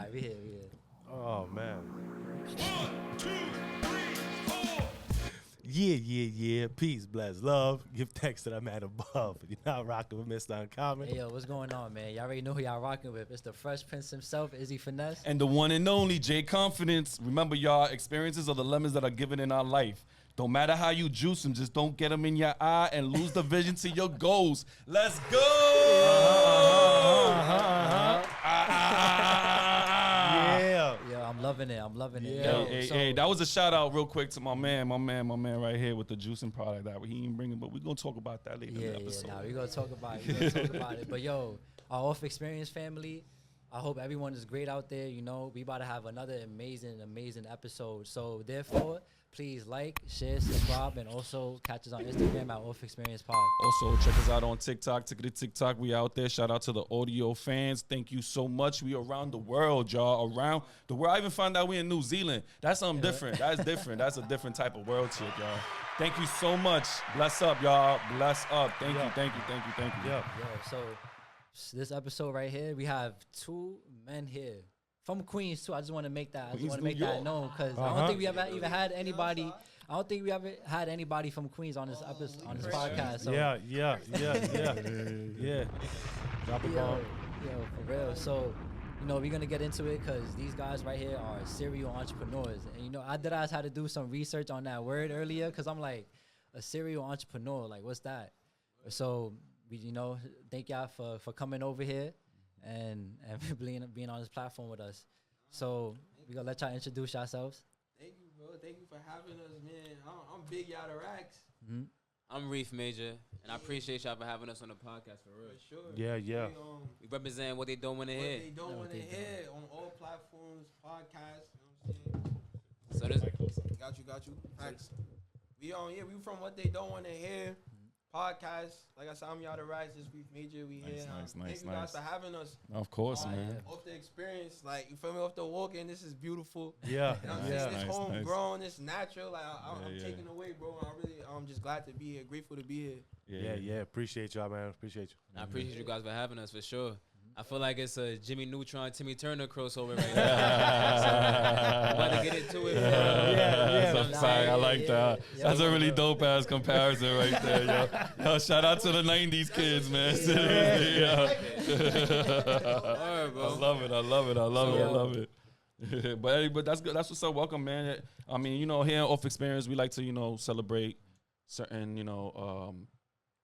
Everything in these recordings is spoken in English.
right, we here. Oh man. 1, 2, 3, 4. Yeah. Peace, bless, love. Give thanks to that man above. You're not rocking with Mr. Uncommon. Hey, yo, what's going on, man? Y'all already know who y'all rocking with. It's the Fresh Prince himself, Izzy Finesse. And the one and only Jay Confidence. Remember, y'all, experiences are the lemons that are given in our life. Don't matter how you juice them, just don't get them in your eye and lose the vision to your goals. Let's go! Yeah. Yo, I'm loving it. Yeah. Yo, Hey, that was a shout out real quick to my man right here with the juicing product that he ain't bringing, but we're gonna talk about that later in the episode. We're gonna talk about it. But yo, our Off Xperience family, I hope everyone is great out there. You know, we about to have another amazing episode. So therefore, please like, share, subscribe, and also catch us on Instagram at Off Xperience Pod. Also, check us out on TikTok. TikTok, we out there. Shout out to the audio fans. Thank you so much. We around the world, y'all. Around the world. I even found out we in New Zealand. That's something different. That's different. That's a different type of world shit, y'all. Thank you so much. Bless up, y'all. Bless up. Thank you. Yeah. Yo, so this episode right here, we have two men here from Queens too. I just want to make that. Known because I don't think we ever even had anybody. I don't think we ever had anybody from Queens on this episode, on this podcast. So. Yeah. Drop a bomb. Yo, for real. So, you know, we're gonna get into it because these guys right here are serial entrepreneurs. And you know, I had to do some research on that word earlier because I'm like, a serial entrepreneur, like what's that? So we, you know, thank y'all for coming over here and being on this platform with us. So we gonna let y'all introduce yourselves. Thank you, bro. Thank you for having us, man. I'm Big Yatta Racks. Mm-hmm. I'm Reef Major, and I appreciate y'all for having us on the podcast for real. For sure. Yeah. We represent what they don't want to hear. What they don't want to hear on all platforms, podcasts. You know what I'm saying? So this, Got you. Facts. We from what they don't want to hear. Podcast. Like I said, I'm Yatta Racks. This Reef Major. We here. Thank you guys for having us. Of course, man. Off the experience, like you feel me, off the walk in. This is beautiful. Yeah. You know what I'm saying? It's homegrown. It's natural. Like I'm taking away, bro. I'm just glad to be here. Grateful to be here. Yeah. Appreciate y'all, man. Appreciate you. I appreciate you guys for having us for sure. I feel like it's a Jimmy Neutron, Timmy Turner crossover right now. So, I'm about to get into it. I'm sorry, I like that. That's a really dope ass comparison right there, yo. Shout out to the '90s kids, man. Seriously, I love it. But that's good. That's what's up. Welcome, man. I mean, you know, here in Off Xperience, we like to, you know, celebrate certain, you know,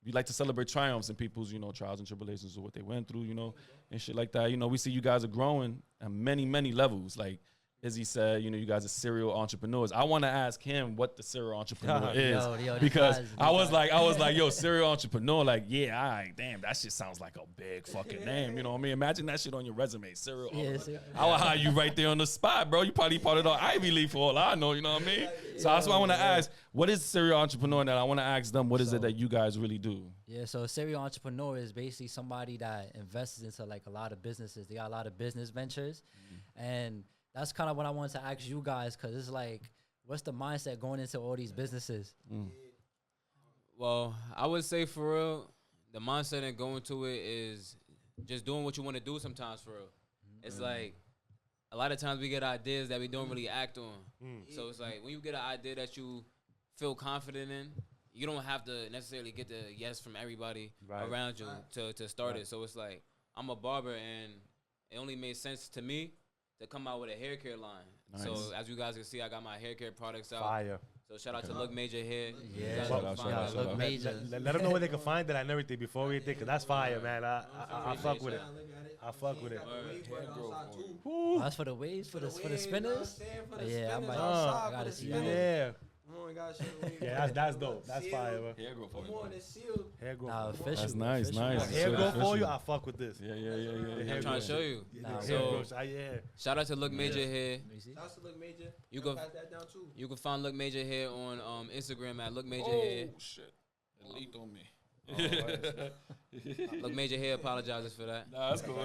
we like to celebrate triumphs in people's, you know, trials and tribulations of what they went through, you know, and shit like that. You know, we see you guys are growing at many, many levels. Like Izzy said, you know, you guys are serial entrepreneurs. I want to ask him what the serial entrepreneur is, because I was like, yo, serial entrepreneur, like, yeah, all right, damn, that shit sounds like a big fucking name. You know what I mean? Imagine that shit on your resume, serial entrepreneur. I will hire you right there on the spot, bro. You probably part of the Ivy League for all I know, you know what I mean? So that's why I want to ask, what is serial entrepreneur? And I want to ask them, what is it that you guys really do? Yeah, so a serial entrepreneur is basically somebody that invests into like a lot of businesses. They got a lot of business ventures, and that's kind of what I wanted to ask you guys, because it's like, what's the mindset going into all these businesses? Well, I would say for real, the mindset and going to it is just doing what you want to do sometimes for real. It's like, a lot of times we get ideas that we don't really act on. So it's like, when you get an idea that you feel confident in, you don't have to necessarily get the yes from everybody around you to start it. So it's like, I'm a barber, and it only made sense to me to come out with a hair care line. Nice. So as you guys can see, I got my hair care products out. Fire. So shout out to Look Major here. Yeah, Look Major. Let them know where they can find it and everything before we think, because that's fire, man. I fuck with it. I fuck with it. That's for the waves, for the spinners. Yeah, I gotta see that. Yeah. Yeah, that's dope. That's fire, bro. Hair grow for you. Hair grow. Nah, official. That's nice. Hair grow for you. I fuck with this. Yeah. I'm trying to show you. So, shout out to Look Major here. Shout out to Look Major. You can pass that down too. You can find Look Major here on Instagram at Look Major here. Oh shit! It leaked on me. Look Major here apologizes for that. Nah, that's cool.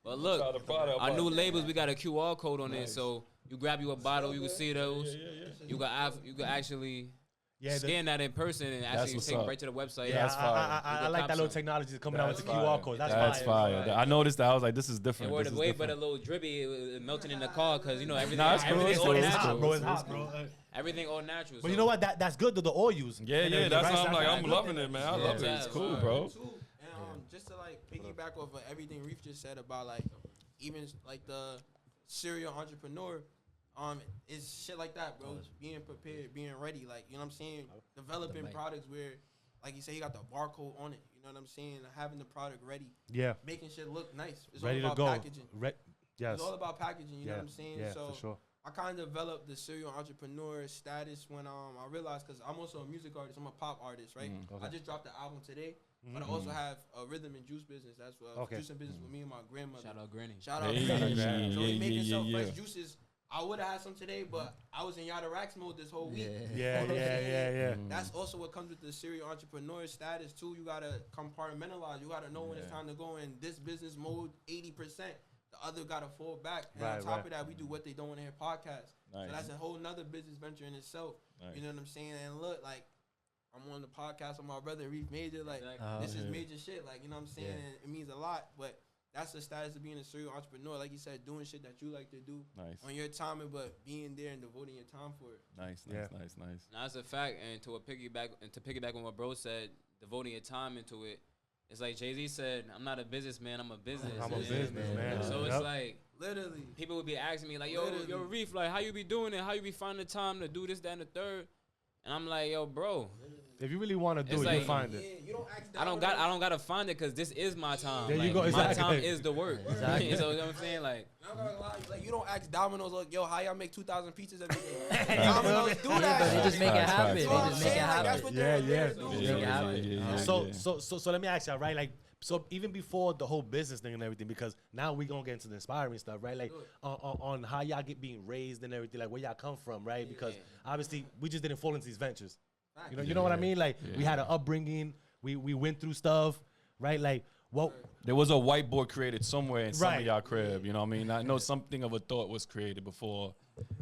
But look, our new labels, we got a QR code on it, so you grab you a bottle, you can see those. You can actually scan that in person and actually what's take up. right to the website. Yeah, That's fire. I like that little technology coming out with the QR code. That's fire. I noticed that. I was like, this is It different. were This the is way different. but a little drippy, it was melting in the car because you know everything. Nah, it's cool, everything it's all cool, it's natural. cool. bro. It's hot, bro. Everything all natural. But you know what? That's good to the oil use. Yeah, And yeah. everything, That's right? why I'm like, I'm good. loving it, man. I love it. It's cool, bro. Too. And just to like piggyback off of everything Reef just said about like even like the serial entrepreneur, it's shit like that, bro. Being prepared, being ready, like you know what I'm saying. Developing products where, like you say, you got the barcode on it. You know what I'm saying? Having the product ready. Yeah. Making shit look nice. It's Ready all to about go. packaging. Yes. It's all about packaging. You know what I'm saying? Yeah, So for sure. I kind of developed the serial entrepreneur status when I realized, because I'm also a music artist, I'm a pop artist, right? Okay. I just dropped the album today, but I also have a rhythm and juice business. That's juice and business with me and my grandmother. Shout out Granny. Shout out Hey, Granny. yeah, So we making some yeah. fresh juices. I would have had some today, but I was in Yatta Racks mode this whole week. Yeah. That's also what comes with the serial entrepreneur status too. You gotta compartmentalize. You gotta know when it's time to go in this business mode 80%. The other gotta fall back. And on top of that, we do what they don't want to hear podcast. Nice. So that's a whole nother business venture in itself. Nice. You know what I'm saying? And look, like I'm on the podcast with my brother Reef Major. Like this is major shit. Like you know what I'm saying? And it means a lot. But that's the status of being a serial entrepreneur. Like you said, doing shit that you like to do on your time, but being there and devoting your time for it. Nice. Now, that's a fact, and to piggyback on what bro said, devoting your time into it. It's like Jay-Z said, I'm not a businessman, I'm a businessman. I'm a businessman. So it's like, literally, people would be asking me like, yo, Reef, like, how you be doing it? How you be finding the time to do this, that, and the third? And I'm like, yo, bro. If you really want to do It's it, like, you find it. You don't ask I don't gotta find it because this is my time. There you Like, go, my exactly. time is the work. Exactly. So you know what I'm saying? Like, I'm not gonna lie, like you don't ask Domino's like, yo, how y'all make 2,000 pizzas every day? Domino's do that. But they just make it Facts, happen. facts, They facts. just make it happen. That's what they're Yeah. there to do. Make it happen. So let me ask you, right? Like, so even before the whole business thing and everything, because now we gonna get into the inspiring stuff, right? Like on how y'all get being raised and everything, like where y'all come from, right? Because obviously we just didn't fall into these ventures. You know what I mean? Like we had an upbringing, we went through stuff, right? Like what? There was a whiteboard created somewhere in some Right. of y'all crib. You know what I mean? I know something of a thought was created before.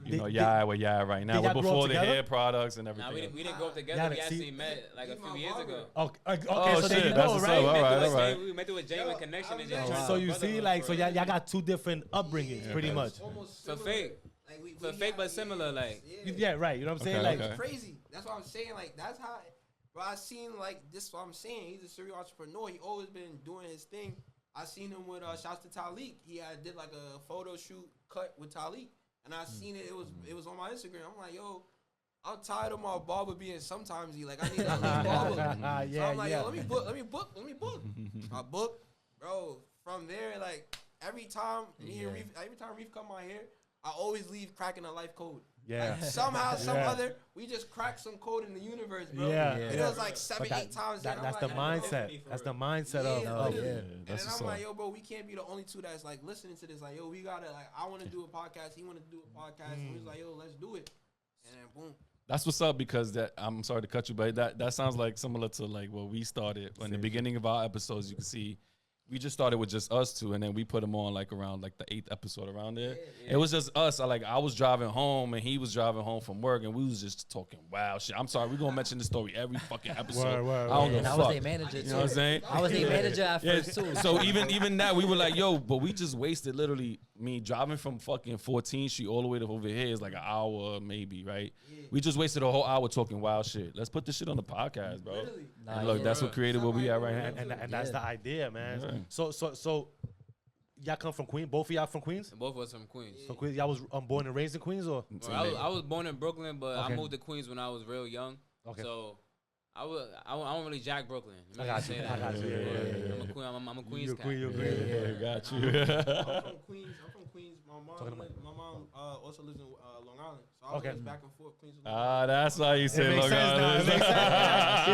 You know, Did where y'all right now. did y'all But grow up before the together? hair products and nah, everything. we didn't grow up together. Yeah, We see- actually met like a few years ago. Okay, Oh, so shit, then you that's know, what's right? up. All right. We met through a genuine connection and just Oh, turned So to you brother see, bro like, so for y'all real. got two different upbringings, pretty much. Almost For similar. fake. Like we For fake but similar, like. Yeah, right. You know what I'm saying? Okay, Like, okay. Crazy. That's what I'm saying. Like that's how. But I seen like this. Is what I'm saying. He's a serial entrepreneur. He always been doing his thing. I seen him with shouts to Talik. He did like a photo shoot cut with Talik, and I seen it. It was on my Instagram. I'm like, yo, I'm tired of my barber being sometimes like I need a new barber. So I'm like, yo, let me book. I booked, bro. From there, like every time Reef cut my hair, I always leave cracking a life code. yeah. Like, somehow, other, we just cracked some code in the universe, bro. Yeah. It was like 7, 8 times. That's the mindset. That's the mindset Yeah, of literally. yeah. And That's then what's I'm like, up. yo, bro, we can't be the only two that's like listening to this. Like, yo, we gotta like, I want to do a podcast. He wanted to do a podcast. And we was like, yo, let's do it. And then boom. That's what's up because that I'm sorry to cut you, but that sounds like similar to like what we started in the beginning of our episodes. You can see we just started with just us two, and then we put them on like around like the 8th episode around there. It was just us. I was driving home and he was driving home from work, and we was just talking wild shit. I'm sorry, we're gonna mention this story every fucking episode. Word, I don't give And a I was fuck. their manager You too. know what I'm saying? I was their manager at first too. So even that, we were like, yo, but we just wasted literally me driving from fucking 14th Street all the way to over here is like an hour maybe, right? We just wasted a whole hour talking wild shit. Let's put this shit on the podcast, bro. Nah, And look, yeah. that's what created what we at right now. and that's the idea, man. Yeah. So y'all come from Queens? Both of y'all from Queens? Both of us from Queens. So Queens, y'all was born and raised in Queens, or? Well, I was born in Brooklyn, but Okay. I moved to Queens when I was real young. Okay. So I don't really jack Brooklyn. Let me I got just you. say I that. got you. Yeah. I'm a Queen. I'm a Queens You're cat. Queen. You're Queen. Yeah, got you. I'm from Queens. Talking My mom also lives in Long Island. So I was Okay. always back and forth Queens. to Long Island. Ah, that's why you said makes Long sense now. It Island. makes sense.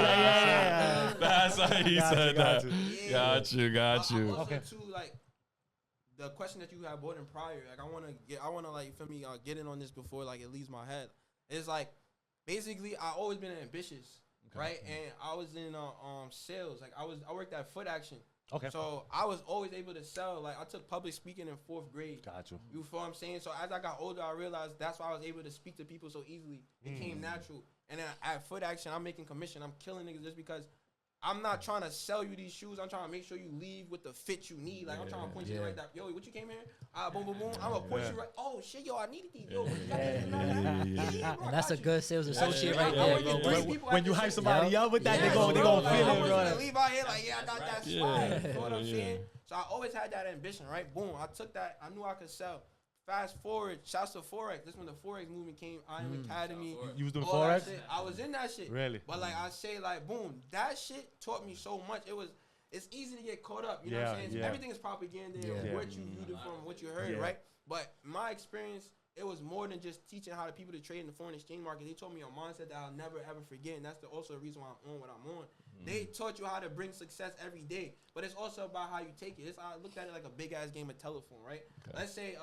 Yeah. That's why you Got you, said got that. you. Got you. I also Okay. too like the question that you had brought in prior. Like I wanna like you feel me get in on this before like it leaves my head. It's like basically I always been ambitious, right? And I was in sales. Like I worked at Foot Action. Okay. So I was always able to sell. Like I took public speaking in 4th grade. Got you. You feel what I'm saying? So as I got older, I realized that's why I was able to speak to people so easily. It came natural. And then at Foot Action, I'm making commission. I'm killing niggas just because I'm not trying to sell you these shoes. I'm trying to make sure you leave with the fit you need. Like I'm trying to point you right that. Yo, what you came here? Boom, boom, boom. I'm gonna point you right. Oh shit, yo, I needed these. Yo, And that's a good sales associate right there, bro. When you hype somebody up with that, they gonna feel I it, was bro. gonna leave out here like, yeah, I got that swag. You know what I'm saying? So I always had that ambition, right? Boom, I took that. I knew I could sell. Fast forward, shouts to Forex. This when the Forex movement came. I am Academy. You was doing all that Forex? shit. I was in that shit. Really? But like I say, like boom, that shit taught me so much. It's easy to get caught up. You know what I'm saying? Yeah. Everything is propaganda. Yeah. What you viewed it from, what you heard, right? But my experience, it was more than just teaching how the people to trade in the foreign exchange market. They taught me a mindset that I'll never ever forget, and that's also the reason why I'm on what I'm on. They taught you how to bring success every day, but it's also about how you take it. I looked at it like a big ass game of telephone, right? Okay. Let's say,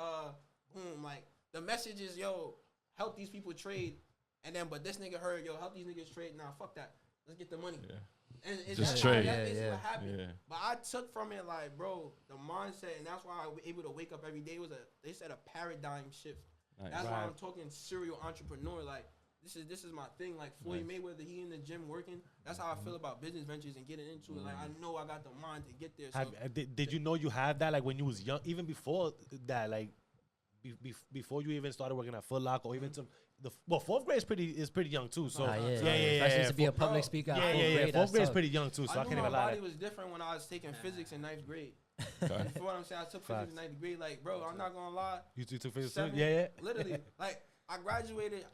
boom, like the message is, yo, help these people trade, and then but this nigga heard, yo, help these niggas trade. Nah, fuck that. Let's get the money. Yeah. And just trade. That's what happened. Yeah. But I took from it like, bro, the mindset, and that's why I was able to wake up every day. They said a paradigm shift. Nice. That's why I'm talking serial entrepreneur. Like this is my thing. Like Floyd Mayweather, he in the gym working. That's how I feel about business ventures and getting into it. Like I know I got the mind to get there. So. Did you know you had that like when you was young, even before that, like before you even started working at Foot Locker or even well, 4th grade is pretty young too. So especially to be a public speaker. Yeah. 4th grade is pretty young too. So I can't even lie. My body was different when I was taking physics in 9th grade. You know what I'm saying? I took physics in 9th grade. Like, bro, I'm not gonna lie. You took physics too? Yeah. Literally, like I graduated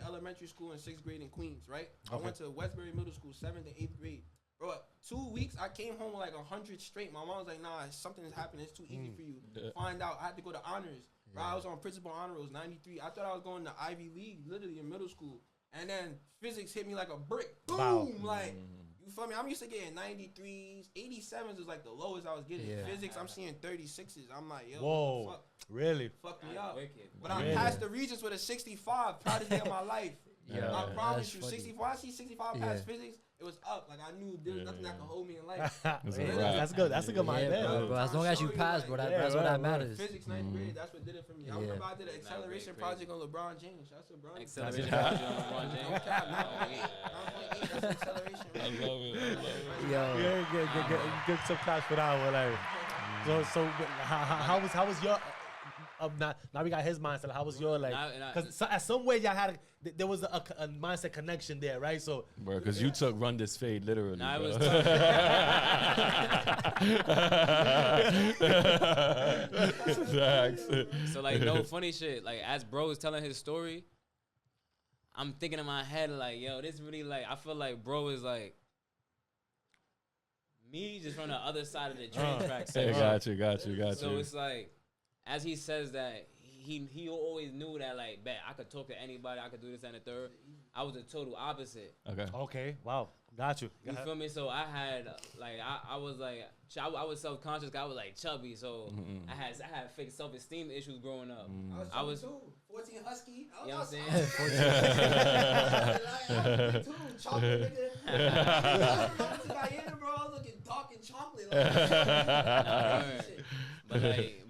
elementary school in 6th grade in Queens, right? I went to Westbury Middle School 7th and 8th grade. Bro, 2 weeks I came home with like 100 straight. My mom was like, nah, something is happening. It's too easy for you. Find out. I had to go to honors. Bro, I was on principal honor. It was 93. I thought I was going to Ivy League, literally in middle school. And then physics hit me like a brick. Boom! Wow. Like, you feel me? I'm used to getting 93s. 87s is like the lowest I was getting. Physics, I'm seeing 36s. I'm like, yo, whoa, fuck? Really? Fuck me up. But I'm past the Regents with a 65. Proudest day of my life. I promise you, 65. I see 65 past physics. It was up. Like I knew there was nothing that could hold me in life. That's good. That's a good mindset. Bro, as long as you pass, bro, that's what that matters. Physics 9th grade, that's what did it for me. I remember I did an acceleration project on LeBron James. That's LeBron. Acceleration project on LeBron James. 9.8. That's acceleration. I love it. Yeah, good some class for that one. Like, so how was your? Now we got his mindset. How was your like? Because at some way y'all had there was a mindset connection there, right? So, bro, because you took run this fade literally. Nah, it was So like no funny shit. Like as bro is telling his story, I'm thinking in my head like, yo, this really like I feel like bro is like me just from the other side of the train tracks. Got you. So it's like. As he says that, he always knew that, like, bet, I could talk to anybody, I could do this and the third. I was the total opposite. Okay. Wow. Got you. You feel me? So I had, like, I was, like, I was self-conscious. I was, like, chubby. So I had fake self-esteem issues growing up. I was too. 14 husky. You know what I'm saying? I was too. Chocolate nigga. Bro, I was looking dark and chocolate.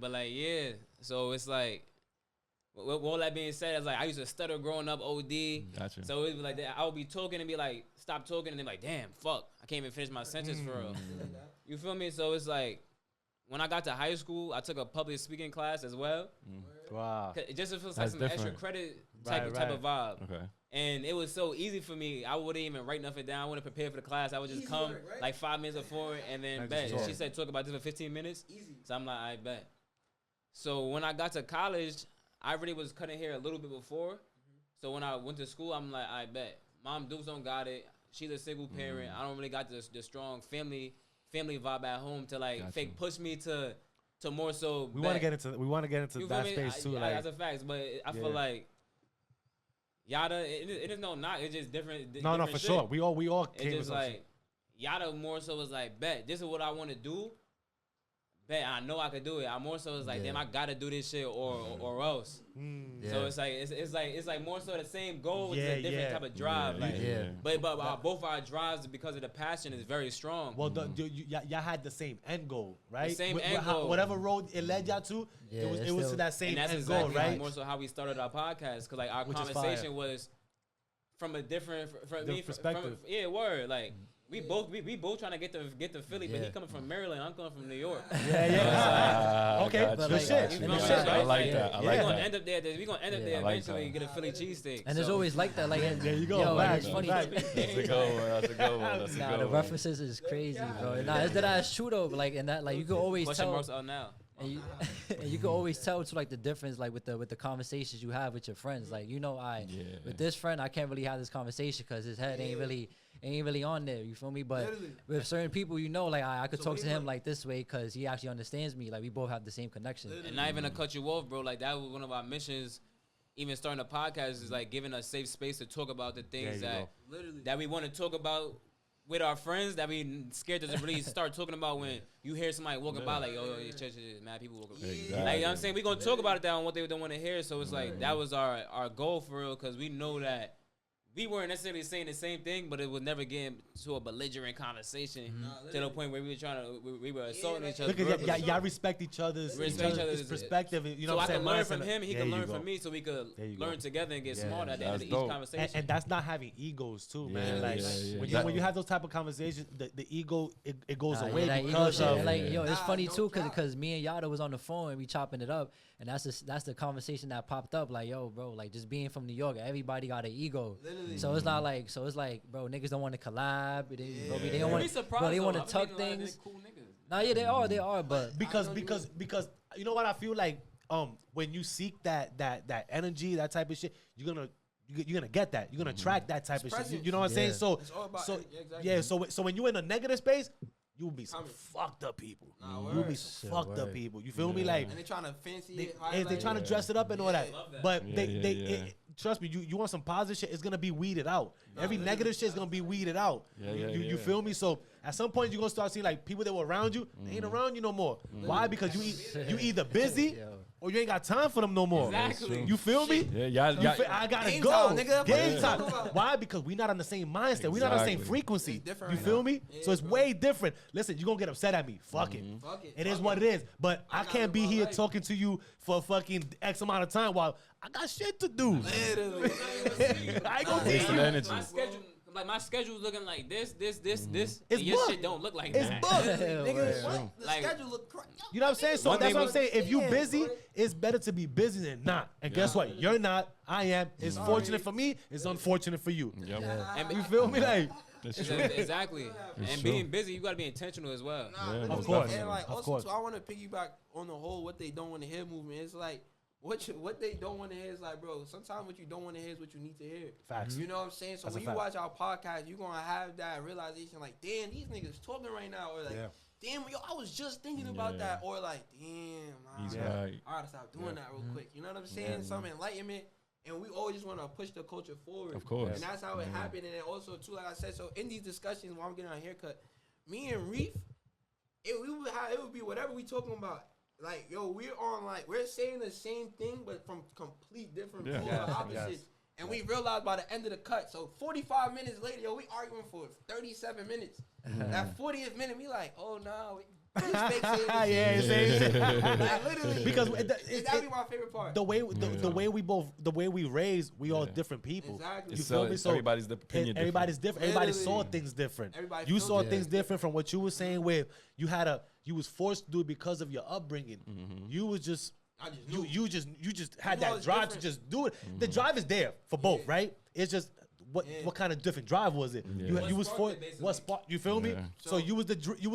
But like, yeah. So it's like, with all that being said, it's like I used to stutter growing up, OD. Gotcha. So it was like I would be talking and be like, stop talking, and then like, damn, fuck, I can't even finish my sentence for real. You feel me? So it's like, when I got to high school, I took a public speaking class as well. Wow. It just feels like some extra credit type of vibe. Okay. And it was so easy for me. I wouldn't even write nothing down. I wouldn't prepare for the class. I would just come like 5 minutes before and then bet. She said talk about this for 15 minutes. Easy. So I'm like, I bet. So when I got to college, I really was cutting hair a little bit before. So when I went to school, I'm like, I bet. Mom Dukes don't got it. She's a single parent. I don't really got the strong family vibe at home to like fake push me to more so. We want to get into that space too. Like that's a fact. But I feel like Yatta, it is not. It's just different. No, for sure. We all came. It's just like Yatta more so was like, bet this is what I want to do. bet I know I could do it. I more so it's like, damn, I gotta do this shit or else. So it's like more so the same goal with a different type of drive. But both our drives because of the passion is very strong. Well, y'all had the same end goal, right? The same end goal. Whatever road it led y'all to, it was to that same and that's end exactly goal, right? more so how we started our podcast, because like our Which is conversation fire. was from a different perspective. word. Like we both trying to get to Philly, but he coming from Maryland, I'm coming from New York. Okay, But good shit. You Good feel me? shit. I like that. I like we gonna that. end up there. We gonna end up there I like eventually. that. And get a Philly cheesesteak. And it's always like that. Like, There you go. Yo, and Facts, it's funny. facts. That's a good one. That's a good one. That's a Nah, good the one. references is crazy, bro. Nah, it's that's true though. But like, and that, like, you can always Question tell. marks out now. And you, and you can always tell to like the difference, like with the conversations you have with your friends. Like, you know, with this friend, I can't really have this conversation because his head ain't really on there. You feel me? But Literally. with certain people, you know, like I could So talk what to do you him want? like this way because he actually understands me. Like we both have the same connection. And not even to cut you off, bro. Like that was one of our missions. Even starting a podcast is like giving us safe space to talk about the things There you go. Literally. that we want to talk about with our friends that we scared to really start talking about when you hear somebody walking by like, oh, your church is mad people walking by. Exactly. Like, you know what I'm saying? We're going to talk about it that on what they don't want to hear. So it's like, that was our goal for real, because we know that we weren't necessarily saying the same thing, but it would never get to a belligerent conversation to the point where we were trying to, we were assaulting each other. Look at y'all respect each other's perspective. You know So what I I'm saying? can learn Mindset. from him, he There can you learn go. from me, so we could There you learn go. together and get Yeah, smarter at the end of that's each dope. conversation. And that's not having egos too, man. Like yeah. when you have those type of conversations, the ego it goes Nah, away that ego because shit. of And like, yo, it's Nah, funny don't too, cap. cause me and Yatta was on the phone and we chopping it up, and that's the conversation that popped up. Like, yo, bro, like just being from New York, everybody got an ego. Literally. So it's not like, bro, niggas don't want to collab. They don't Be want, surprised, bro, they though. want I've to been tuck meeting a lot of things. cool niggas. Nah, yeah, they are, but because you know what I feel like when you seek that energy, that type of shit, you're gonna get that. You're gonna attract that type of shit. You know what I'm saying? Yeah. So It's all about so yeah, exactly. yeah, so when you're in a negative space, you'll be some Coming. fucked up people. Nah, You'll word. be some Shit, fucked up word. people. You feel me? Like And they trying to fancy they, it. they highlight trying it. to dress it up and all that. love that. But Yeah, yeah. trust me, you want some positive shit, it's gonna be weeded out. Every negative shit is gonna be weeded out. You feel me? So at some point you're gonna start seeing like people that were around you, they ain't around you no more. Why? Because you either busy Yo. or you ain't got time for them no more. Exactly. You feel me? Yeah, y'all. I gotta Game go. time, nigga. Game Yeah. time. Why? Because we not on the same mindset. We not on the same Exactly. frequency. It's different You right feel now. me? Yeah, So it's bro. way different. Listen, you gonna get upset at me. Fuck it. Fuck it. It is Fuck what it is. But I gotta can't be live my here life. talking to you for fucking X amount of time while I got shit to do. Literally. I ain't gonna see Wasting you. energy. My schedule's looking like this, It's and your booked. shit don't look like It's that. booked. Nigga, what? The Like- schedule look crazy. You know what I'm saying? So One that's thing what I'm was- saying. If you Yeah, busy, bro. it's better to be busy than not. And guess what? You're not. I am. It's fortunate for me. It's unfortunate for you. Yep. And You feel me? Like, That's It's true. Exactly. It's And true. being busy, you got to be intentional as well. Nah, Yeah, literally. most course. definitely. And like Of also, course. too, I want to piggyback on the whole what they don't want to hear movement. It's like what they don't want to hear is like, bro. Sometimes what you don't want to hear is what you need to hear. facts. You know what I'm saying? So That's a when you fact. watch our podcast, you're gonna have that realization, like, damn, these niggas talking right now, or like, Yeah. damn, yo, I was just thinking about Yeah. that, or like, damn, He's Yeah. right. I gotta stop doing that real quick. You know what I'm saying? Some enlightenment, and we always just want to push the culture forward. Of course. And that's how it happened. And then also too, like I said, so in these discussions while I'm getting a haircut, me and Reef, it would be whatever we talking about. Like, yo, we're saying the same thing, but from complete different Yeah. polar Yes, opposites. yes. And we realized by the end of the cut, so 45 minutes later, yo, we arguing for 37 minutes. That 40th minute, we like, oh no, this fake saying this Yeah, shit. same shit. Like, literally, Because that'd be my favorite part. the way we raised, we all different people. Exactly. You It's feel me? So everybody's opinion. everybody's different. Everybody saw Literally. things different. Everybody You feels saw it. things different from what you were saying. Where you was forced to do it because of your upbringing. You was just. I just knew. You just had You know that it's drive different. to just do it. The drive is there for both, right? It's just what kind of different drive was it? You What was sparked for it, basically? what spark? You feel me? Yeah. So you was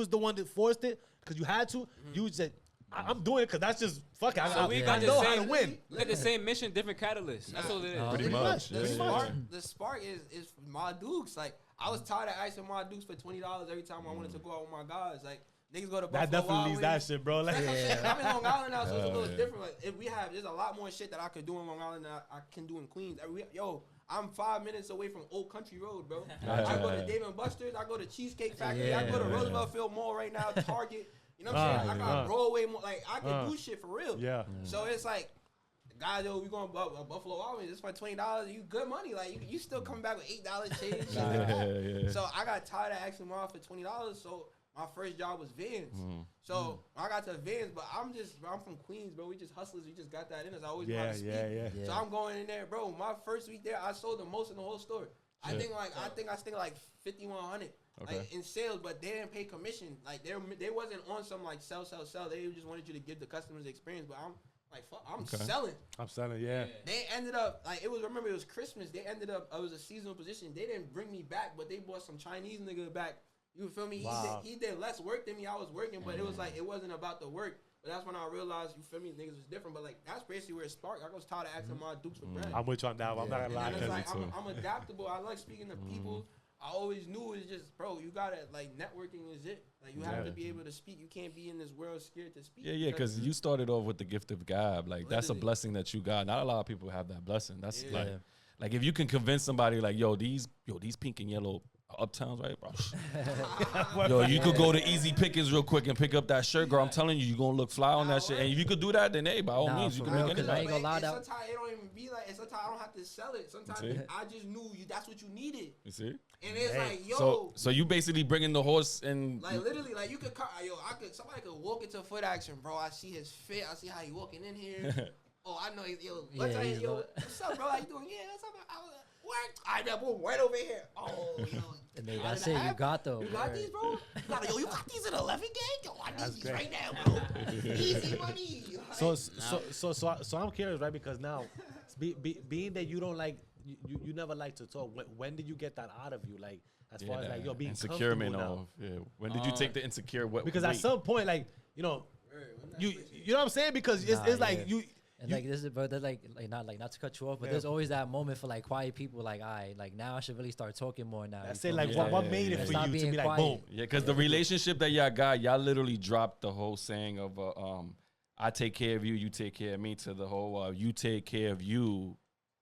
the one that forced it because you had to. You said I'm doing it because that's just fuck it. So we I got the know how to same win. We got the same mission, different catalysts. That's all it is. Pretty Pretty much. much. The Pretty spark, much. the spark is my dukes. Like, I was tired of asking my dukes for $20 every time I wanted to go out with my guys. Like, niggas go to Buffalo That definitely Wild leaves that Wings. shit, bro. Like, I'm in Long Island now, so it's a little yeah. different. Like, if there's a lot more shit that I could do in Long Island that I can do in Queens. I'm 5 minutes away from Old Country Road, bro. I go to Dave and Buster's. I go to Cheesecake Factory. I go to Roosevelt Field Mall right now. Target. You know what I'm saying? Like, I got Uh. Broadway more. Like I can do shit for real. Yeah. So it's like, guys, yo, we going to Buffalo Wild Wings. It's for $20. You good money. Like you still coming back with $8 change. Yeah. So I got tired of asking mom for $20. So my first job was Vans. So I got to Vans, but I'm from Queens, bro. We just hustlers. We just got that in us. I always want to speak. Yeah. So I'm going in there, bro. My first week there, I sold the most in the whole store. I think I spent like 5,100 like in sales, but they didn't pay commission. Like they wasn't on some like sell. They just wanted you to give the customers the experience. But I'm like, fuck, I'm selling. I'm selling, yeah. They ended up like it was Christmas. They ended up it was a seasonal position. They didn't bring me back, but they brought some Chinese nigga back. You feel me? Wow. He did less work than me. I was working, but it was like it wasn't about the work. But that's when I realized, you feel me, niggas was different. But like that's basically where it sparked. I was tired of asking my dukes for bread. I'm with you on that. I'm not gonna lie. And it's like, 'cause I'm adaptable. I like speaking to people. I always knew it's just, bro, you gotta, like, networking is it. Like, you have to be able to speak. You can't be in this world scared to speak. Yeah, because you started off with the gift of gab. Like, that's a blessing that you got. Not a lot of people have that blessing. That's like if you can convince somebody, like, yo, these pink and yellow uptowns, right, bro? Yo, you could go to Easy Pickings real quick and pick up that shirt, girl. I'm telling you, you're gonna look fly on that shit. And if you could do that, then hey, by all means, you can make it. I ain't gonna lie, sometimes it don't even be like, sometimes I don't have to sell it. Sometimes I just knew that's what you needed. You see? And it's like, yo. So you basically bringing the horse and like literally, like you could, somebody could walk into foot action, bro. I see his fit. I see how he walking in here. Oh, I know he's yo. What's up, bro? How you doing? Yeah, what's up? What? I got boom right over here. Oh, yo. And they that's it. You got though. You got these, bro? You got these in 11 gang? Yo, I need these right now, bro. Easy money. So I'm curious, right? Because now, being that you don't like, you never like to talk. When did you get that out of you? Like, as far as like, yo, being insecure, man. now. Yeah. When did you take the insecure? Because at some point, like, you know what I'm saying? Because it's like you. And like this is, bro. That's like not to cut you off, but there's always that moment for like quiet people. Like, like now I should really start talking more now. I say like, what made it for you to be like, boom? Yeah, because the relationship that y'all got, y'all literally dropped the whole saying of, I take care of you, you take care of me, to the whole, you take care of you,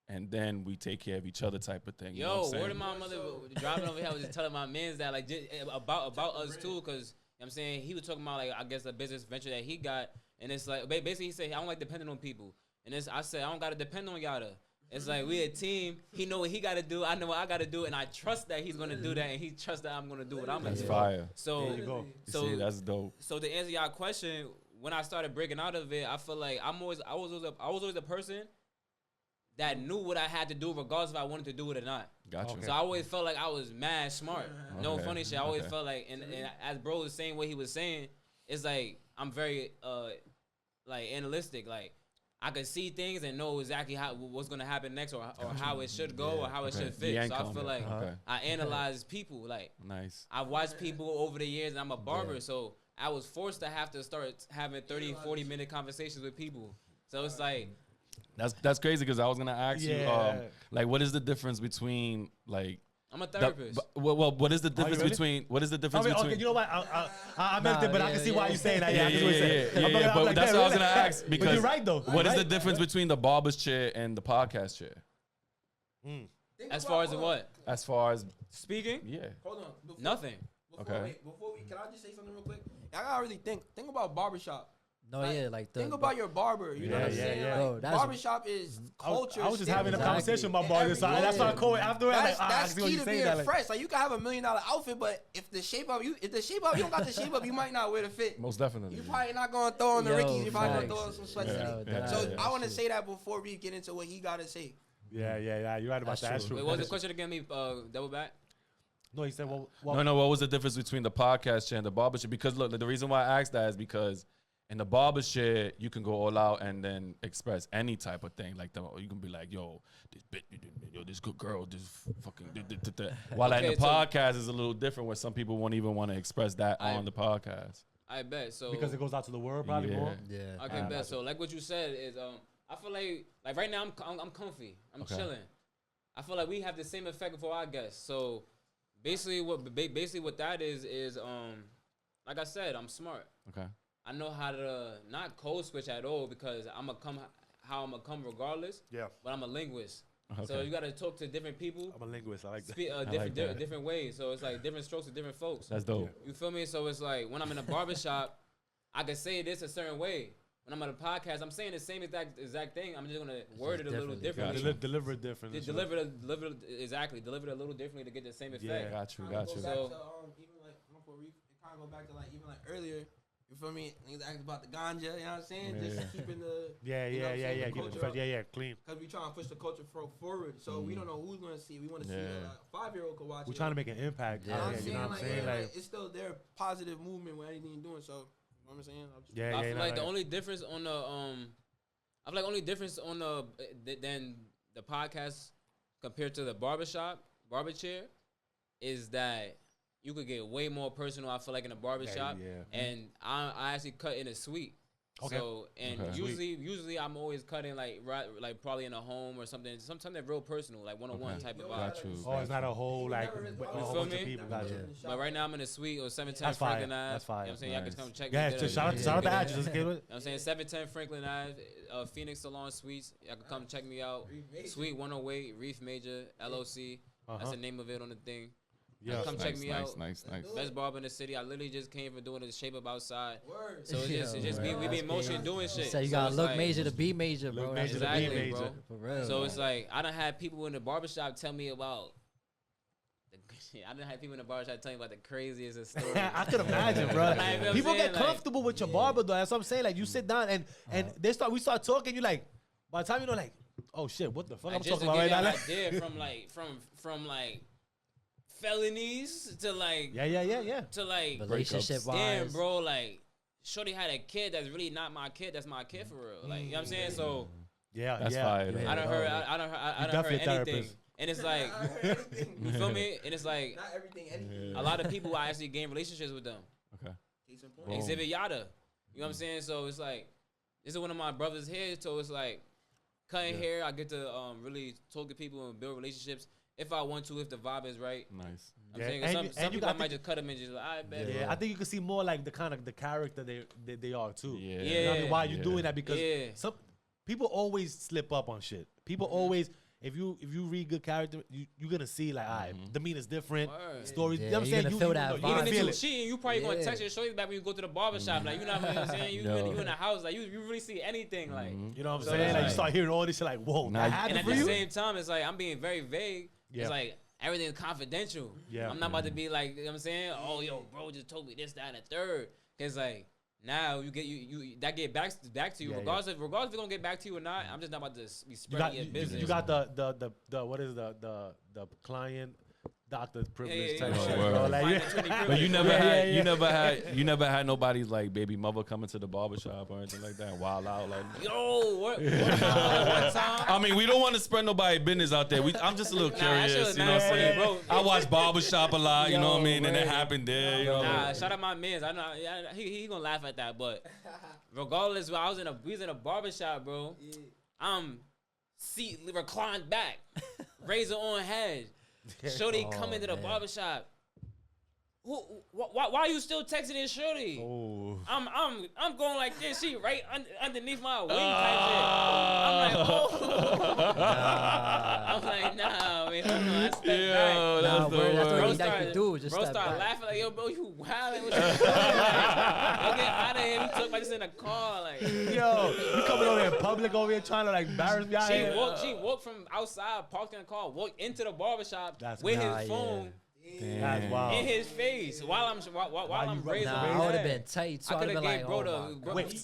and then we take care of each other type of thing. Yo, word of my mother driving over here, I was just telling my mans that like just about us too, because you know what I'm saying, he was talking about like I guess a business venture that he got. And it's like, basically he said, I don't like depending on people. And I said, I don't got to depend on Yatta. It's like, we a team. He know what he got to do. I know what I got to do. And I trust that he's going to do that. And he trusts that I'm going to do what I'm going to do. That's fire. So, there you go. See, that's dope. So to answer y'all question, when I started breaking out of it, I feel like I was always a person that knew what I had to do regardless if I wanted to do it or not. Gotcha. So I always felt like I was mad smart. No funny shit. I always felt like, and as bro was saying what he was saying, it's like, I'm very, like analytic, like I could see things and know exactly what's gonna happen next, or how it should go, or how it should fit. So I feel like I analyze people. Like I've watched people over the years, and I'm a barber, so I was forced to have to start having 30, 40-minute conversations with people. So it's like that's crazy, because I was gonna ask you, like, what is the difference between like. I'm a therapist. Well, what is the difference between? What is the difference between? Okay, you know what? I meant it, but I can see why you're saying that. Yeah. But that's what I was gonna ask, because but you're right though. What is the difference between the barber's chair and the podcast chair? As far as what? As far as speaking? Yeah. Hold on. Nothing. Before we, can I just say something real quick? I gotta really think about barbershop. No, like, think about your barber. You know what I'm saying? Yeah. Like, barbershop is culture. I was just having a conversation about barbers, so that's why I call it after. That's key to being fresh. Like, you can have $1 million outfit, but if the shape up, you don't got the shape up, you might not wear the fit. Most definitely. You probably not gonna throw on the Rickies. You probably gonna throw on some sweatshirts. So I want to say that before we get into what he gotta say. Yeah. You're right about that. That's true. Wait, what was the question again? Me double back. No, he said, well, no. What was the difference between the podcast chair and the barber chair? Because look, the reason why I asked that is because in the barber chair, you can go all out and then express any type of thing. Like, you can be like, yo, this good girl, this fucking. While in the podcast is a little different, where some people won't even want to express that on the podcast. I bet so. Because it goes out to the world, probably more. Yeah. Okay, bet. So like what you said is, I feel like right now I'm comfy, I'm chilling. I feel like we have the same effect for our guests. So basically what that is like I said, I'm smart. Okay. I know how to not code switch at all, because I'm gonna come regardless. Yeah. But I'm a linguist. Okay. So you got to talk to different people. I'm a linguist. I like that. Different ways. So it's like different strokes to different folks. That's dope. You feel me? So it's like when I'm in a barbershop, I could say this a certain way. When I'm on a podcast, I'm saying the same exact thing. I'm just gonna word it a little differently. Deliver it differently. Deliver it a little differently to get the same effect. Yeah. Got you. Go back to, even like for Reef, it kind of go back to like even like earlier. You feel me? Niggas asked about the ganja. You know what I'm saying? Just keeping the clean. Because we trying to push the culture forward. So we don't know who's gonna see. We want to see a 5-year-old could watch. We're trying to make an impact. You know what I'm saying? Like it's still their positive movement with anything you're doing. So you know what I'm saying? I feel like the only difference on the than the podcast compared to the barber chair is that you could get way more personal. I feel like in a barbershop, and I actually cut in a suite. Okay. So usually I'm always cutting like probably in a home or something. Sometimes they're real personal, like one-on-one type of vibe. Got you. Oh, it's not a whole like a whole bunch of people. Got you. But right now I'm in a suite or 710 That's fire. Franklin Ave. That's fire. You know what I'm saying? Y'all can come check Yeah, me. just shout out the address. You know what I'm saying? 710 Franklin Ave, Phoenix Salon Suites. Y'all can come check me out. Suite 108, Reef Major, LOC. That's the name of it on the thing. Yeah, come check me out. Nice. Best barber in the city. I literally just came from doing the shape up outside. Word. So it's just we be in motion doing shit. So you So gotta it's look like- major to be major, bro. Look major to be Exactly, major. bro. For real. So it's like I done had people in the barbershop tell me about. I done had people in the barbershop tell me about the craziest of stories. I could imagine, bro. Like, you know what I'm People saying? get comfortable with your barber, though. That's what I'm saying. Like you sit down and we start talking. You like, by the time you know, like, oh shit, what the fuck Like, I'm just talking to about give right you now? an idea from like felonies to like Yeah. to like Relationship damn, wise, bro, like shorty had a kid that's really not my kid. That's my kid for real. Like you know what I'm saying. So Yeah, That's yeah. fire. Yeah. I done heard definitely a anything, therapist. and it's like you feel me. And it's like Not everything, anything. a lot of people I actually gain relationships with them. Okay. Case in point. Boom. Exhibit Yatta. You know what I'm saying? So it's like this is one of my brothers here. So it's like cutting hair. I get to really talk to people and build relationships if I want to, if the vibe is right. Nice. I'm Yeah, saying and some you- and you people I got might the- just cut them and just like, I bet. Yeah, I think you can see more like the kind of the character they are too. Yeah. You know what I mean? Why you Yeah. doing that? Because Yeah. some people always slip up on shit. People always, if you read good character, you're gonna see like, all right, demeanor's different, Word. stories. Yeah, You know what I'm you're saying? gonna You feel you that know, vibe. you Even feel if you it. cheating, you probably gonna Yeah. text your shorty back when you go to the barbershop. Like you know what I'm saying? You in the house, like you really see anything. Like You know what I'm So saying? it's Like you like- start hearing all this shit, like, whoa, Now that you- and happened at for the you? same time, it's like I'm being very vague. Yeah. It's like everything's confidential. Yeah. I'm not about to be like, you know what I'm saying? Oh, yo, bro just told me this, that, and the third. Cause like now you get you that get back to you. Yeah, regardless if it's gonna get back to you or not, I'm just not about to be You spreading got your business. you got the what is the client doctor privilege type yeah. shit, Word. bro. Like, Finding yeah. 20 But you privilege. never Yeah, had yeah, yeah. you never had nobody's like baby mother coming to the barbershop or anything like that. Wild out like. Yo, what time? I mean, we don't want to spread nobody business out there. I'm just a little Nah, that shit curious, was you know what I'm mad saying? funny, bro. I watch barbershop a lot, you know what I Yo, mean? And it word. happened there, you know. Nah, shout out my mans. I know he gonna laugh at that, but regardless, we was in a barbershop, bro. Seat reclined back, razor on head. Shorty come into the barbershop. Why are you still texting this shorty? Oh. I'm going like this. She right underneath my wing type shit. I'm like, oh. I'm like, nah, man, hold on. I stepped back. Yo, Nah, that's the word, that's word. what you like to do. Just Bro step started back. laughing like, yo, bro, you wildin'. What you doing? Like, get out of here. We talking about this in the car. Like, Yo, you coming over here in public over here trying to like embarrass me out here? she walked from outside, parked in the car, walked into the barbershop That's with nah, his yeah. phone That's wild. in his face while I'm you raising Nah, my I would have hand. been tight. So I I could would have have gave been like,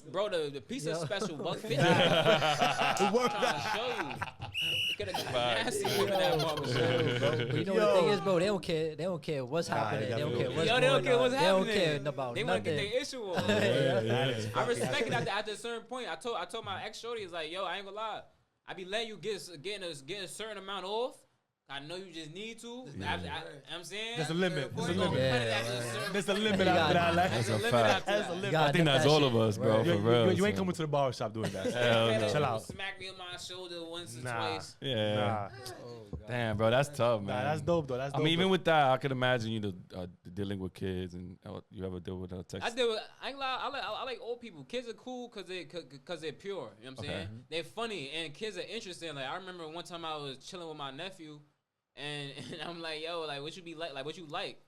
bro oh my God. the pizza special $150. It worked Trying to out. show you. It could have got nasty in that barbershop. But you know what the thing is, bro? They don't care. They don't care what's happening. They don't care what's Yo, going they don't care on. what's They happening. don't care about They want to nothing. get their issue on. I respect it after a certain point. I told my ex shorty, is like, yo, I ain't gonna lie. I be letting you get a certain amount off. I know you just need to. I'm saying There's a limit. There's a You gonna limit. cut it at a certain There's a limit You after got- that. Like, That's a limit fact. after That's a that. limit. gotta I think nip that's that all shit. of us, bro. Right. For You real. ain't son. coming to the barbershop doing that. Hell no. Chill out. Smack me on my shoulder once or Nah. twice. Yeah. Nah, Damn, bro, that's tough, man. nah, that's dope though. That's I dope. mean, even though. with that, I could imagine you dealing with kids, and you ever deal with text. I ain't lie. I like old people. Kids are cool because they're pure. You know what I'm saying? Okay. They're funny and kids are interesting. Like I remember one time I was chilling with my nephew, and I'm like, yo, like what you be like what you like,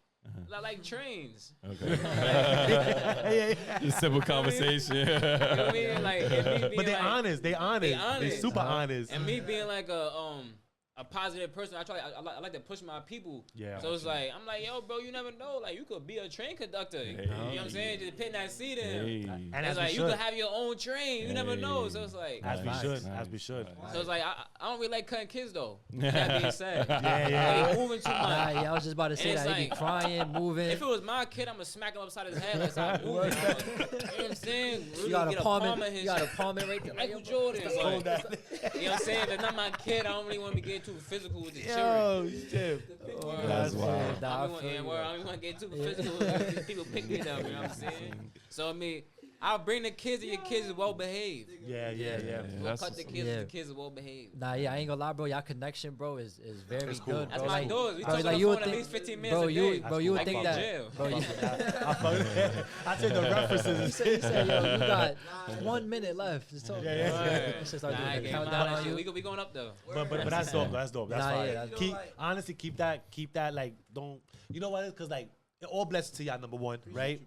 Like trains. Okay. Just simple conversation. You know what I mean? Like, and me being But they like, honest. They honest. super honest. And me being like a positive person, I like to push my people. Yeah. So it's like, I'm like, yo, bro, you never know. Like, you could be a train conductor. You know what I'm saying? Just pin that seat in. And It's as like, we you should. could have your own train. You never know. So it's like, As we Nice. should. As we should. so it's like, I don't really like cutting kids, though. That being said. Yeah. Like, moving too much. Yeah, I was just about to say And that. it's He be like- crying, moving. If it was my kid, I'm gonna smack him upside his head like stop moving. You know what I'm saying? Really You got get a palm palm in, in his you got a palm in right there. Michael Jordan. Like, you know what I'm saying? If it's not my kid, I don't really want to be getting too physical with the children. Shit. That's wild. Nah, I I don't feel you. want to get too physical with people pick me up. You know what I'm saying? So I mean, I'll bring the kids and your kids is well behaved. Yeah. We'll That's cut the what's kids Yeah. if the kids are well behaved. Nah, yeah, I ain't gonna lie, bro. Y'all connection, bro, is very It's cool. good, That's bro. my Like, doors. We bro, talk like, on you the would phone at think- least 15 minutes bro, a you, day. bro, you would Like think in that, jail. bro. You, I take the references. he said, yo, you got 1 minute left. Just talk. Yeah. Let's just start Nah, I doing the get countdown mine. on you. We going up though. But that's dope. That's dope. That's Nah, fine. yeah, that's- Keep honestly keep that like don't you know what it is? Cause like all blessings to y'all, number one, right?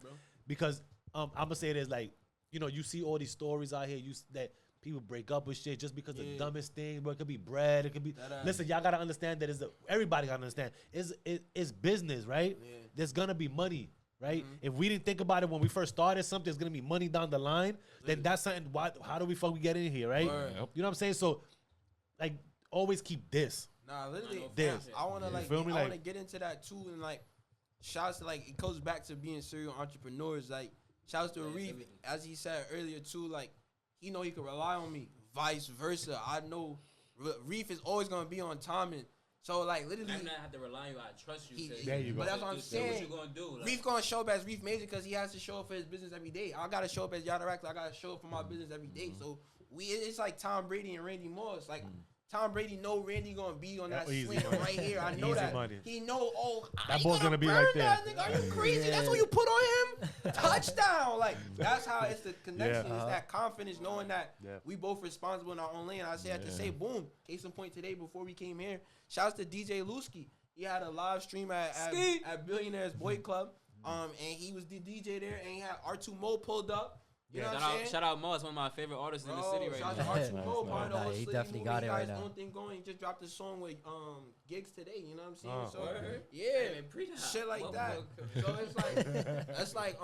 Because I'm gonna say it is like, you know, you see all these stories out here, that people break up with shit just because of the dumbest thing, bro. It could be bread, it could be listen, y'all gotta understand that everybody gotta understand. It's business, right? Yeah. There's gonna be money. Right? If we didn't think about it when we first started something, there's gonna be money down the line, then that's something. How do we get in here, right? Word. Yep. You know what I'm saying? So, like, always keep this. Nah, literally, This. I wanna You like, feel me? I Like- wanna get into that too, and like, shouts to like, it goes back to being serial entrepreneurs. Like, shouts to Reef, as he said earlier too. Like, he know he can rely on me. Vice versa, I know Reef is always gonna be on timing. So like, literally, I'm not have to rely on you. I trust you. to- There you go. But that's what I'm to say what saying. you gonna do. Like, Reef gonna show up as Reef Major because he has to show up for his business every day. I gotta show up as Yatta Rack. I gotta show up for my business every day. So it's like Tom Brady and Randy Moss. Like Tom Brady know Randy gonna be on that Easy swing money. right here. I know Easy that. money. He know. Oh, That he ball's gonna be burn right there. that nigga. Are you crazy? That's what you put on him. Touchdown. Like that's how it's the connection. Yeah. It's that confidence, knowing that Yeah. we both responsible in our own lane. I had to say, boom. Case in point today before we came here. Shouts to DJ Lusky. He had a live stream at Billionaires Boy Club. And he was the DJ there, and he had R2 Mo pulled up. You know what I'm saying? Shout out Mo, it's one of my favorite artists in the city right shout now. out to R2 Mo, part of the Nah, whole he city definitely movement. got He it got right his now. own thing going. He just dropped a song with Gigs today. You know what I'm saying? So Word. yeah, shit like that. So it's like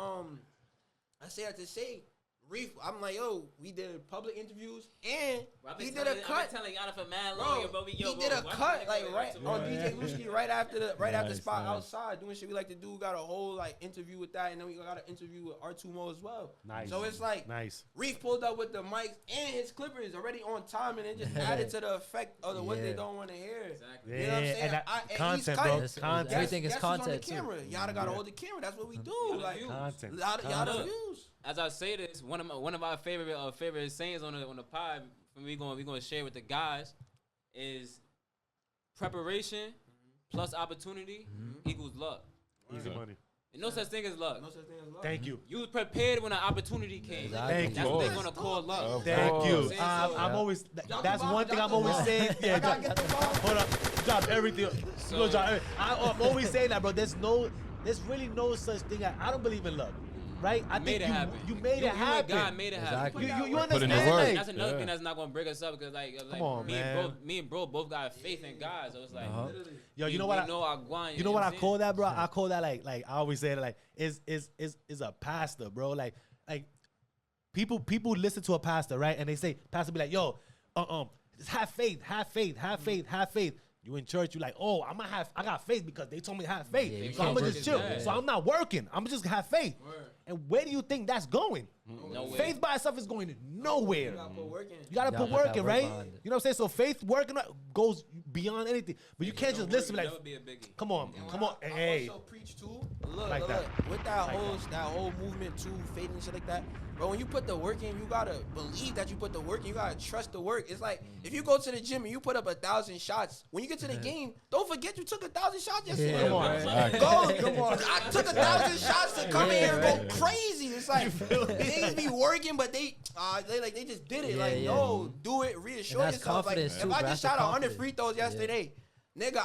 I say that to say, Reef. I'm like, yo, we did public interviews and he did a cut. I've been telling y'all for mad long, Bro, bro. he did a cut like right on DJ Lusky right after the spot outside doing shit we like to do. Got a whole like interview with that, and then we got an interview with R2 Mo as well. Nice. So it's like Nice. Reef pulled up with the mics and his clippers already on time, and it just added to the effect of what they Yeah. don't want to hear. Exactly. Yeah, You know what I'm saying? and that And he's content, cutting. bro. That's- Content. everything is Guess who's content, on the too. camera. Y'all gotta hold the camera. That's what we do. Like Content. y'all views. As I say this, one of our favorite sayings on the pod, we gonna share with the guys, is preparation plus opportunity equals luck. Easy money. And no such thing as luck. No such thing as love. Thank you. You was prepared when an opportunity came. Exactly. Thank That's you. what they're gonna call luck. Of Thank course. you. Yeah. I'm always. Drop That's the bomb, one thing drop I'm the always bomb. saying. Yeah, I gotta get the bomb. hold up. Drop everything. You gonna drop everything. I'm always saying that, bro. There's really no such thing. I don't believe in luck, right? I Made think it happen. you made it You and God happen. made it Exactly. happen. You Put in the understand? work. Like, That's another Yeah. thing that's not gonna break us up because like on, man. me and bro both got faith in God, so it's like Yo, you we- know what? we know our Guan, You know what I I'm call saying? that, bro? I call that like I always say it like is a pastor, bro. Like people listen to a pastor, right? And they say, pastor be like, yo, just have faith, have faith, have faith, have faith. You in church, you like, oh, I got faith because they told me to have faith. Yeah, you so I'm can't gonna work just it chill. back. So I'm not working. I'm gonna just have faith. And where do you think that's going? Nowhere. Faith by itself is going nowhere. You gotta put work in. You gotta You put gotta work put in, that work right? behind it. You know what I'm saying? So faith working goes beyond anything. But you can't just listen like, Never be a biggie. come on, I hey. also preach too. Look, Like that. with that whole movement too, faith and shit like that. But when you put the work in, you gotta believe that you put the work in. You gotta trust the work. It's like if you go to the gym and you put up 1,000 shots, when you get to the game, don't forget you took 1,000 shots yesterday. Yeah, Come on. Exactly. Come on. I took 1,000 shots to come in here and go crazy. It's like they be working, but they just did it. Yeah, like, yeah. no, do it. Reassure And that's yourself. Like, confidence, if too, I bro. just That's shot the 100 confidence. free throws yesterday, nigga,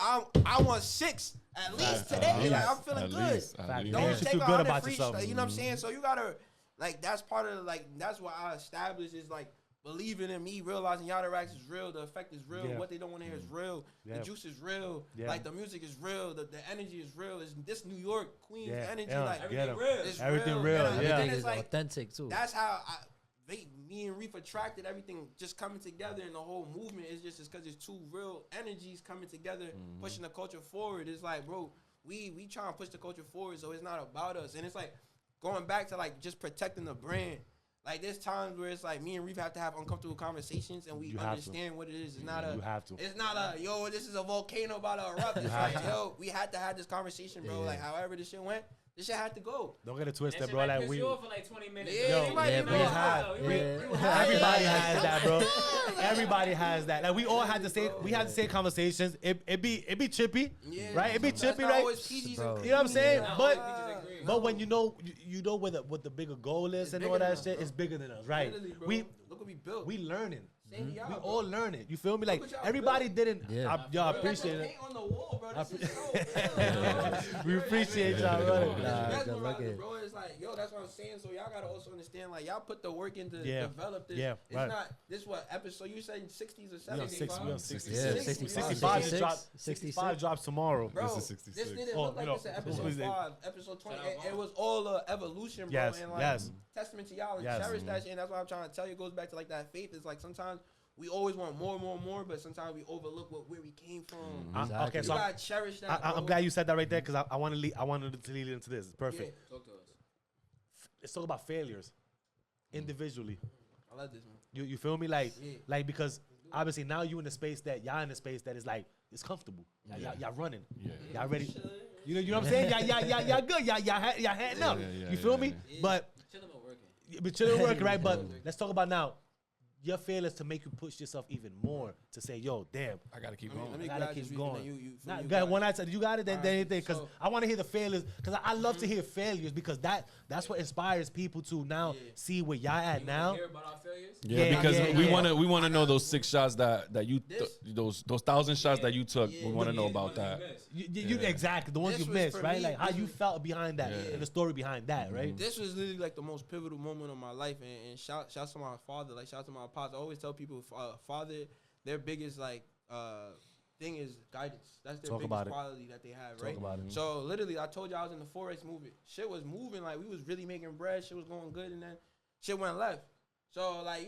I want 6. At least today, like, I'm feeling good. Fact. Don't Yeah. You should take feel a good 100 about free yourself. You know what I'm saying? So you gotta, like, that's part of, like, that's what I established is, like, believing in me, realizing Yatta Racks is real, the effect is real, Yeah. what they don't want to hear is real, Yeah. the juice is real, Yeah. like, the music is real, the energy is real. It's this New York, Queens Yeah. energy, Yeah. like, Get 'em. it's Everything real. real, And yeah. Everything it's is like, authentic too. that's how me and Reef attracted everything just coming together, and the whole movement is just because it's two real energies coming together, pushing the culture forward. It's like, bro, we try and push the culture forward, so it's not about us. And it's like going back to like just protecting the brand. Like there's times where it's like me and Reef have to have uncomfortable conversations, and we You have to. understand what it is. It's not a. You have to. It's not a yo. This is a volcano about to erupt. It's like yo, we had to have this conversation, bro. Yeah. Like however this shit went, this shit had to go. Don't get it twisted, That bro. shit might Like piss we. you off for like 20 minutes. Yeah, Yo, you might yeah, be we wrong. had- Yeah. Everybody has that, bro. Everybody has that. Like we all had the same. We had the same conversations. It be chippy, Yeah. right? It be That's chippy, not right? always PGs Bro. and You know what I'm saying? creams. But Nah. but when you know what the bigger goal is It's and bigger all that than us, shit, bro. it's bigger than us, right? Literally, bro. We look what we built. we learning. Same to y'all, We bro. all learning. You feel me? Like what y'all everybody built. didn't. Yeah. Y'all Look at the appreciate it. paint on the wall, bro. This is so real, bro. We appreciate y'all, Bro, brother. it's Nah, mesmerizing, good looking. bro. It's like, yo, that's what I'm saying. So y'all gotta also understand, like, y'all put the work in to Yeah. develop this. Yeah, It's right. not this what episode you said 60s or We on 70s? 60, we on 66. Yeah, 65. 65 66, drops. 65 drops tomorrow. Bro, This is this 66. didn't Oh, look like you know, this at who's episode it? 5, episode 20. Shout out It was all evolution, bro. Yes, And like, yes. testament to y'all and Yes. cherish that shit. And that's what I'm trying to tell you. It goes back to like that faith. It's like sometimes we always want more, but sometimes we overlook where we came from. Exactly. Okay, You so gotta cherish that. I'm bro. glad you said that right there because I wanted to lead into this. Perfect. Yeah. Talk to us. Let's talk about failures individually. I love this, man. You feel me? Like Yeah. like because obviously now you in the space that y'all in the space that is like it's comfortable. Y'all running. Yeah. Y'all ready? You know what I'm saying? Y'all good. Y'all heading up. yeah, You feel yeah, me? yeah. But Chilling but working. but chilling working, right? But let's talk about now. Your failures to make you push yourself even more to say, yo, damn, I gotta keep Let going. me I gotta grab keep this, Reef, going. and then you Nah, you go ahead, got one answer. You got it, then Alright, anything. Because so- I want to hear the failures. Because I love to hear failures because that's what inspires people to now Yeah. see where y'all at You now. wanna hear about our failures? Yeah, Yeah, because yeah, we yeah. wanna know those 6 shots that you This- those 1,000 shots that you took. Yeah, we wanna know yeah, about that. You Yeah. exactly the ones This you was missed, for right? me, Like how this you was- felt behind that Yeah. and the story behind that, right? This was literally like the most pivotal moment of my life, and shout to my father, like shout out to my pops. I always tell people, father, their biggest like thing is guidance. That's their Talk about biggest it. quality that they have, Talk right? about it. So literally, I told you I was in the Forex movement. Shit was moving, like we was really making bread. Shit was going good, and then shit went left. So like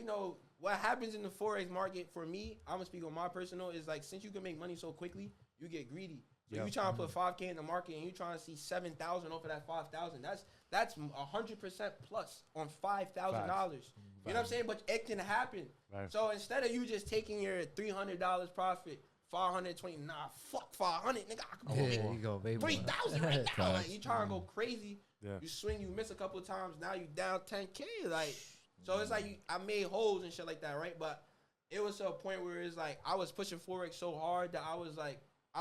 what happens in the Forex market for me, I'm gonna speak on my personal, is like since you can make money so quickly, you get greedy. So Yeah. you trying to put 5K in the market and you trying to see 7,000 off of that 5,000. That's 100% plus on $5,000. You know what I'm saying? But it can happen. Right. So instead of you just taking your $300 profit, 520, nah, fuck 500, nigga. I can go Yeah, make you go, baby. 3,000 right now. Like Facts. you trying to go crazy. Yeah. You swing, you miss a couple of times. Now you down 10K. Like so, it's like I made holes and shit like that, right? But it was to a point where it's like I was pushing Forex so hard that I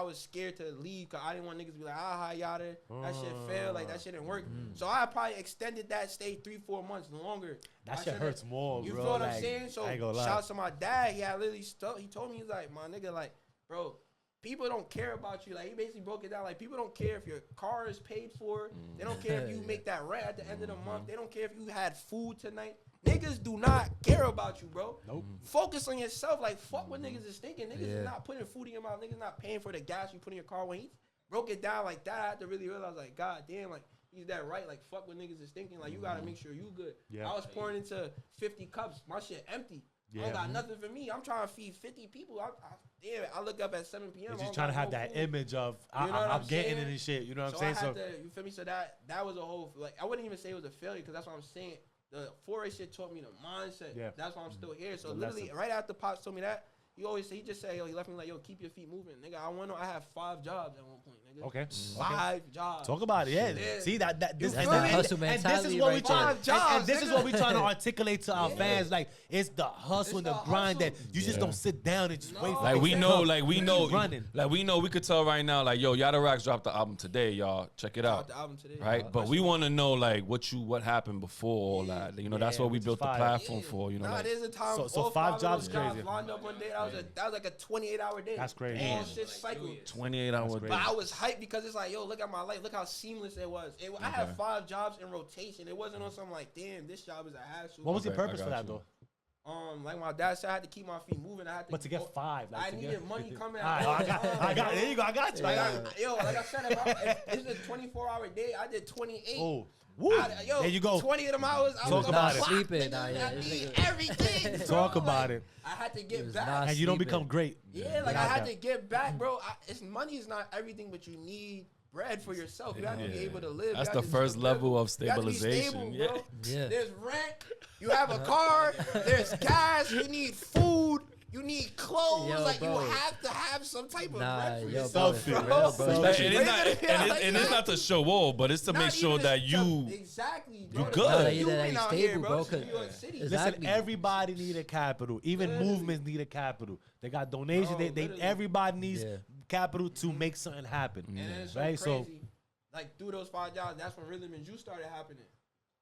was scared to leave because I didn't want niggas to be like, yada. That shit failed. Like, that shit didn't work. So I probably extended that stay 3-4 months longer. That I shit should've- hurts more, You bro. feel what I'm Like, saying? So I ain't gonna lie. shout out to my dad. He had literally he told me, he's like, my nigga, like, bro, people don't care about you. Like, he basically broke it down. Like, people don't care if your car is paid for. They don't care if you make that rent at the end of the month. They don't care if you had food tonight. Niggas do not care about you, bro. Nope. Focus on yourself. Like, fuck what niggas is thinking. Niggas Yeah. is not putting food in your mouth. Niggas not paying for the gas you put in your car. When he broke it down like that, I had to really realize, like, God damn, like, he's that right. Like, fuck what niggas is thinking. Like, you gotta make sure you good. Yeah. I was pouring into 50 cups. My shit empty. I Yeah. don't got nothing for me. I'm trying to feed 50 people. I look up at 7 p.m. You're I just don't trying to got have no that food. image of You know what I'm I'm getting saying? it and shit. You know what I'm So saying? I So had to, you feel me? So that was a whole, like, I wouldn't even say it was a failure because that's what I'm saying. The 4A shit taught me the mindset. Yeah. That's why I'm still here. So The literally, lesson. right after Pops told me that, he just said, yo, he left me like, yo, keep your feet moving. Nigga, I have 5 jobs at one point, nigga. okay. 5 jobs. Talk about it, yeah. Yeah. See that this You is feel me? and Hustle this is mentality what we right trying there. and this is what we Nigga. trying to articulate to our Yeah. fans. Like it's the hustle and the the grind that hustle. you just Yeah. don't sit down and just wait for Like it we to know, come. like we Keep know, running. like we know. We could tell right now, like yo, Yatta Rocks dropped the album today, y'all. Check it Out out, the album today. right? But we want to know like what happened before all that. You know, that's Yeah, what we which is built the fire. platform for. You know, Nah, like, there's a time. So all 5 of jobs those crazy. lined up one day. That was like a 28-hour day. That's crazy. All Damn. shit cycle. 28 hours. crazy. But I was hyped. hyped because it's like, yo, look at my life. Look how seamless it was. I had 5 jobs in rotation. It wasn't on something like, damn, this job is a hassle. What was your purpose for that though? Like my dad said, I had to keep my feet moving. I had to. But to get 5, like I needed money coming All out. right, I got. There you go. I got you. Like I said, if it's a 24-hour day. I did 28. Oh, woo. There you go. 20 of them hours. I was not on the clock, sleeping. nigga. Nah, yeah, I this need nigga- everything. bro. Talk about it. I had to He get was back. not And you don't sleeping. become great. Yeah, like I without had that. to get back, bro. Money is not everything, but you need bread for yourself. You have to be able to live. That's You the have to first live. level of You have to be stabilization. stable, Yeah. bro. Yeah. There's rent. You have a car. There's gas. You need food. You need clothes. Yo, like bro. you have to have some type of Nah, bread for yo, yourself, bro, bro. for real, bro. And Especially- it's not, and it's not to show off, but it's to Not make sure even that to- you. exactly. you bro. good. Nah, You that been ain't out stable, here, bro. It's 'cause- New York City. Exactly. Listen, everybody needed capital. Even Literally. movements needed capital. They got donations. Bro, they literally. everybody needs Yeah. capital to make something happen. And then it's so Right? So crazy. Like through those 5 jobs, that's when Rhythm and Juice started happening.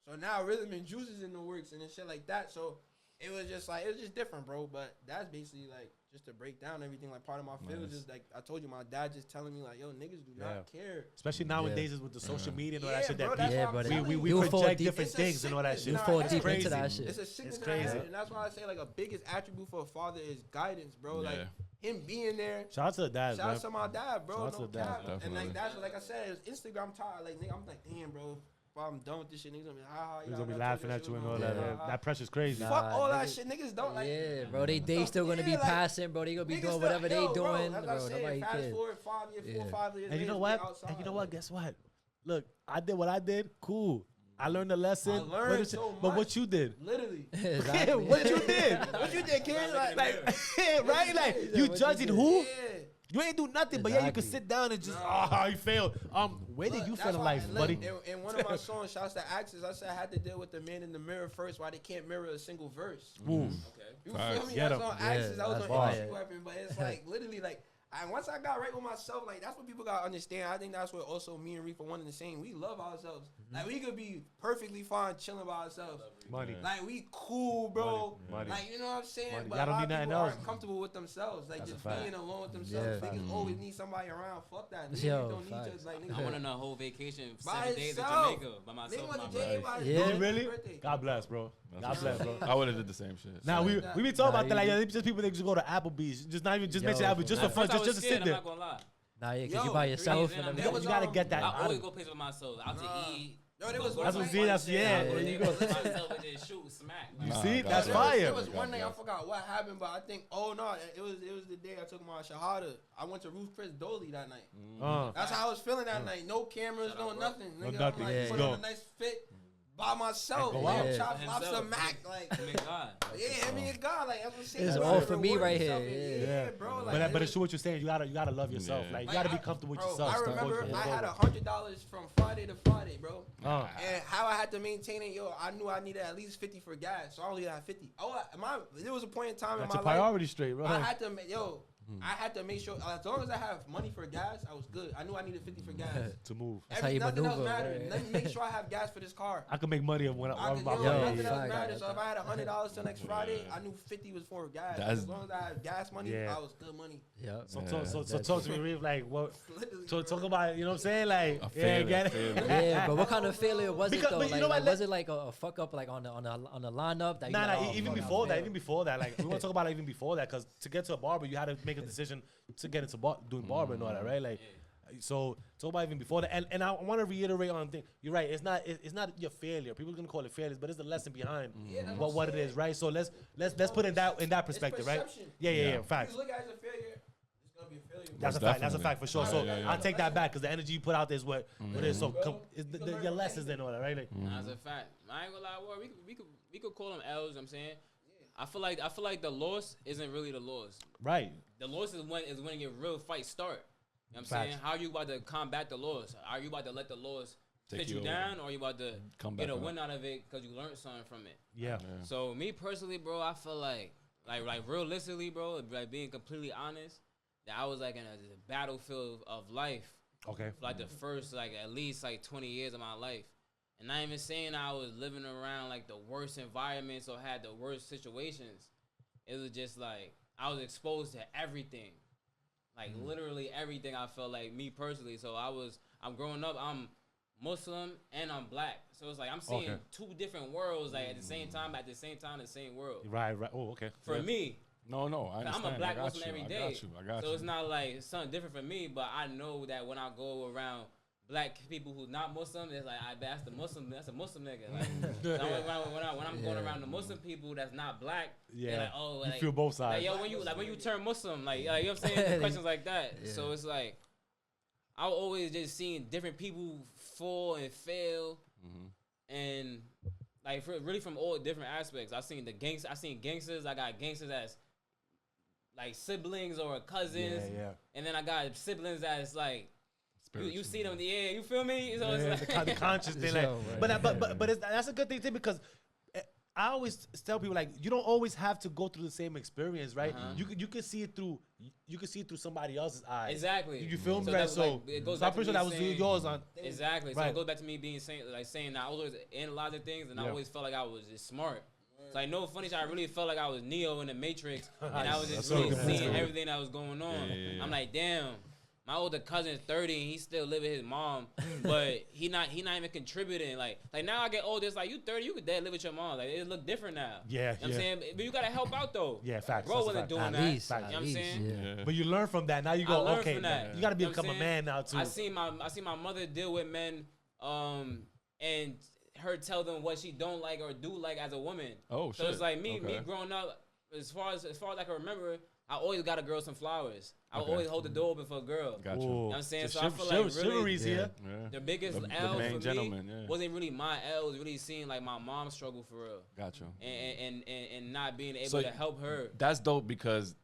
So now Rhythm and Juice is in the works and shit like that. So it was just like, it was just different, bro. But that's basically like just to break down everything. Like part of my field is just like I told you, my dad just telling me like, yo, niggas do not care. especially nowadays with the social media and all that Yeah, shit bro, that that's people, Yeah, why I'm but telling we you. You fall project deep- different It's a things and all that sickness shit. in You our fall head. deep crazy. into that shit. It's a sickness It's in our crazy. head, and that's why I say like a biggest attribute for a father is guidance, bro. Yeah. Like him being there. Shout out to the dads, Shout man. out to my dad, bro. Shout out to No the dad, cap. And definitely. like that's what, like I said, it was Instagram tired. Like nigga, I'm like, damn, bro. If I'm done with this shit, niggas gonna be ha ha. He's gonna be laughing at you and all that. Yeah. That pressure's crazy. Nah. Fuck all that niggas- shit. Niggas don't like. Yeah, bro. They still gonna be Yeah, like, passing, bro. They gonna be Niggas doing still- whatever they yo, bro, doing, that's bro. what I'm saying. Nobody Fast cares. forward 5 years, 4 Yeah. 5 years. And you know later, what? they outside, And you know what? like, Guess what? Look, I did what I did. Cool. I learned a lesson. I learned But it's- so But much. what you did? Literally. Exactly. What you did? What you did, kid? Like, Right? Like Yeah, you what you judging did. who? yeah. You ain't do nothing, but yeah, you can Exactly. sit down and just, you failed. Where did you That's fail in why- life, look, buddy? In one of my songs, shouts to Axis, I said I had to deal with the man in the mirror first, why they can't mirror a single verse. Boom. You Facts. feel me? Get That's 'em. on Yeah, Axis. That was that's on fire. Industry Weapon, but it's like literally like. And once I got right with myself, like that's what people gotta understand. I think that's what also me and Reef are one and the same. We love ourselves. Like we could be perfectly fine chilling by ourselves. Money. Like we cool, bro. Money. Like you know what I'm saying? Money. But Y'all a don't lot need of nothing people else. aren't comfortable with themselves. Like That's just a fact. being alone with themselves. Yeah, Niggas always need somebody around. Fuck that. Niggas Yo, don't need facts. just like I niggas. went on a whole vacation, By 7 days in himself. Jamaica by myself. Nigga and went my to jail brother. by his Yeah. Did birthday. you really? God bless, bro. God bless, bro. I would have did the same shit. Now we that. be talking about Nah, that. Like, you- yeah, just people that just go to Applebee's, just not even just Yo, mention Applebee's, just for At fun, first I was just to scared, sit there. I'm not gonna lie. Nah, yeah, cause Yo, you by 3 yourself days in, and I'm everything. You gotta get that. I always out. go places with myself, out to eat. Yo, there was Go That's one what night- Z. That's yeah. there you go. go. Myself and then shoot, smack. You Nah, see, God that's bless. fire. There was one God night I bless. forgot what happened, but I think it was the day I took my shahada. I went to Ruth Chris Dolly that night. That's how I was feeling that night. No cameras, no nothing. No Nigga, nothing. I'm like Yeah, put yeah. on a nice fit by myself. And go out. Yeah. Yeah. Chop Himself. lobster mac, like I mean, God. yeah, I mean God, like that's what I'm saying. It's That's all why for me reward right yourself. here, Yeah, bro. Like, But it's true what you're saying. You gotta love yourself. Yeah. Like you like, gotta be I- comfortable with bro, yourself. I Stuff remember like that. I had $100 from Friday to Friday, bro. Uh, And how I had to maintain it, yo, I knew I needed at least 50 for gas, so I only had 50. There was a point in time in That's my your life priority straight, bro. I had to, I had to make sure as long as I have money for gas, I was good. I knew I needed 50 for gas. To move. That's how you Nothing else maneuver, mattered. right? Let me make sure I have gas for this car. I can make money when I I'm could, about yo, Yo, nothing else fuck, mattered. I So if I had $100 till next Friday, I knew 50 was for gas. That's- As long as I had gas money, Yeah. I was good money. Yeah. So That's talk to me, Reef. Like what? Literally, So bro. talk about, you know what I'm saying? Like I yeah, feel it, get I feel it. it. Yeah, but what kind of failure was Because- it though? but you Like, know what, like, was it like a fuck up like on the lineup? That you Nah, like, nah. oh, Even fuck, I before that, failed? even before that, like we want to talk about it even before that, because to get to a barber, you had to make a decision to get into doing barber and all that, right? Like, so talk about even before that, and I want to reiterate on thing. You're right. It's not your failure. People are gonna call it failures, but it's the lesson behind that's what it is, right? So let's put it in that perspective, right? perception. Yeah. If Facts. you look at it as a failure, it's gonna be a failure. That's a Most fact. That's a definitely. fact for sure. So Yeah, yeah. I'll take that back because the energy you put out there is what it is. So it's You can learn your from lessons and all that, right? Like, Nah, that's a fact. I ain't gonna lie, boy. We could call them L's. You know what I'm saying. I feel like the loss isn't really the loss. right. The loss is when your real fight start. You know what I'm Facts. saying? How are you about to combat the loss? Are you about to let the loss Take sit you you over. down, or are you about to Come get back a up. win out of it because you learned something from it? Yeah. So me personally, bro, I feel like realistically, bro, like being completely honest, that I was like in a battlefield of life Okay. for like the first like at least like 20 years of my life. And not even saying I was living around like the worst environments or had the worst situations. It was just like I was exposed to everything. Like literally everything I felt like me personally. So I'm growing up, I'm Muslim and I'm black. So it's like I'm seeing two different worlds like at the same time, the same world. Right. Oh, okay. For me, No, I understand. I'm a black I got Muslim you. every I day. got you. I got so you. it's not like something different for me, but I know that when I go around black people who's not Muslim, it's like that's a Muslim nigga. Like, so when I'm going around the Muslim people that's not black, they're like, oh, you like, feel both sides. like, yo, when you turn Muslim, like, you know what I'm saying? Questions like that. Yeah. So it's like I always just seeing different people fall and fail, and like really from all different aspects. I seen gangsters. I got gangsters as like siblings or cousins, and then I got siblings that's like. You see them, you feel me? So it's like the conscious thing, like, but that's a good thing too, because I always tell people like you don't always have to go through the same experience, right? You can see it through somebody else's eyes. Exactly. You feel me? So right? like, So it goes I'm back pretty sure to that me was saying- yours on. Exactly. So Right. it goes back to me being saying that I was always analyzing things, and I always felt like I was just smart. So like no funny shit, I really felt like I was Neo in the Matrix, and I was just really seeing everything that was going on. I'm like, damn. My older cousin's 30 and he still live with his mom, but he not even contributing. Like now I get older, it's like you 30, you could dead live with your mom. Like it look different now. Yeah, you know what I'm saying? But you gotta help out though. Yeah, facts. Bro That's a wasn't fact. doing At that. least, You know what I'm saying? Yeah. But you learn from that. Now you I go, learned okay, from that. you got to You know become what a I'm man now too. I seen my mother deal with men, and her tell them what she don't like or do like as a woman. Oh, So shit. it's like me Okay. growing up. As far as I can remember, I always got a girl some flowers. I always hold the door open for a girl. Got you. You know what I'm saying? So So I feel like really chivalry's here. Yeah. the biggest The L main for gentleman, me yeah. wasn't really my L. It was really seeing like my mom struggle for real, Got you. and not being able So to help her. That's dope because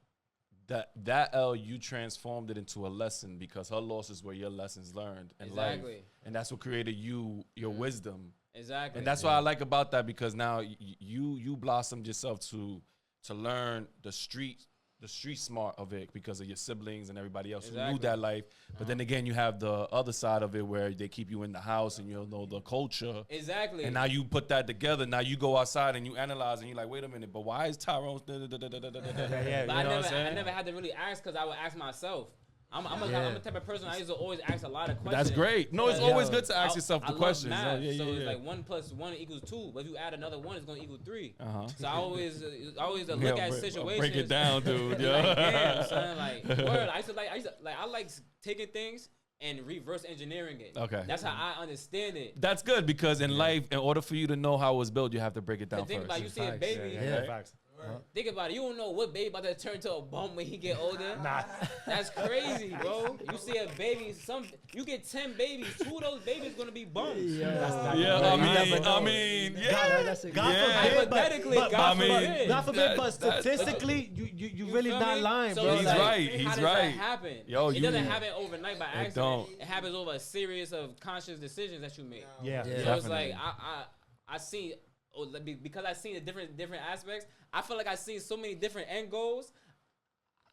that L, you transformed it into a lesson because her losses were your lessons learned in life, Exactly. and that's what created your wisdom. Exactly. And that's what I like about that, because now you blossomed yourself to learn the street smart of it because of your siblings and everybody else who knew Exactly. that life. But then again, you have the other side of it where they keep you in the house and you know the culture. Exactly. And now you put that together. Now you go outside and you analyze and you're like, wait a minute, but why is Tyrone? Yeah, But you I know what I'm never saying? had to really ask because I would ask myself. I'm a type of person I used to always ask a lot of questions. That's great. No, it's Because, always good to ask yourself I the love questions. math, Oh, yeah, so yeah, it's yeah. like 1 + 1 = 2. But if you add another 1, it's gonna equal 3. Uh-huh. So I always Yeah, look at break- situations. break it down, dude. Yeah. Like, damn, son. Like, word. I like taking things and reverse engineering it. Okay. That's how I understand it. That's good because in life, in order for you to know how it was built, you have to break it down Think first. about it, you see a Facts. baby. Yeah, facts. Think about it. You don't know what baby about to turn to a bum when he get older. Nah. That's crazy, bro. You see a baby, you get 10 babies. 2 of those babies gonna be bums. Yeah, never know. I mean, God, yeah. that's a God Yeah. forbid, Hypothetically, but, God I mean, forbid. God forbid, but that- statistically, you really feel not me? lying, So bro. it's He's like, right. He's How does right. that happen? Yo, it you- doesn't happen overnight by accident. don't. It happens over a series of conscious decisions that you make. Yeah. Yeah. So it's Definitely. like I see because I seen the different aspects. I feel like I seen so many different end goals.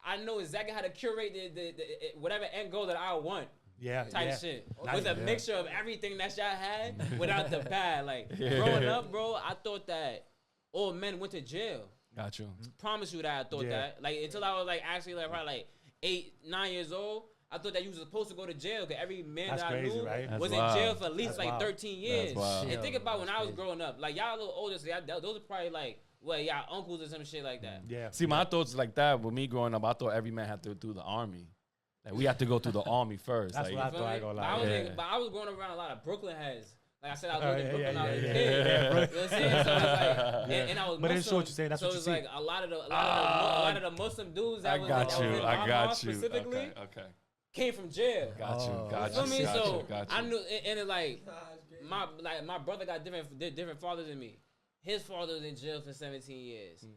I know exactly how to curate the whatever end goal that I want. Yeah, Type yeah. shit Nice, with a yeah. mixture of everything that y'all had without the bad. Like growing up, bro, I thought that all men went to jail. Got you. Promise you that I thought Yeah. that. Like until I was like actually like probably like 8, 9 years old, I thought that you was supposed to go to jail because every man That's that crazy, I knew right? That's was wild. in jail for at least That's like wild. 13 years. wild. And think Yo, about when that's I was crazy. growing up. Like y'all a little older, so those are probably like y'all uncles or some shit like that. Yeah. See, my thoughts like that. With me growing up, I thought every man had to do the army. Like we have to go through the army first. That's like, what I Feel thought. me? I gonna But lie. I was Yeah. but I was going around a lot of Brooklyn heads. Like I said, I was Oh, going to yeah, Brooklyn when I was a yeah, kid. yeah, You know what I'm saying? So it's like, Yeah. and I was But Muslim, it's true what you're saying. That's so what you it's see. like a lot of the Muslim dudes that I was got that was you. in I my got mosque you. specifically Okay. came from jail. Got you. Oh. Got You feel you. me? Got So you. Got you. I knew, and it like my brother got different fathers than me. His father was in jail for 17 years. You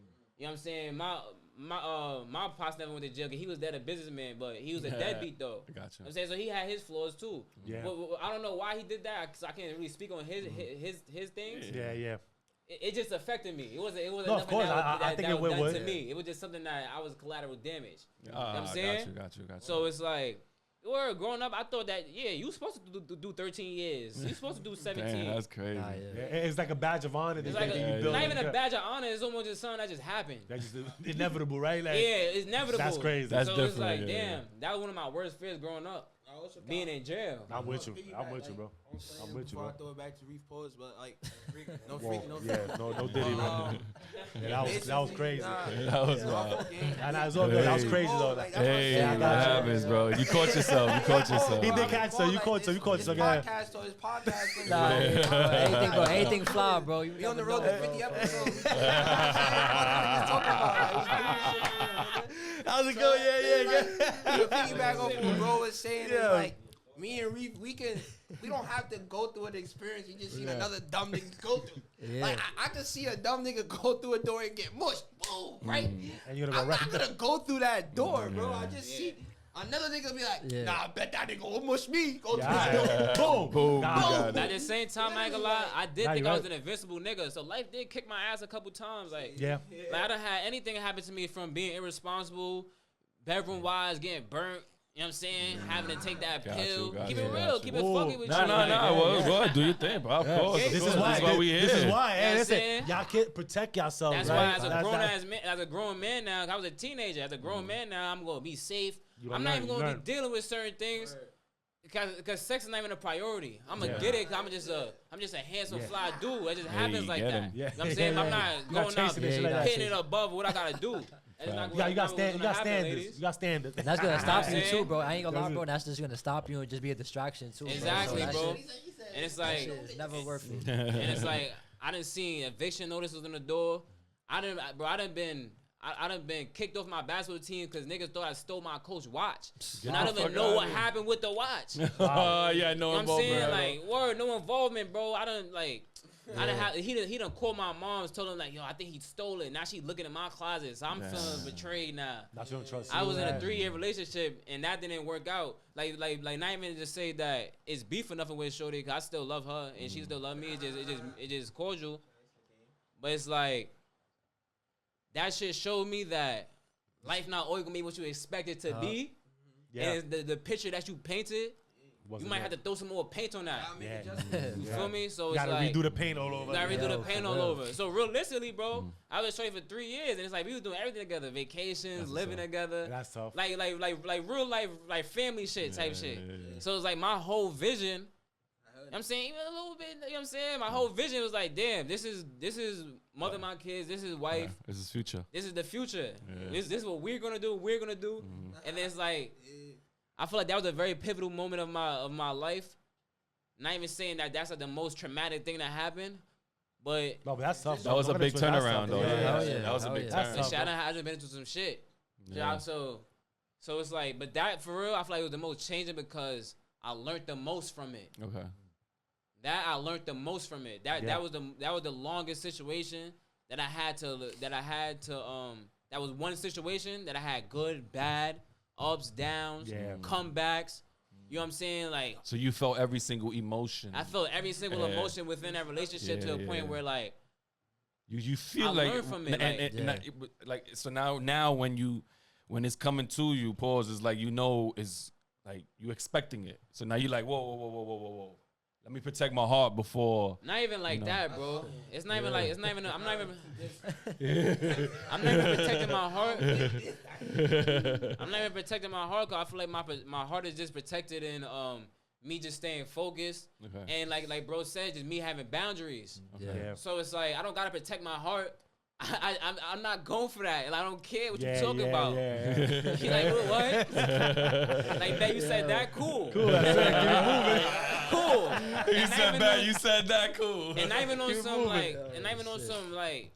know what I'm saying? My pops never went to jail because he was dead a businessman, but he was a Yeah. deadbeat though. I got you. I'm saying so he had his flaws too. Yeah. But I don't know why he did that because I can't really speak on his things. Yeah, yeah. It just affected me. It wasn't No, of nothing course, that, I think that it was done would. to me. It was just something that I was collateral damage. Ah, I'm saying? Got you. So it's like Or growing up, I thought that you supposed to do 13 years. You supposed to do 17. Damn, that's crazy. Nah, Yeah, it's like a badge of honor. It's that like you build. not even a badge of honor. It's almost just something that just happened. That's just inevitable, right? Like, Yeah, it's inevitable. That's crazy. That's so different. it's like, yeah, damn, that was one of my worst fears growing up. Being in jail. I'm with you. I'm with you, bro. I'm with you, Before bro. I throw it back to Reef Pose, but like, no Whoa, freak, no yeah, no Diddy, bro. Yeah, that was crazy. That was wild. And it's all good. That was crazy though. Like, Hey, that's that what I'm saying. happens, bro. You caught yourself. You caught yourself. He did catch so you caught so you caught so yeah. Podcast, so his podcast. Nah, anything, bro. Anything fly, bro. You We on the never road know, to bro. 50 episodes. How's it going? Yeah. To piggyback off what bro was saying, Yeah. is like me and Reef, we don't have to go through an experience. We just seen another dumb nigga go through. Yeah. Like I could see a dumb nigga go through a door and get mushed. Boom, right? And you're gonna I'm go not right. gonna go through that door, bro. I just see another nigga be like, Yeah. nah, I bet that nigga will mush me. Go through Yeah. that door. Boom. Boom. Nah, You boom. got But at it. the same time, I ain't gonna lie, I did Nah, think you I was right. an invincible nigga. So life did kick my ass a couple times. Like, Yeah. like I done had anything happen to me from being irresponsible, bedroom wise, getting burnt. You know what I'm saying? Having to take that Got pill. you, got keep you, it got real. you. Keep it Whoa. fucking with Nah, you. nah, like, nah. Well, go ahead, do your thing, bro. Of course. This of is course. why. This is why we This is here. why. You know And what I'm listen, saying? y'all can't protect yourselves, That's right? why as a That's- grown that's- ass man, as a grown man now, 'cause I was a teenager. As a grown man now, I'm gonna be safe. You I'm gonna not learn, even you gonna learn. be dealing with certain things. Because sex is not even a priority. I'm gonna Yeah. get it. 'Cause I'm just a handsome, Yeah. fly dude. It just Hey, happens like get that. him. You know Yeah. what I'm saying? Yeah. I'm not You're not going out chasing this shit like that. hitting it above what I gotta do. It's not You got what's stand. You gonna got happen, standards. ladies. You got standards. That's gonna stop you saying? too, bro. I ain't gonna lie, bro. That's just gonna stop you and just be a distraction too. Exactly, so bro. That And it's shit, like, that shit is never worth it. and it's like, I done seen eviction notices on the door. I done been kicked off my basketball team because niggas thought I stole my coach watch. And I don't even know what happened with the watch. You know Yeah, no what I'm saying? involvement. Like, word, no involvement, bro. I done have, he done called my moms, told him like, yo, I think he stole it. Now she looking in my closet, so I'm feeling betrayed now. That's what I'm trust. I was in a 3-year relationship and that didn't work out. Like not even to say that it's beef or nothing with Shorty, 'cause I still love her and she still love me. It just cordial. But it's like that shit showed me that life not always gonna be what you expect it to be. Yeah. And the picture that you painted, you might have to throw some more paint on that. Yeah. You feel me? So You it's gotta like redo the paint all over. you gotta redo the Yo, paint for all real. over. So realistically, bro, I was straight for 3 years, and it's like we was doing everything together, vacations, That's living what's up. together, That's tough. like real life, like family shit type shit. So it's like my whole vision. You know what I'm saying, even a little bit. You know what I'm saying, my whole vision was like, damn, this is mother of my kids, this is wife, Yeah, this is future. this is the future. Yeah. This is what we're gonna do. And then it's like, I feel like that was a very pivotal moment of my life. Not even saying that that's like the most traumatic thing that happened, but No, but that's tough. That was a big turnaround, though. Yeah, Yeah, hell yeah, that was a hell big yeah. That's turn. tough. shit, I done been into some shit. Yeah. So it's like, but that for real, I feel like it was the most changing because I learned the most from it. Okay. That I learned the most from it. That was the longest situation that I had to that was one situation that I had good, bad, ups, downs, Yeah. comebacks. You know what I'm saying? Like So you felt every single emotion. I felt every single Yeah. emotion within that relationship to a point Yeah. where like You feel I like learned from it, like so now when it's coming to you, pause, it's like is like you expecting it. So now you're like whoa. Let me protect my heart before. not even like know. that, bro. It's not even like I'm not even protecting my heart. I'm not even protecting my heart because I feel like my heart is just protected in me just staying focused Okay. and like bro said, just me having boundaries. Yeah. Yeah. So it's like I don't gotta protect my heart. I'm not going for that, and I don't care what you Yeah, talking about. Yeah. He like what? Like man, you said that cool. Cool. That's it. Keep it moving. Cool. You And not said even that. on- You said that. Cool. And not even on Keep some moving. like, and not even on shit. some like,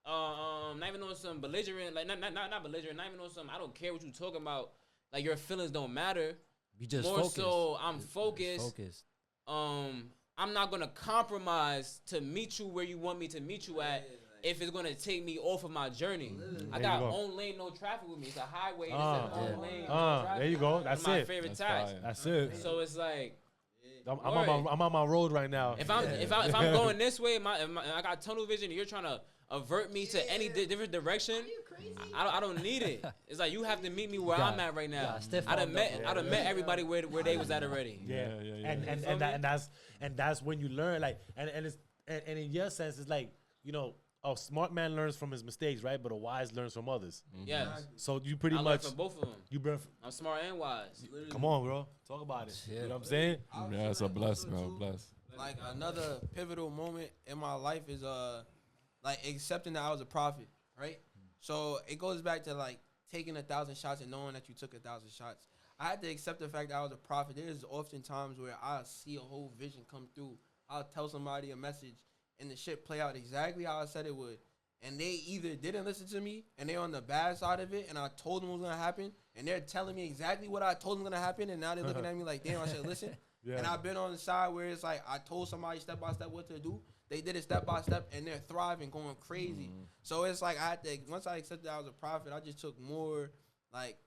not even on some belligerent, like not belligerent, not even on some. I don't care what you talking about. Like your feelings don't matter. You just More focus. so, I'm Just focused. focused. I'm not gonna compromise to meet you where you want me to meet you at. If it's gonna take me off of my journey, I There got you go. own lane, no traffic with me. It's a highway. It's Ah, an own yeah. lane, no traffic. There you go. One That's of my it. favorite That's types. fire. That's it. So it's like, I'm on my road right now. if I'm going this way, I got tunnel vision, and you're trying to avert me to any different direction, I don't need it. It's like you have to meet me where I'm at right now. I done met everybody where they was at already. And that's when you learn, like, and in your sense, it's like, you know, a smart man learns from his mistakes, right? But a wise learns from others. Yes. So you pretty I much learned from both of them. you been. I'm smart and wise. Come on, bro. Talk about it. You know what I'm saying? Yeah, it's a bless, bro. Bless. Like another pivotal moment in my life is like accepting that I was a prophet, right? So it goes back to like taking 1,000 shots and knowing that you took 1,000 shots. I had to accept the fact that I was a prophet. There's often times where I see a whole vision come through. I'll tell somebody a message and the shit play out exactly how I said it would. And they either didn't listen to me and they're on the bad side of it and I told them what was going to happen and they're telling me exactly what I told them was going to happen and now they're looking at me like, damn, I should listen. Yeah. And I've been on the side where it's like I told somebody step by step what to do. They did it step by step and they're thriving, going crazy. So it's like I had to, once I accepted I was a prophet, I just took more like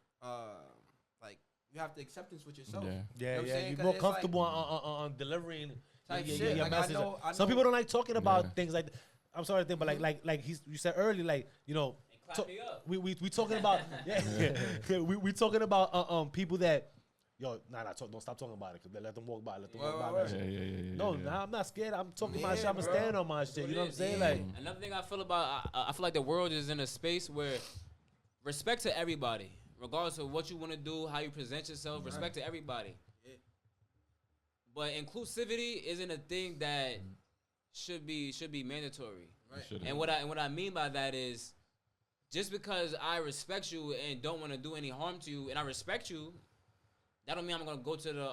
you have to acceptance with yourself. Yeah, you know You're more comfortable on delivering your like, message. I know, Some people don't like talking about things like. I'm sorry to think, but like you said earlier, like, you know, we talking about we talking about people that. Yo, don't stop talking about it. Cause let them walk by. Let them walk by. No, I'm not scared. I'm talking my shit. I'm gonna stand on my shit. You know what I'm saying? Like another thing I feel about, I feel like the world is in a space where respect to everybody, regardless of what you want to do, how you present yourself. Respect to everybody. But inclusivity isn't a thing that should be mandatory. Right. And what I mean by that is, just because I respect you and don't want to do any harm to you, and I respect you. That don't mean I'm gonna go to the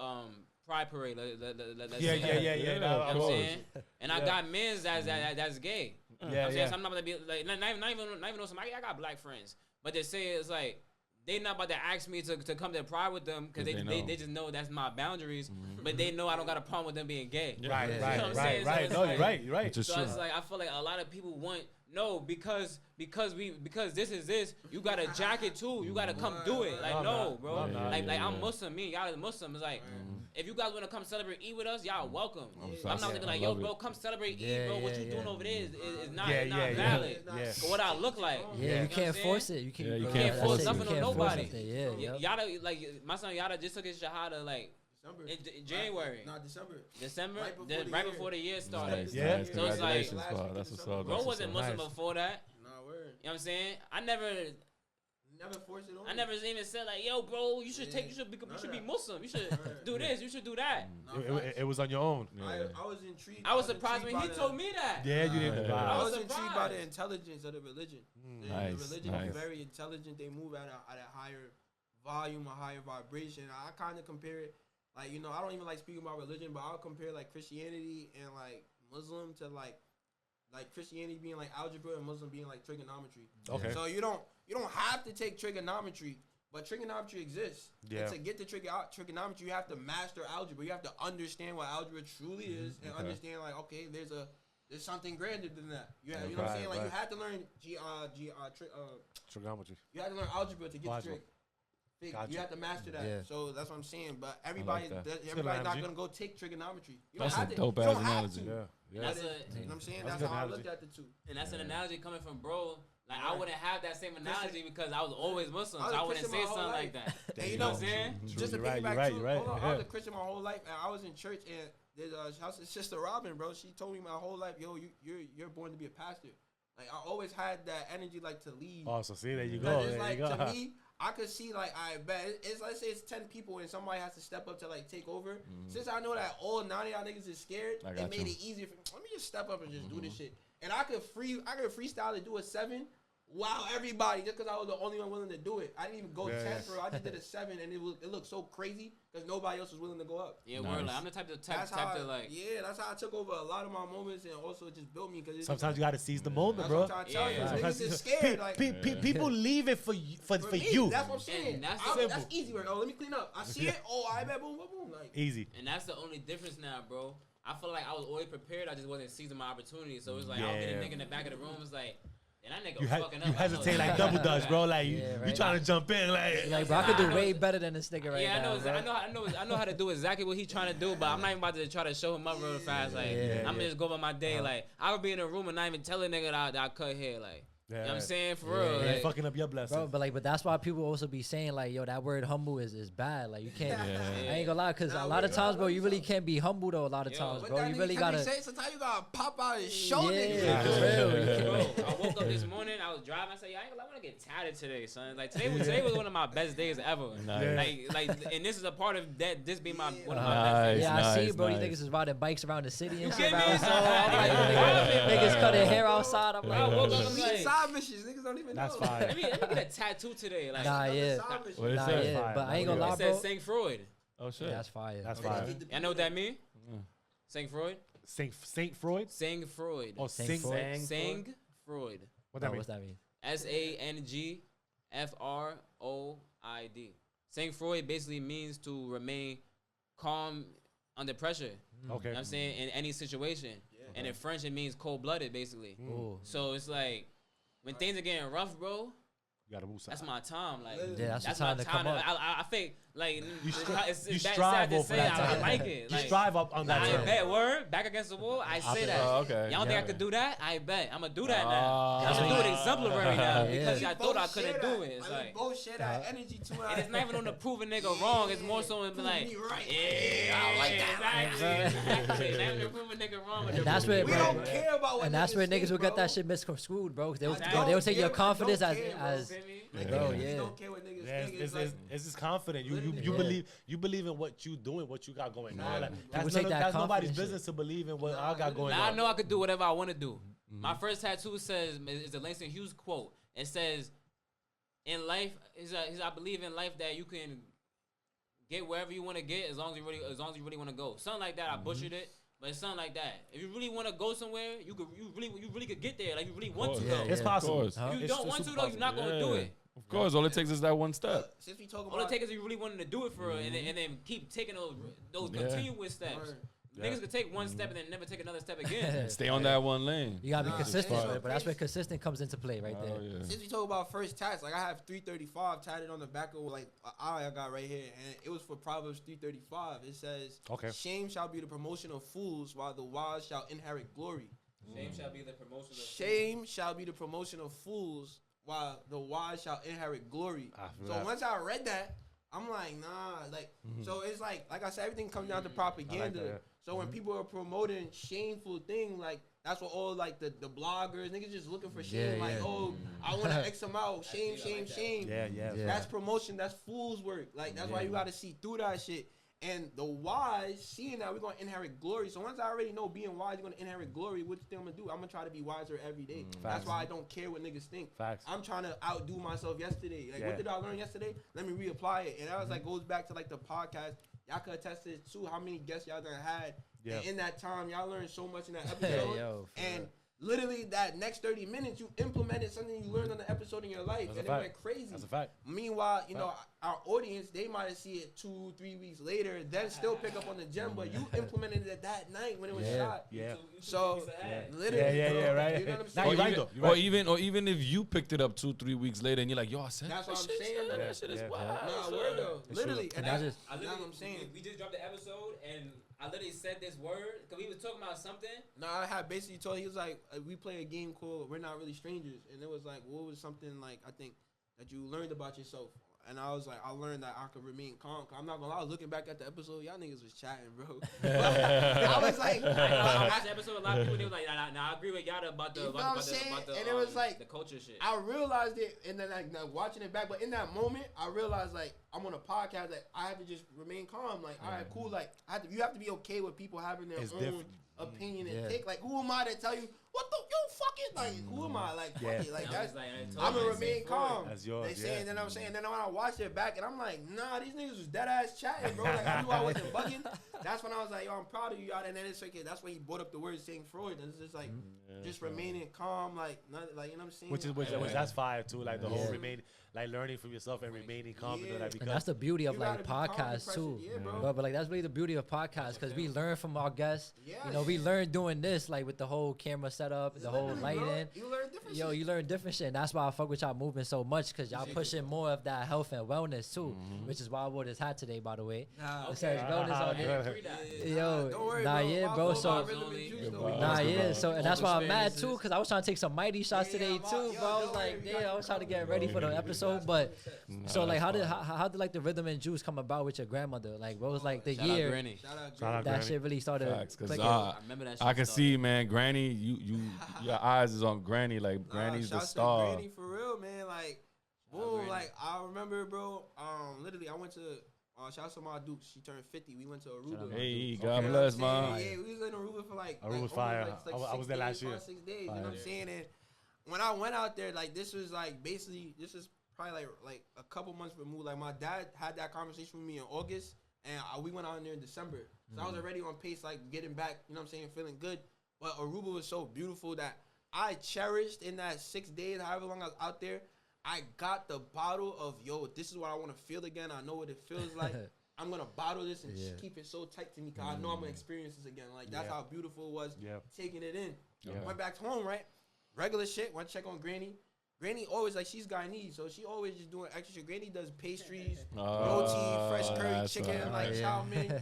pride parade. Yeah. You know what I'm saying? And I got men's that's gay. I'm saying, so I'm not gonna be like not even know somebody. I got black friends, but they say it's like they not about to ask me to come to pride with them because they just know that's my boundaries. But they know I don't got a problem with them being gay. Right. No, you're right. So it's like I feel like a lot of people want. No, because this is this. You got a jacket too. You gotta come do it. Like no, bro. Like I'm Muslim. Me, y'all is Muslim. It's like if you guys wanna come celebrate Eid with us, y'all welcome. I'm not thinking like, yo, bro, come celebrate Eid, bro. What you doing over there is not valid. For what I look like. You can't force it. You can't force nothing on nobody. Yada, like my son Yada just took his shahada like. In January. December? Right before the year started. Nice. So it's like, That's what's up. bro wasn't Muslim before that. Nah, word. You know what I'm saying? I never forced it on. I never even said like, yo, bro, you should be Muslim. You should do this. You should do that. It was on your own. I was intrigued. I was surprised when he told me that. Yeah, you didn't. I was intrigued by the intelligence of the religion. The religion is Nice. very intelligent. They move at a higher volume, a higher vibration. I kind of compare it. Like, you know, I don't even like speaking about religion, but I'll compare like Christianity and like Muslim to like Christianity being like algebra and Muslim being like trigonometry. Okay. So you don't have to take trigonometry, but trigonometry exists. Yeah. And to get to trigonometry, you have to master algebra. You have to understand what algebra truly is and understand like, okay, there's something grander than that. You know what I'm saying? Like you had to learn trigonometry. You had to learn algebra to get to trig. Gotcha. You have to master that. Yeah. So that's what I'm saying. But everybody's analogy. not gonna go take trigonometry. You That's don't a have dope to. ass You don't have analogy. to. Yeah. You know what I'm saying? That's That's a good how I analogy. looked at the two. And that's an analogy coming from bro. Like I wouldn't have that same analogy because I was always Muslim, so I wouldn't say something like that. And you know what I'm saying? Just to You're right, piggyback you're too, right, hold on, yeah. I was a Christian my whole life, and I was in church, and there's Sister Robin, bro. She told me my whole life, yo, you're born to be a pastor. Like I always had that energy, like to lead. Oh, so see, there you go. It's There like you go. to me, I could see like I bet it's let's say it's 10 people and somebody has to step up to like take over. Since I know that all 90 y'all niggas is scared, it made it easier for me. Let me just step up and just do this shit. And I could freestyle to do a 7. Wow, everybody, just because I was the only one willing to do it. I didn't even go 10 for it. I just did a 7, and it looked so crazy because nobody else was willing to go up. Yeah, word. Like, I'm the type to like. Yeah, that's how I took over a lot of my moments, and also it just built me. Because Sometimes you gotta seize the moment, bro. That's what I'm trying to tell you. Niggas is scared. Like People leave it for you. That's what I'm saying. And that's easy work. Oh, let me clean up. I see it. Oh, I bet boom, boom, boom. Like Easy. And that's the only difference now, bro. I feel like I was always prepared. I just wasn't seizing my opportunity. So it's like I was getting a nigga in the back of the room. It's like, And that nigga You, fucking up. you hesitate like double dutch, bro. Like you right. trying to jump in, Like, bro, I could do way better than this nigga right Yeah, now. I know how to do exactly what he's trying to do, but I'm not even about to try to show him up real fast. Like, I'm just go about my day. Like, I would be in a room and not even tell a nigga that I cut hair. Like, you know what I'm saying? For real. Yeah, Like, fucking up your blessings. Bro, but that's why people also be saying like, yo, that word humble is bad. Like, you can't. I ain't gonna lie, cause a lot of times, bro, you really can't be humble though. A lot of times, bro, you really gotta. Sometimes you gotta pop out his shoulder. Yeah, for real. You can't- Bro, I woke up this morning, I was driving, I said, I want to get tatted today, son. Like, today was one of my best days ever. Nice. Like, and this is a part of that, this being one of my Nice. best days. Yeah, I see, nice, bro. nice. These niggas is riding bikes around the city and You shit. get me? Bro. So I'm like, niggas cutting hair outside. I'm Bro, I like, woke up, I'm Meet like, side missions, niggas don't even That's know. fine. let me get a tattoo today. Like, nah, yeah, What it nah, say? yeah. But I ain't gonna lie, it says bro. Saint Freud. Oh shit. Yeah, that's fire. That's fine. I know what that mean? Saint Freud? Saint Freud. Saint Freud. Oh, Saint Freud. Saint Freud. What that Oh, mean? what's that mean? SANGFROID. Saint Freud basically means to remain calm under pressure. You know Okay. what I'm saying? In any situation. And in French, it means cold-blooded, basically. Ooh. So it's like, when things are getting rough, bro, You gotta move. that's my time. Like, Yeah, that's the that's time my to come up. I think, like, it's you bad- strive sad to over say, that I time. like it. You Like, strive up on that I term. bet word back against the wall. I say that. Oh, okay. Y'all think I Yeah. could do that? I bet I'm gonna do that now. Ah. I'm gonna do it exemplary now Yeah. because I thought I couldn't do it. It's We like, both share that energy too. and it's not even on the prove a nigga wrong. It's more so in like, me right. yeah, I like that. Exactly. It's not even to prove a nigga wrong. But And that's where, We bro. don't care about what And that's where niggas will get that shit. shit misconstrued, bro. They'll don't they'll take your care- confidence don't as care, bro. as Like, Bro, niggas yeah. don't care what niggas Yeah, think. it's just confident. You Yeah. believe in what you doing, what you got going on. Like, People that's take that that's nobody's confidence business shit. to believe in what I got going Now I on. know I could do whatever I want to do. My first tattoo says is a Langston Hughes quote. It says, "In life, I believe in life that you can get wherever you want to get as long as you really want to go." Something like that. I butchered it, but it's something like that. If you really want to go somewhere, you really could get there. Like you really want to Yeah, go. yeah. It's possible. Of course. Huh? If you It's don't want to super though, you're not gonna do it. Of course, all it takes is that one step. Since we talk All about it takes is you really wanting to do it for real, and then keep taking those Yeah. continuous steps. Yeah. Niggas could take one step and then never take another step again. Stay on that one lane. you gotta be Nah, consistent yeah. with it, but that's where consistent comes into play right Oh, there. yeah. Since we talk about first tats, like I have 335 tatted on the back of like an eye I got right here, and it was for Proverbs 335. It says, Okay. "Shame shall be the promotion of fools, while the wise shall inherit glory." Shame shall be the promotion of Shame shall be the promotion of fools, while the wise shall inherit glory. I feel So that. once I read that, I'm like, nah, like, so it's like I said, everything comes down to propaganda. that, yeah. So when people are promoting shameful thing, like that's what all like the bloggers, niggas just looking for shame, Yeah, like, yeah. oh, I want to X them out, shame, shame, shame. Yeah. Yeah. That's promotion. That's fool's work. Like that's why you got to see through that shit. And the wise, seeing that we're gonna inherit glory. So once I already know being wise, you're gonna inherit glory. What you think I'm gonna do? I'm gonna try to be wiser every day. That's Facts. why I don't care what niggas think. Facts. I'm trying to outdo myself yesterday. Like Yeah. what did I learn yesterday? Let me reapply it. And that was like goes back to like the podcast. Y'all could attest to it too. How many guests y'all done had? Yeah. And in that time, y'all learned so much in that episode. Yo, for and literally that next 30 minutes, you implemented something you learned on the episode in your life, That's a and fact. it went crazy. That's a fact. Meanwhile, you know, our audience, they might have seen it 2-3 weeks later, then still pick up on the gem, but you implemented it that night when it was Yeah. shot. Yeah. So, literally, Yeah, right. You know what I'm Nah, saying? you're right, though. You're right. Or even if you picked it up 2-3 weeks later and you're like, yo, I said That's that what I'm shit, saying. yeah, Yeah, that shit is yeah. wild. Nah, word though. Literally. And that's just I That's literally, what I'm saying. we just dropped the episode and I literally said this word because we was talking about something. No, I had basically told he was like, we play a game called We're Not Really Strangers, and it was like, what was something like I think that you learned about yourself? And I was like, I learned that I could remain calm. 'Cause I'm not gonna lie, I was looking back at the episode, y'all niggas was chatting, bro. I was like, I watched the episode. A lot of people they was like, nah, I agree with Yatta about the You know what I'm saying? about the And it was like- the culture shit. I realized it, and then like now watching it back, but in that moment, I realized like I'm on a podcast, like I have to just remain calm. Like, all right, cool. Like, you have to be okay with people having their It's own different. opinion and Yeah. take. Like, who am I to tell you what the you fucking like? Who am I? Like, fuck Yeah. it. Like I that's. was like, I told I'm you, gonna I said, remain "Fuck calm. That's yours, They saying, yeah. then I'm saying, then when I watched it back, and I'm like, nah, these niggas was dead ass chatting, bro. Like I knew I wasn't bugging. That's when I was like, yo, I'm proud of you, y'all. And then it's like, that's when he brought up the word saying Freud, and it's just like, just remaining calm, like, not, like you know what I'm saying? Which that's fire too. Like the whole Yeah. remaining, like learning from yourself and remaining calm. You know, Yeah. that and because that's the beauty of You like gotta be calm under podcasts pressure. too. Yeah, bro. But like that's really the beauty of podcasts because we learn from our guests. Yeah. You know, we learn doing this like with the whole camera setup, the whole lighting. You learn different Yo, shit. you learn different shit. And that's why I fuck with y'all movement so much, because y'all pushing more of that health and wellness too, which is why I wore this hat today, by the way. Nah, It says wellness on it. yeah, Yo, don't worry, nah, bro. yeah, My bro. fault, So, my rhythm and juice, though. nah, yeah. So, and that's why I'm mad Experiences. too, because I was trying to take some mighty shots Yeah, today my- too. yo, But I was don't like, worry, we damn, got I was trying to get you, ready bro. for the You episode. got But you. so like, how did like the rhythm and juice come about with your grandmother? Like, what was like the Shout out year Granny. Shout out, Shout out that Granny. shit really started? Facts, 'cause, clicking? I remember that shit. I can started. see, man, Granny, your eyes is on Granny. Like, Granny's the shouts to star. Granny for real, man. Like, Shout out boom, Granny. like I remember, bro. Literally, I went to. Shout out to my Duke. She turned 50. We went to Aruba. Hey, You God know bless, what I'm man. saying? Yeah, we was in Aruba for like Aruba's almost fire. Like I 6 was there last days, year. 5, 6 days. You know Fire. what I'm saying? And when I went out there, like this was like basically this is probably like a couple months removed. Like my dad had that conversation with me in August, and we went out there in December. So I was already on pace, like getting back. You know what I'm saying? Feeling good. But Aruba was so beautiful that I cherished in that 6 days, however long I was out there. I got the bottle of, yo, this is what I want to feel again. I know what it feels like. I'm going to bottle this and just keep it so tight to me because I know I'm going to experience this again. Like, that's how beautiful it was taking it in. Went back home, right? Regular shit. Went to check on Granny. Granny always, like, she's Guyanese, so she always just doing extra shit. Granny does pastries, roti, fresh curry that's chicken, right. like chow mein.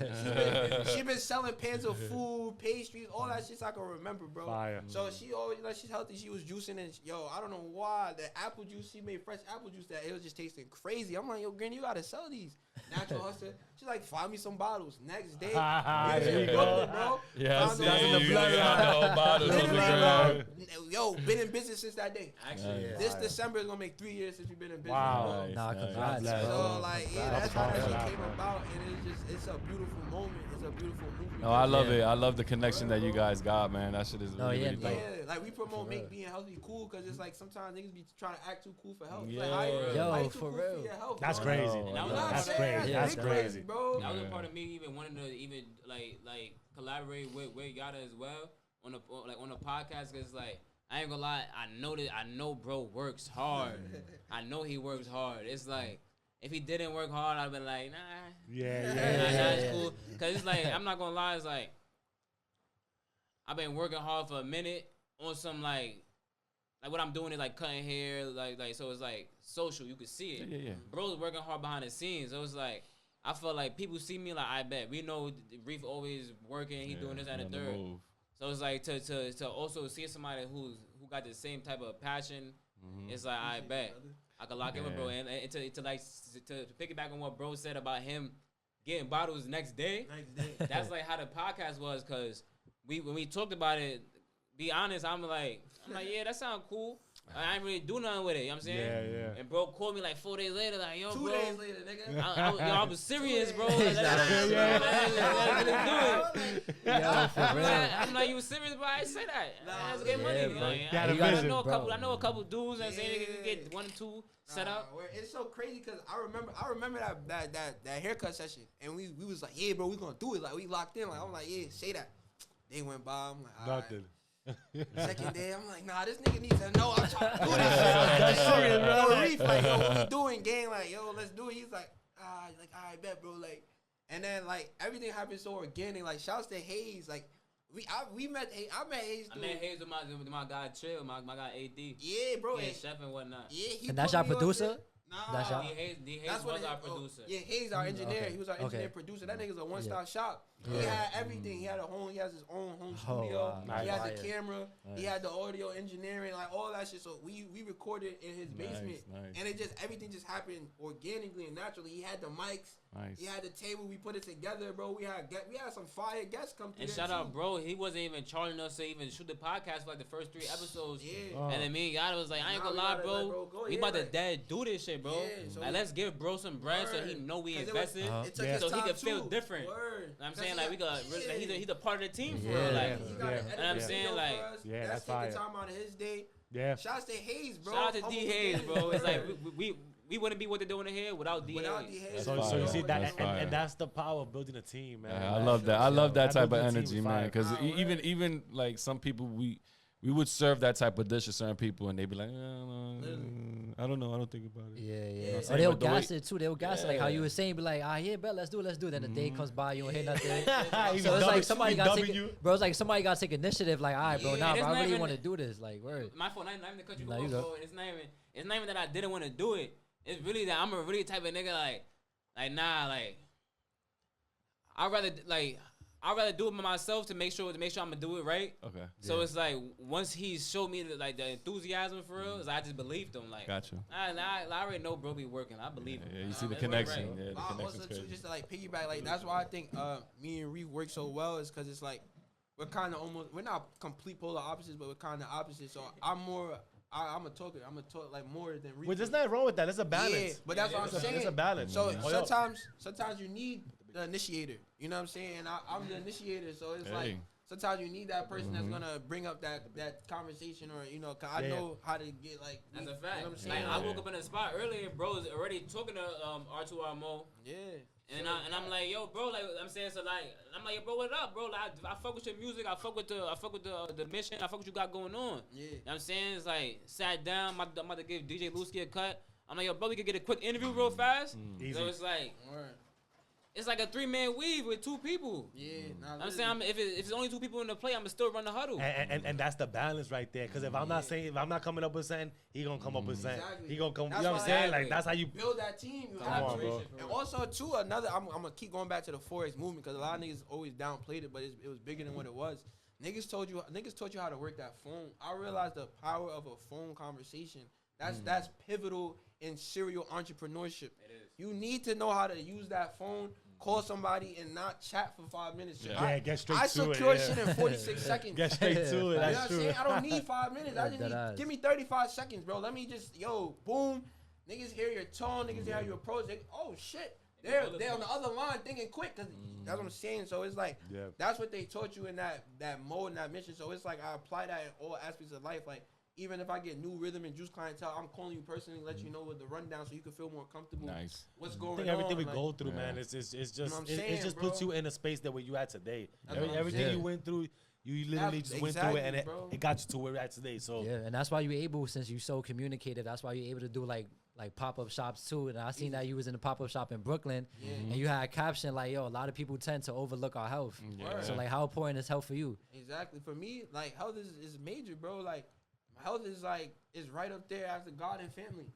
She been selling pans of food, pastries, all that shit so I can remember, bro. Fire. So she always, like, she's healthy. She was juicing, and yo, I don't know why the apple juice, she made fresh apple juice that it was just tasting crazy. I'm like, yo, Granny, you gotta sell these. Natural hustler. She's like, find me some bottles. Next day, There you go. Brooklyn, bro. Yeah, Found see, those in the you bloodline. got no bottles on the Literally, ground. bro. Yo, been in business since that day. Actually, Nice. This December is gonna make 3 years since we've been in business. Wow. Bro. Nah, Nice, congrats, nice. bro. So like, yeah, that's how that shit Congrats, came bro. about, and it's a beautiful moment. It's a beautiful movement. No, I love Yeah. it. I love the connection that you guys got, man. That shit is No, really, yeah, really like- dope. Yeah, like we promote For real. make being healthy cool because it's like sometimes niggas be trying to act too cool for health. It's Yeah. like, how you, Yo, how you too for cool real. For your health, That's bro? crazy. No, That was You know what I'm That's saying? crazy. That's big crazy. bro. that was a Yeah. part of me even wanting to even like collaborate with Yatta as well on the podcast because like I ain't gonna lie, I know bro works hard. I know he works hard. It's like if he didn't work hard, I'd been like, nah, Yeah, nah, yeah. that's cool. Cause it's like I'm not gonna lie, it's like I've been working hard for a minute on some like what I'm doing is like cutting hair, like so it's like social. You can see it. Yeah. Bro's working hard behind the scenes. So it's like I feel like people see me like I bet we know Reef always working. He doing this and the on the third. move. So it's like to also see somebody who got the same type of passion. It's like I bet I could lock in with bro and to piggyback on what bro said about him getting bottles next day. Next day. That's like how the podcast was because when we talked about it. Be honest, I'm like, yeah, that sounds cool. I ain't really do nothing with it. You know what I'm saying? Yeah, yeah. And bro called me like 4 days later, like, yo, 2 bro. days later, nigga. I was serious, bro. He's not Yo, for real. I'm like, you was serious, bro? I ain't say that. Let's get money. Yeah, Like, bro. I, You had a I vision, know a bro. couple. I know a couple dudes. I'm saying they can Yeah. get 1 and 2 set up. Where it's so crazy because I remember that haircut session and we was like, yeah, bro, we gonna do it. Like we locked in. Like I'm like, yeah, say that. They went by. I'm like, all right. Nothing. Second day, I'm like, nah, this nigga needs to know I'm trying to do this shit. Like, serious, bro. Yo, Reef, like, yo, what we doing, gang? Like, yo, let's do it. He's like, all right, bet, bro. Like, and then like everything happened so organic. Like, shouts to Hayes. Like, I met Hayes. I met Hayes with my guy Chill, my guy AD. Yeah, bro. Yeah, and- chef and whatnot. yeah, he And that's put your me on producer? there. Nah, That's y'all- D Hayes That's what was it- our oh, producer. yeah, Hayes, our engineer. okay. He was our engineer Okay. producer. That nigga's a one-stop shop. He Yeah. had everything. He had a home. He has his own home Oh, studio. wow. He had Nice. the camera. He had the audio engineering, like all that shit. So we recorded in his basement, nice. and everything just happened organically and naturally. He had the mics. Nice. He had the table. We put it together, bro. We had some fire guests come through. And there shout out, too. bro. He wasn't even charging us to even shoot the podcast for like the first 3 episodes. Yeah. And then me and Yada was like, I ain't Nah, gonna we lie, gotta bro. let bro go. We Yeah, about to like- dead do this shit, bro. Yeah, so Like, let's give bro some bread so he Word. know we 'Cause invested. It took Yeah. his So he time can feel too. different. Word. You know what I'm 'Cause saying? he Like, we got- got yeah. he's a part of the team for Yeah. real. Like, Yeah. He gotta edit And I'm the saying, video like, for us. yeah, that's that's taking fire. time out of his day. Yeah. Shouts to Hayes, bro. shout out to Humble D Hayes, beginning. bro. It's like Word. we wouldn't be what they're doing in here without D Without D Hayes. Hayes. So, That's so you fire. see that, That's and fire. that's the power of building a team, man. Yeah, I Like, love that. I love that That type of building a team energy, is man. fire. Because Nah, word. even like some people we would serve that type of dish to certain people, and they'd be like, I don't know, I don't think about it. Yeah, what yeah. I'm Or saying? they'll But the way- gas it too. They'll gas it like how you were saying, be like, yeah, bet, let's do it. Then the day comes by, you don't hear nothing. So it's like somebody got to take, bro. It's like somebody got to take initiative. Like, all right, bro, Yeah, nah, that's bro, I not really even- want to do this. Like, word. My fault. Not even to cut you Nah, off, you go. bro. It's not even that I didn't want to do it. It's really that I'm a really type of nigga like nah, like I'd rather do it by myself to make sure I'm gonna do it right. Okay. So it's like once he showed me the enthusiasm for real, is I just believed him. Like, Got you. I already know bro be working. I believe him. Yeah, you see the It work connection. right. Yeah, the Also, connection's too, crazy. just to like piggyback, like that's why I think me and Reef work so well is because it's like we're kind of we're not complete polar opposites, but we're kind of opposites. So I'm a talker. I'm a talk like more than Reef. Well, there's nothing wrong with that. It's a balance. Yeah, but that's what I'm saying. It's a balance. So Oh, yo. sometimes you need the initiator. You know what I'm saying? And I'm the initiator, so it's like Hey. sometimes you need that person that's gonna bring up that conversation, or cause I know how to get like. That's a You know fact. what I'm saying? Like I woke up in a spot earlier, bro was already talking to R2R Yeah. And I'm like, yo, bro, like I'm saying, so like I'm like, yo, bro, what up, bro? Like I fuck with your music, I fuck with the mission, I fuck with what you got going on. Yeah. You know what I'm saying? It's like sat down, I'm about to give DJ Lusky a cut. I'm like, yo, bro, we could get a quick interview real fast. Easy. So it's like Word. it's like a 3-man weave with 2 people. Yeah. Nah, I'm saying if it's only 2 people in the play, I'ma still run the huddle. And that's the balance right there. Because if I'm not coming up with something, he gonna come up with something. Exactly. He gonna come. That's you know what I'm why I saying? agree. Like that's how you. build that team. You Come have on, to. bro. And also too, I'm gonna keep going back to the Forex movement because a lot of niggas always downplayed it, but it was bigger than what it was. Niggas taught you how to work that phone. I realized the power of a phone conversation. That's pivotal in serial entrepreneurship. It is. You need to know how to use that phone, call somebody, and not chat for 5 minutes. Yeah. Yeah, get straight I to it. secure yeah. shit in 46 seconds. Get straight to it. You know what That's I'm true. saying? I don't need 5 minutes. I Yeah, just that need, ass. give me 35 seconds, bro. Let me just, boom. Niggas hear your tone. Niggas hear how you approach. Oh, shit. They're on the other line thinking quick. Cause that's what I'm saying. So it's like, Yeah. that's what they taught you in that mode and that mission. So it's like, I apply that in all aspects of life. Like, even if I get new rhythm and juice clientele, I'm calling you personally, let you know what the rundown so you can feel more comfortable. Nice. What's I going on? think everything we like, go through, Yeah. man, it's just what I'm it saying, just puts bro. you in a space that where you at today. That's what I'm Everything saying. you went through, you literally just went through it, and Exactly, it, bro. it got you to where you're at today. So Yeah, and that's why you're able, since you're so communicative, that's why you're able to do like pop-up shops too. And I seen that you was in a pop-up shop in Brooklyn, and you had a caption like, yo, a lot of people tend to overlook our health. Yeah. So like, how important is health for you? Exactly. For me, like, health is major, bro. Like, my health is right up there after God and family.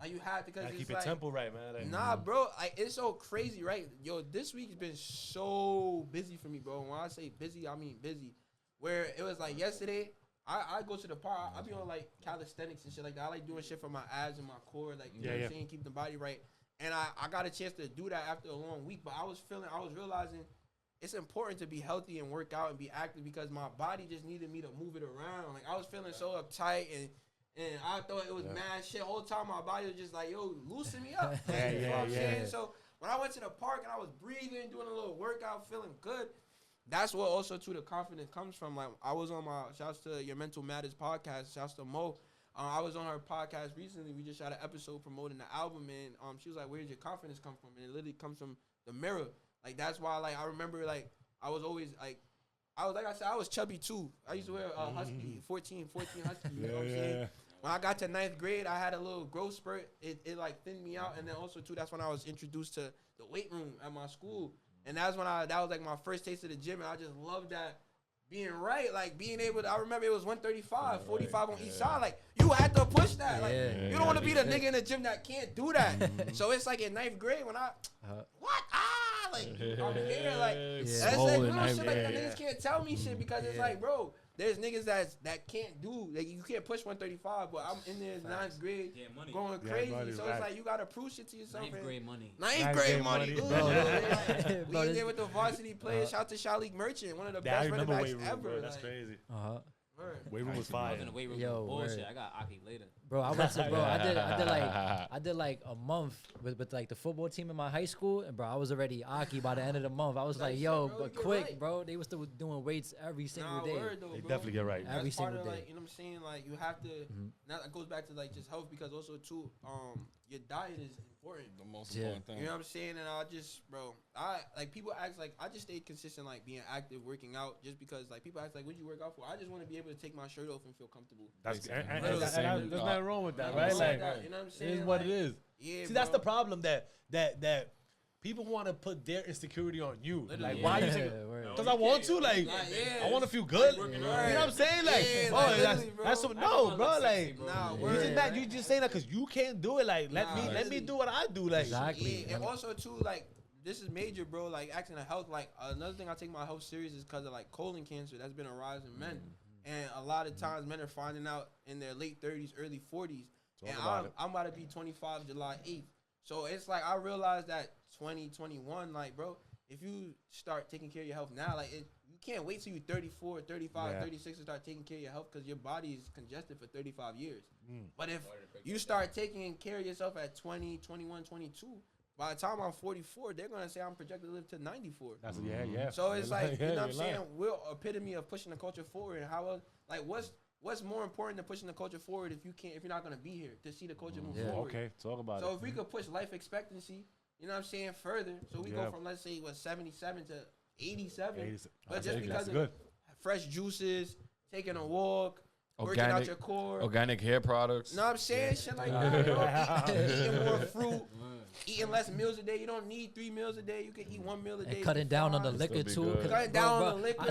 Like, you have to, because gotta it's keep your like, tempo right, man. Like, nah, bro. Like, it's so crazy, right? Yo, this week's been so busy for me, bro. When I say busy, I mean busy. Where it was like yesterday, I go to the park. I be on like calisthenics and shit like that. I like doing shit for my abs and my core, like, you know what I'm saying, keep the body right. And I got a chance to do that after a long week, but I was realizing it's important to be healthy and work out and be active because my body just needed me to move it around. Like, I was feeling so uptight and I thought it was mad shit. Whole time my body was just like, yo, loosen me up. You know what I'm saying? So when I went to the park and I was breathing, doing a little workout, feeling good, that's what also too the confidence comes from. Like, I was on my shouts to Your Mental Matters podcast. Shouts to Mo. I was on her podcast recently. We just shot an episode promoting the album, and she was like, "Where did your confidence come from?" And it literally comes from the mirror. Like, that's why, like, I remember, like, I was always like I said, I was chubby too. I used to wear husky 14 husky. You know what I'm saying? When I got to 9th grade, I had a little growth spurt. It like thinned me out, and then also too, that's when I was introduced to the weight room at my school. And that's when that was like my first taste of the gym, and I just loved that being right, like being able to. I remember it was 135, 45 on each side. Like, you had to push that. Like, you don't want to be the nigga in the gym that can't do that. So it's like in 9th grade when like I'm here, like that's like little shit like that. Niggas can't tell me shit because it's like, bro, there's niggas that can't do, like, you can't push 135, but I'm in there 9th grade going crazy. So it's like you gotta prove shit to yourself. 9th grade money. 9th grade money. Bro, We in there with the varsity players. Shout to Shalik Merchant, one of the best running backs ever. That's like, crazy. word. Weight room was I fire. was in the weight room Yo, bullshit. word. I got Aki later. Bro, I did like a month with like the football team in my high school, and bro, I was already Aki by the end of the month. I was like, yo, bro, but you're quick, right. bro. They was still doing weights every single Nah, day. word though, They bro. definitely get right. That's Every part single of, day. like, you know what I'm saying? Like, you have to. Now that goes back to like just health, because also too, your diet is important. The most Yeah. important thing. You know what I'm saying? And I just, bro, I like people ask like I just stayed consistent, like being active, working out, just because like people ask like, what'd you work out for? I just want to be able to take my shirt off and feel comfortable. That's Basically. and Literally. there's nothing wrong with that, You know right? what I'm Like, saying? You know what I'm it saying? is what Like, it is. Yeah, See, that's bro. the problem that people want to put their insecurity on you. Literally. Like, why you Yeah, taking? word. Because I want to, like, Nah, yeah. I want to feel good. Working You know hard. what I'm saying? Like, Yeah, oh, like, that's literally, bro. that's what, Everyone no, looks bro. sexy, Like, bro. Nah, you word. just that you just saying that because you can't do it. Like, let Nah, me literally. do what I do. Like, Exactly. Yeah, and also too, like this is major, bro. Like acting a health. Like another thing I take my health serious is because of like colon cancer that's been a rise in men, and a lot of times men are finding out in their late 30s, early 40s. Talk And about it. I'm about to be 25 July 8th. So it's like I realized that 2021, like bro, if you start taking care of your health now, like you can't wait till you're 34, 35, Yeah. 36 to start taking care of your health because your body is congested for 35 years. Mm. But if you start taking care of yourself at 20, 21, 22, by the time I'm 44, they're gonna say I'm projected to live to 94. that's yeah. So it's You're like, lying. you know what Yeah, I'm you're saying? lying. We're epitome of pushing the culture forward. And how else, like, what's more important than pushing the culture forward if you're not gonna be here to see the culture move Yeah. forward? Okay, talk about So it. if we could push life expectancy, you know what I'm saying, further, so we Yeah. go from let's say 77 to 87, 80s. but That's just good. because That's of good. fresh juices, taking a walk, working out Organic, your core. organic hair products. Know what I'm saying? Shit like that, bro. Eating more fruit, eating less meals a day. You don't need 3 meals a day. You can eat 1 meal a day. And cutting down on the Fine. liquor Still be too. good. 'cause, Cutting bro, down bro, on the liquor.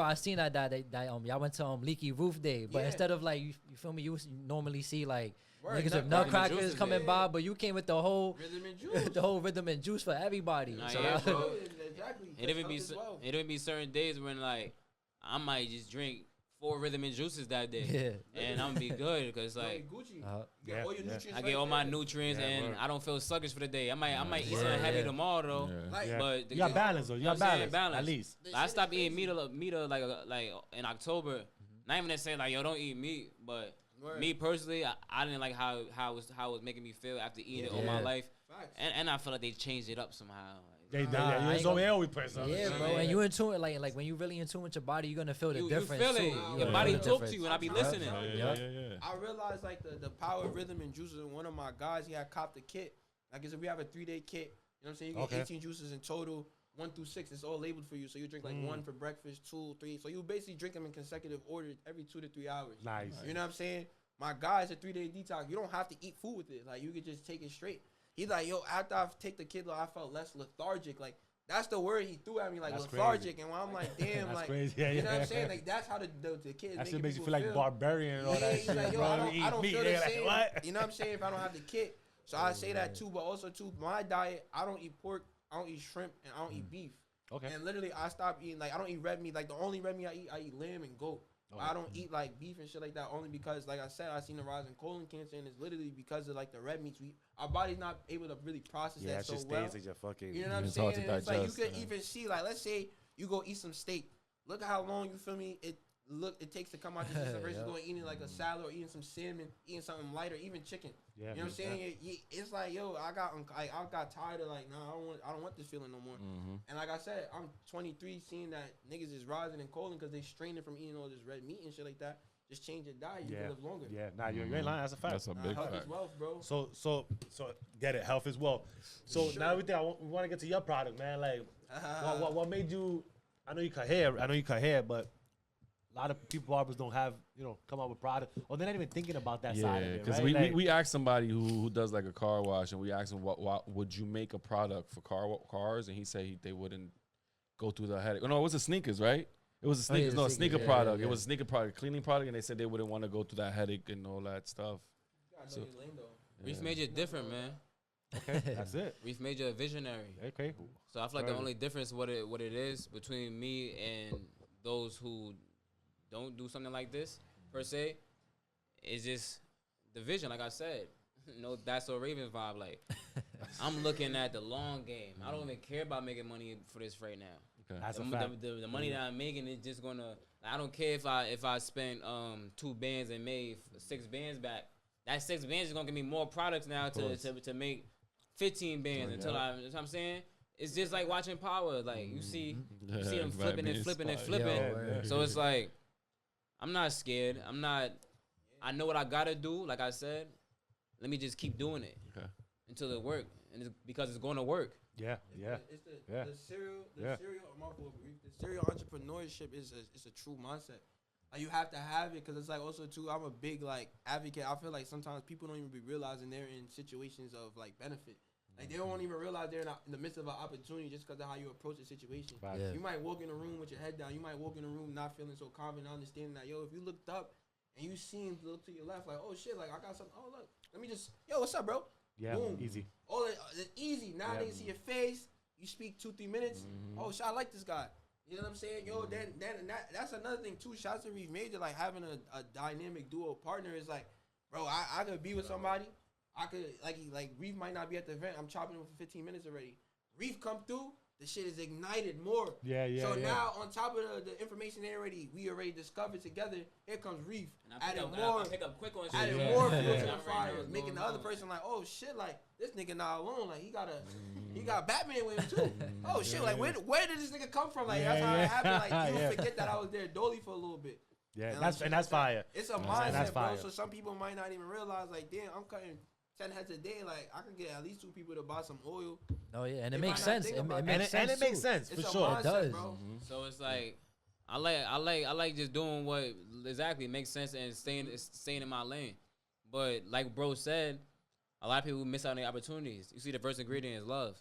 I seen that y'all went to Leaky Roof Day, but Yeah. instead of like you feel me, you normally see like Word, niggas with nutcrackers. nutcrackers Juices, coming yeah. by, but you came with the whole Rhythm and juice. the whole rhythm and juice for everybody. Nah, So yeah, I- bro. Exactly. It even be Health as well. it even be certain days when like I might just drink 4 rhythm and juices that day, yeah. and I'm gonna be good because Like like Gucci. Uh, You get all your nutrients. I right get all my there. nutrients Yeah, and word. I don't feel sluggish for the day. I might eat Yeah, something heavy yeah. tomorrow though. Yeah. Like, Yeah. But You got balance, though. You got know what I'm saying? balance. At least. the I shit stopped is eating crazy. meat like in October. Not even to say like yo don't eat meat, but Word. me personally, I didn't like how it was making me feel after eating it all my Yeah. life, Facts. and I feel like they changed it up somehow. They, Nah, yeah, I you're ain't so gonna- always person. Yeah, Yeah, bro. man. And you in tune, like when you really in tune with your body, you're gonna feel the You difference feel too. it. You're Your gonna body feel the talk to difference. you, and I be Yeah. listening. Yeah. I realized like the power of rhythm and juices, and one of my guys, he had copped a kit. Like I said, we have a 3-day kit. You know what I'm saying? You get Okay. 18 juices in total, 1 through 6. It's all labeled for you. So you drink like 1 for breakfast, 2, 3. So you basically drink them in consecutive order every 2 to 3 hours. Nice. You know what I'm saying? My guy's a 3-day detox. You don't have to eat food with it. Like you could just take it straight. He's like, yo, after I take the kid, like, I felt less lethargic. Like that's the word he threw at me, like That's lethargic. And when I'm like, damn, That's like, crazy. Yeah, you know what yeah. I'm saying? Like that's how the kids. That shit making makes you people feel like barbarian and all yeah, that he's shit. like, yo, bro. I You don't eat feel meat. the They're like, same. what? You know what I'm saying? If I don't have the kit. So I say that too, but also too, my diet, I don't eat pork, I don't eat shrimp, and I don't eat beef. Okay. And literally, I stopped eating, like, I don't eat red meat. Like, the only red meat I eat lamb and goat. But I don't eat, like, beef and shit like that only because, like I said, I seen the rise in colon cancer, and it's literally because of, like, the red meats. Our body's not able to really process Yeah, that it so just well. stays in your fucking. You know what I'm It's hard saying? to And it's like, you digest, could yeah. even see, like, let's say you go eat some steak. Look at how long, you feel me, it takes to come out your system versus Yeah. going eating like a salad or eating some salmon, eating something lighter, even chicken. Yeah, You know what I'm saying? It's like, yo, I got tired of like, nah, I don't want this feeling no more. Mm-hmm. And like I said, I'm 23, seeing that niggas is rising in colon because they straining from eating all this red meat and shit like that. Just change your diet, you Yeah. can live longer. Yeah, nah, you ain't lying. That's a fact. That's a Nah, big health fact. is wealth, bro. So get it. Health as well. So Sure. now everything we want to get to your product, man. Like, what made you? I know you cut hair, but a lot of people barbers don't have, come up with product, or they're not even thinking about that side of Yeah, it, because right? we asked somebody who does like a car wash, and we asked him what would you make a product for cars, and he said they wouldn't go through the headache. Oh, no, it was the sneakers, right? It was a Oh, yeah, sneakers, the a sneakers, sneaker yeah, product. yeah, It was a sneaker product, cleaning product, and they said they wouldn't want to go through that headache and all that stuff. You gotta So- know your lane, though. Reef made you different, man. Okay, that's it. Reef made you a visionary. Okay. So I feel like the Right. only difference what it is between me and those who don't do something like this per se is just the vision. Like I said, no, that's a Ravens vibe. Like I'm looking at the long game. I don't even care about making money for this right now. Okay. That's The, a fact. the money that I'm making is just gonna. I don't care if I spent 2 bands and made 6 bands back. that 6 bands is gonna give me more products now to make 15 bands until you know what I'm saying. It's just like watching Power. Like you see them flipping and flipping and flipping. So it's like I'm not scared. I know what I gotta do. Like I said, let me just keep doing it until it works, and because it's going to work. Yeah. The serial entrepreneurship is a true mindset. Like you have to have it because it's like also too. I'm a big like advocate. I feel like sometimes people don't even be realizing they're in situations of like benefit. Like they don't even realize they're in the midst of an opportunity just because of how you approach the situation. Yeah. You might walk in a room with your head down. You might walk in a room not feeling so confident, understanding that if you looked up and you seen look to your left like shit, like I got something. Oh look, let me just what's up, bro? Yeah, boom. easy. It's easy. Now they see your face. You speak 2-3 minutes. Oh shit, I like this guy. You know what I'm saying? Then that's another thing too. Shots to Reef Major, like having a dynamic duo partner is like, bro, I could be with somebody. I could like Reef might not be at the event. I'm chopping him for 15 minutes already. Reef come through, the shit is ignited more. So now on top of the information we already discovered together, here comes Reef. Adding more fuel to the fire, making the other person like, oh shit, like this nigga not alone. Like he got Batman with him too. Oh shit, like where did this nigga come from? Like that's how it happened. Like you forget that I was there dolly for a little bit. Yeah, that's fire. It's a mindset, bro. So some people might not even realize, like, damn, I'm cutting 10 heads a day. Like, I can get at least 2 people to buy some oil. Oh yeah, and it makes sense. It makes sense for sure. It does. Bro. So it's like I like just doing what exactly makes sense and staying in my lane. But like bro said, a lot of people miss out on the opportunities. You see, the first ingredient is love.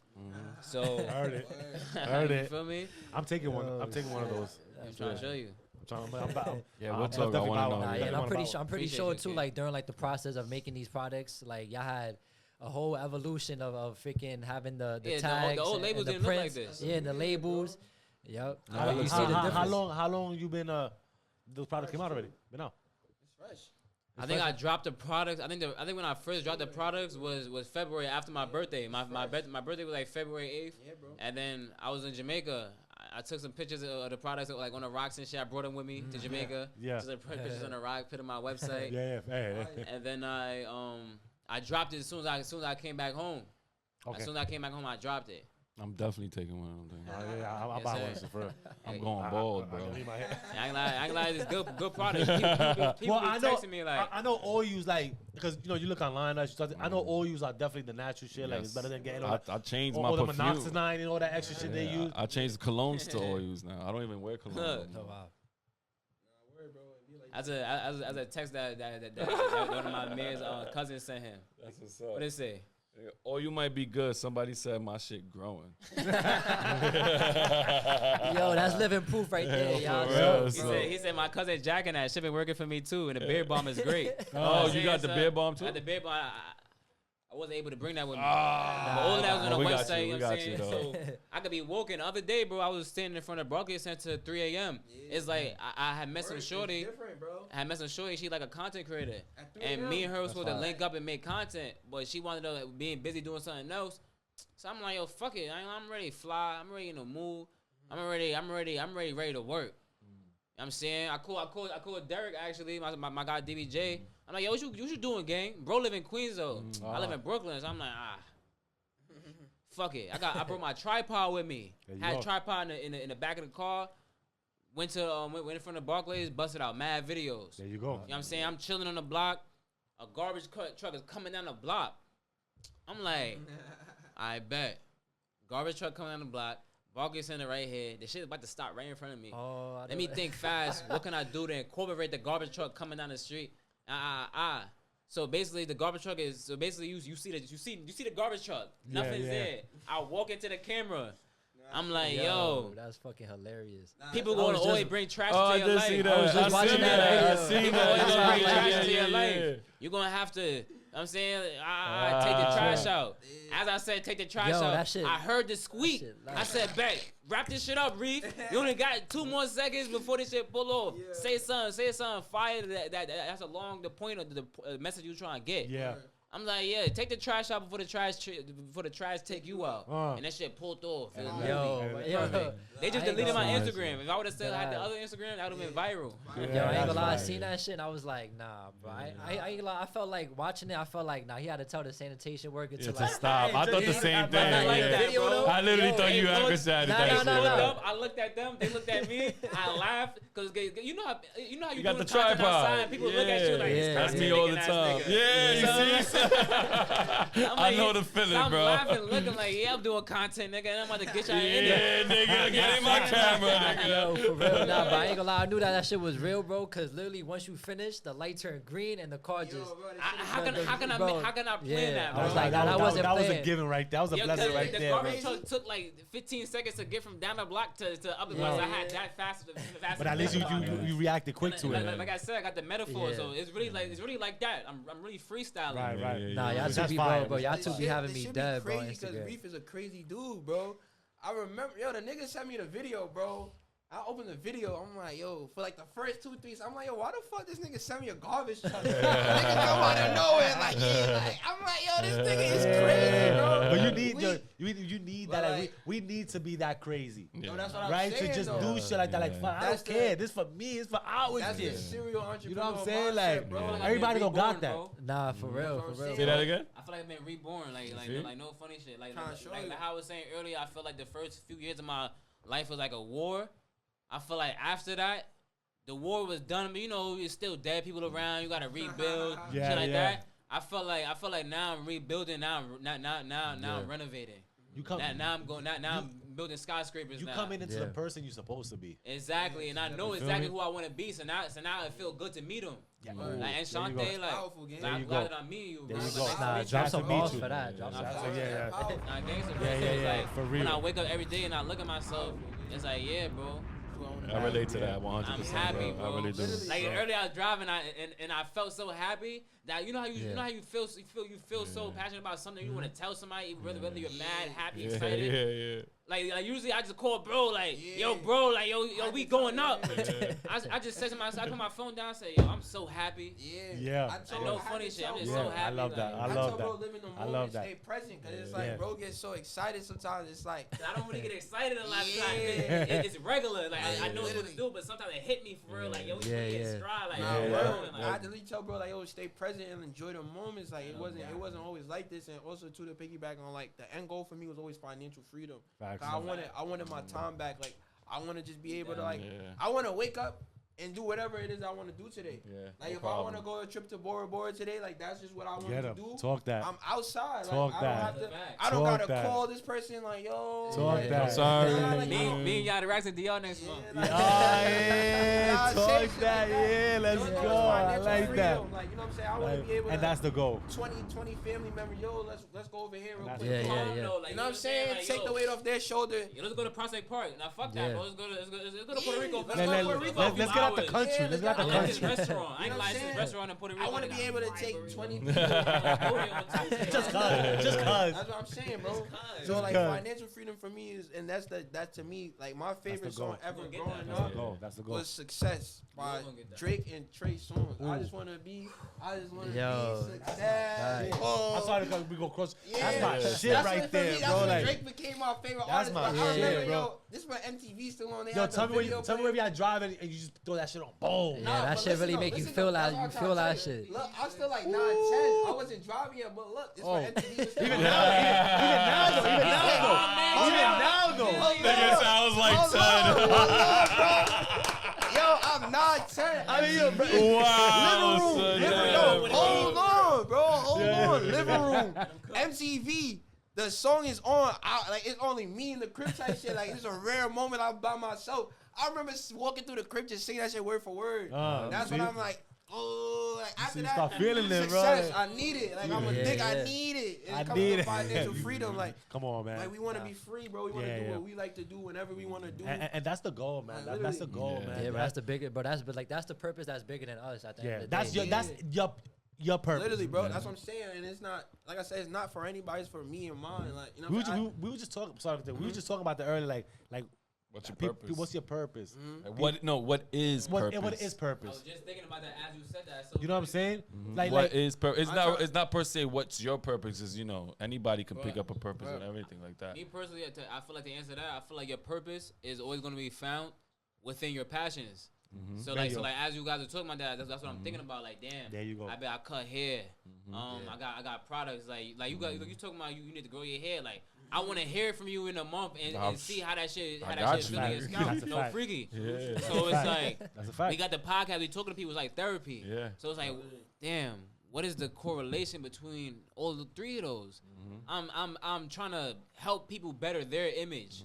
So Heard it. You feel me? I'm taking one of those. I'm trying to show you. We'll talk. I want to know. And I'm pretty sure Appreciate too. you, Like during like the process of making these products, like y'all had a whole evolution of freaking having the tags, the old labels and the didn't look like prints, this. and the labels. Yep. You see the difference. How long you been? Those products came out already. Been out. It's fresh. I think I dropped the products. I think when I first dropped the products was February after my birthday. My birthday was like February 8th. Yeah, bro. And then I was in Jamaica. I took some pictures of the products like on the rocks and shit. I brought them with me to Jamaica. Yeah. Took some pictures on the rock, put it on my website. Yeah. And then I dropped it as soon as I came back home. Okay. As soon as I came back home, I dropped it. I'm definitely taking one of them things. I'll buy one for real. I'm going bald, bro. I ain't lie, it's good product. People be texting me like, I know all use like because you look online. I know all use are definitely the natural shit. Like it's better than getting all I changed my all the perfume. monoxidine and all that extra shit they use. I changed colognes to oils now. I don't even wear cologne. Look. no more. Wow. as a text that one of my man's cousins sent him. That's what's What up. did it say? Or you might be good. Somebody said my shit growing. Yo, that's living proof right there, y'all. real. So, He said my cousin jacking that shit been working for me too, and the beard balm is great. Oh, you got the beard balm too? I got the beard balm. I wasn't able to bring that with me. But all of that was on the we got website. you, You we know what I'm got you, saying? So I could be walking. The other day, bro, I was standing in front of Barclays Center at 3 a.m. It's like I had met some shorty. It's different, bro. I had met some shorty. She like a content creator, At 3 and me and her was That's supposed to fine. link up and make content, but she wanted to like, being busy doing something else. So I'm like, yo, fuck it. I'm ready to fly. I'm ready in the mood. I'm ready to work. You know what I'm saying? I called Derek actually, my guy DBJ. I'm like, yo, what you doing, gang? Bro live in Queens though. I live in Brooklyn, so I'm like, fuck it. I brought my tripod with me. There you Had go. a tripod in the back of the car. Went in front of Barclays, busted out mad videos. There you go. You know what I'm saying? I'm chilling on the block. A garbage truck is coming down the block. I'm like, I bet. Garbage truck coming down the block. Barclays Center right here. The shit is about to stop right in front of me. Let me think fast. What can I do to incorporate the garbage truck coming down the street? So basically, the garbage truck is. So basically, you see the garbage truck. Nothing's there. I walk into the camera. I'm like, yo, that's fucking hilarious. people I going to was always just- bring trash Oh, I to your did life. see I that. was just watching that I video. seen People that. always gonna bring Yeah, trash yeah, to your yeah, life. yeah. You're gonna have to. I'm saying, I take the trash out. As I said, take the trash Yo, out. that shit- I heard the squeak. shit loud. I said, bet, wrap this shit up, Reef. You only got 2 more seconds before this shit pull off. Say something fire. That's along the point of the message you trying to get. Yeah. I'm like, yeah, take the trash out before the trash take you out. And that shit pulled off. It was Yo, they just I ain't deleted my gonna lie. Instagram. If I would have still had the other Instagram, that would have been viral. Yo, I ain't gonna lie. I seen that shit and I was like, nah, bro. I ain't gonna lie. I felt like watching it. I felt like, nah, he had to tell the sanitation worker to like stop. I thought the same thing. I like that, bro. I literally thought you look, emphasized nah, that nah, shit. nah, up, I looked at them. They looked at me. I laughed because you know how you You got doing the content tripod. outside and people look at you like Yeah. That's this me crazy all the looking time. ass nigga. Yeah, you see? I'm I like, know the feeling, so I'm bro. laughing, looking like, yeah, I'm doing content, nigga, and I'm about to get y'all in there. Yeah, nigga, get in my camera, nigga. Yo, for real, nah, but I ain't gonna lie. I knew that shit was real, bro. Cause literally, once you finish, the light turned green and the car just. How can I plan Yeah, that, I bro? was like, that wasn't that was a planned. given right there. That was a Yo, blessing right the there. garbage bro. truck took like 15 seconds to get from down the block to up the block. So I had that fast. But at least you reacted quick to it. Like I said, I got the metaphor, Yeah. so it's really like that. I'm really freestyling. Right. Nah, y'all That's two be fire. bro. Y'all two be having me dead, bro. on Because Instagram. Reef is a crazy dude, bro. I remember, the nigga sent me the video, bro. I opened the video. I'm like, yo, for like the first 2, 3, I'm like, yo, why the fuck this nigga sent me a garbage truck? Nigga come out of nowhere, like, I'm like, yo, this nigga is crazy, bro. But you need that. Like, we need to be that crazy, Yo, that's what I'm right? saying, To just though. do shit like that. Like, fuck, I That's don't care. the- This for me. It's for our That's the shit. serial entrepreneur. You know what I'm saying? mindset, Like, bro. Like, everybody I've don't been got reborn, that. bro. Nah, for real, for real. Say that again? I feel like I've been reborn, see? like no funny shit. Like Kinda like show you. how I was saying earlier, I feel like the first few years of my life was like a war. I feel like after that, the war was done, but you know, it's still dead people around. You gotta rebuild, Yeah, shit like yeah. that. I feel like now I'm rebuilding. Now I'm renovating. You come, Now I'm building skyscrapers. you now. coming into the Yeah. person you're supposed to be. Exactly, and I know feel exactly me? who I want to be. So now it feel good to meet him. Yeah. Like There you Enchante, go. like Powerful game. I'm There you glad go. that I'm meeting you, There bro. you go. Like, Nah, nice to drop meet some you. balls you. for that. Drop Nah, some for balls. real. yeah. Nah, gangster, bro. Yeah, So yeah, it's yeah, like, for when I real. wake up every day and I look at myself, it's like, yeah, bro. I relate to that 100%. I'm happy, bro. I really do. Like earlier, I was driving, and I felt so happy that you know how you feel so passionate about something you want to tell somebody, whether you're mad, happy, excited. Yeah. Like usually I just call bro, like yo, bro, like yo, we going up. I just said to myself, I put my phone down, and say yo, I'm so happy. Yeah. I know funny shit. I'm just Yeah, so happy. I love that. like, I I love tell bro, that. live in the I moment, love that. stay present, cause it's like Yeah. bro gets so excited sometimes. It's like I don't really get excited a lot. Yeah. It's regular. Like I know what to do, but sometimes it hit me for real. Like yo, we Yeah, really yeah. in stride. Like nah, yo, bro. bro, I like, had to really tell bro like yo, stay present and enjoy the moments. Like it wasn't always like this, and also to the piggyback on like the end goal for me was always financial freedom. Facts. I wanted my time back. Like I want to just be able to like Yeah. I want to wake up and do whatever it is I want to do today. Yeah, Like no if I want to problem. go a trip to Bora Bora today, like that's just what I want Get to him. do. Talk that. I'm outside. Talk like, that. I don't have to. Facts. I don't Talk gotta that. call this person like yo. Talk like, that. I'm sorry. Yeah, like, me and Yatta Racks and DR next month. like, Yeah, say talk shit that. like Yeah, let's Yo, go. it's I financial like that. freedom. Like you know what I'm saying. I want to be able And to. that's the goal. 20 family members. Yo, let's go over here real And quick. that's- Yeah, Calm yeah. though, like, You know what I'm saying? Like, Take yo, the weight off their shoulder. Yo, let's go to Prospect Park. Now fuck that, Yeah. bro. Let's go to Puerto Rico. Let's Let's go go to to Puerto Puerto Rico. Rico. Let's get out the Yeah, country. Let's get out I the like this country. restaurant. I You ain't know what I'm licensed saying? restaurant in Puerto Rico. I want to and be I'm able to right, take bro. 20 people. Just cause. Just cause. That's what I'm saying, bro. cause. So like cause. financial freedom for me is, and that's to me like my favorite goal. song ever We'll get growing that. That's up the goal. That's the goal. was "Success" by We'll get that. Drake and Trey Songz. I Ooh. just want to be Yo. success. Right. Oh. I'm sorry because we go cross. Yeah. That's my That's shit what right for there, me, that's bro. when Like, Drake became my favorite That's artist. my But I shit, remember, bro. yo, this is when MTV still on. They yo, had the tell me video where playing. y'all driving and you just throw that shit on. Boom. Yeah, Nah, that but shit listen really though, make you listen feel though, that. that's You what I'm feel trying that to tell you. shit. Look, I'm still like 9, 10. I wasn't driving yet, but look, this Oh. when MTV was still Even on. now, even now though. Even now though. Nigga sounds like Hold son. on, bro. Yo, I'm 9, 10. I mean, yo, bro. Wow, son. Living room. yeah, Yo, hold on, bro. Hold Yeah. on. Living room. MTV. The song is on. Like it's only me in the crib type shit. Like it's a rare moment I'm by myself. I remember walking through the crib just singing that shit word for word. That's when see? I'm like, oh, like after you that, start feeling it, bro. success, I need it. Like I'm a Yeah, dick, I yeah. need it. I It comes need with it. financial freedom. Like Come on, man. like we want to be free, bro. We want to Yeah, do yeah. what we like to do whenever we want to do. And that's the goal, man. Like, That's the literally. goal, Yeah. man. Yeah, but that's the bigger. But that's the purpose that's bigger than us. At the end of the That's day. your purpose. Literally, bro. That's what I'm saying. And it's not like I said. It's not for anybody. It's for me and mine. Like you know. We What I'm saying? we were just talking. Sorry, we were just talking about the early like What's your purpose? What's your purpose? Like, what? No, what is purpose? What is I purpose? was just thinking about that as you said that. So You know what I'm saying? What is purpose? It's I'm not. trying- It's not per se. What's your purpose? Is anybody can pick up a purpose and everything like that. Me personally, I feel like to answer that, I feel like your purpose is always going to be found within your passions. So like, as you guys are talking about that, that's what I'm thinking about. Like, damn, There you go. I bet I cut hair. I got products like you got you talking about you need to grow your hair. Like, I want to hear from you in a month and see how that shit got you. feeling your scalp. That's a fact. Freaky. Yeah. So it's like That's a fact. we got the podcast. We talking to people. It's like therapy. Yeah. So it's like, damn, what is the correlation between all the three of those? I'm trying to help people better their image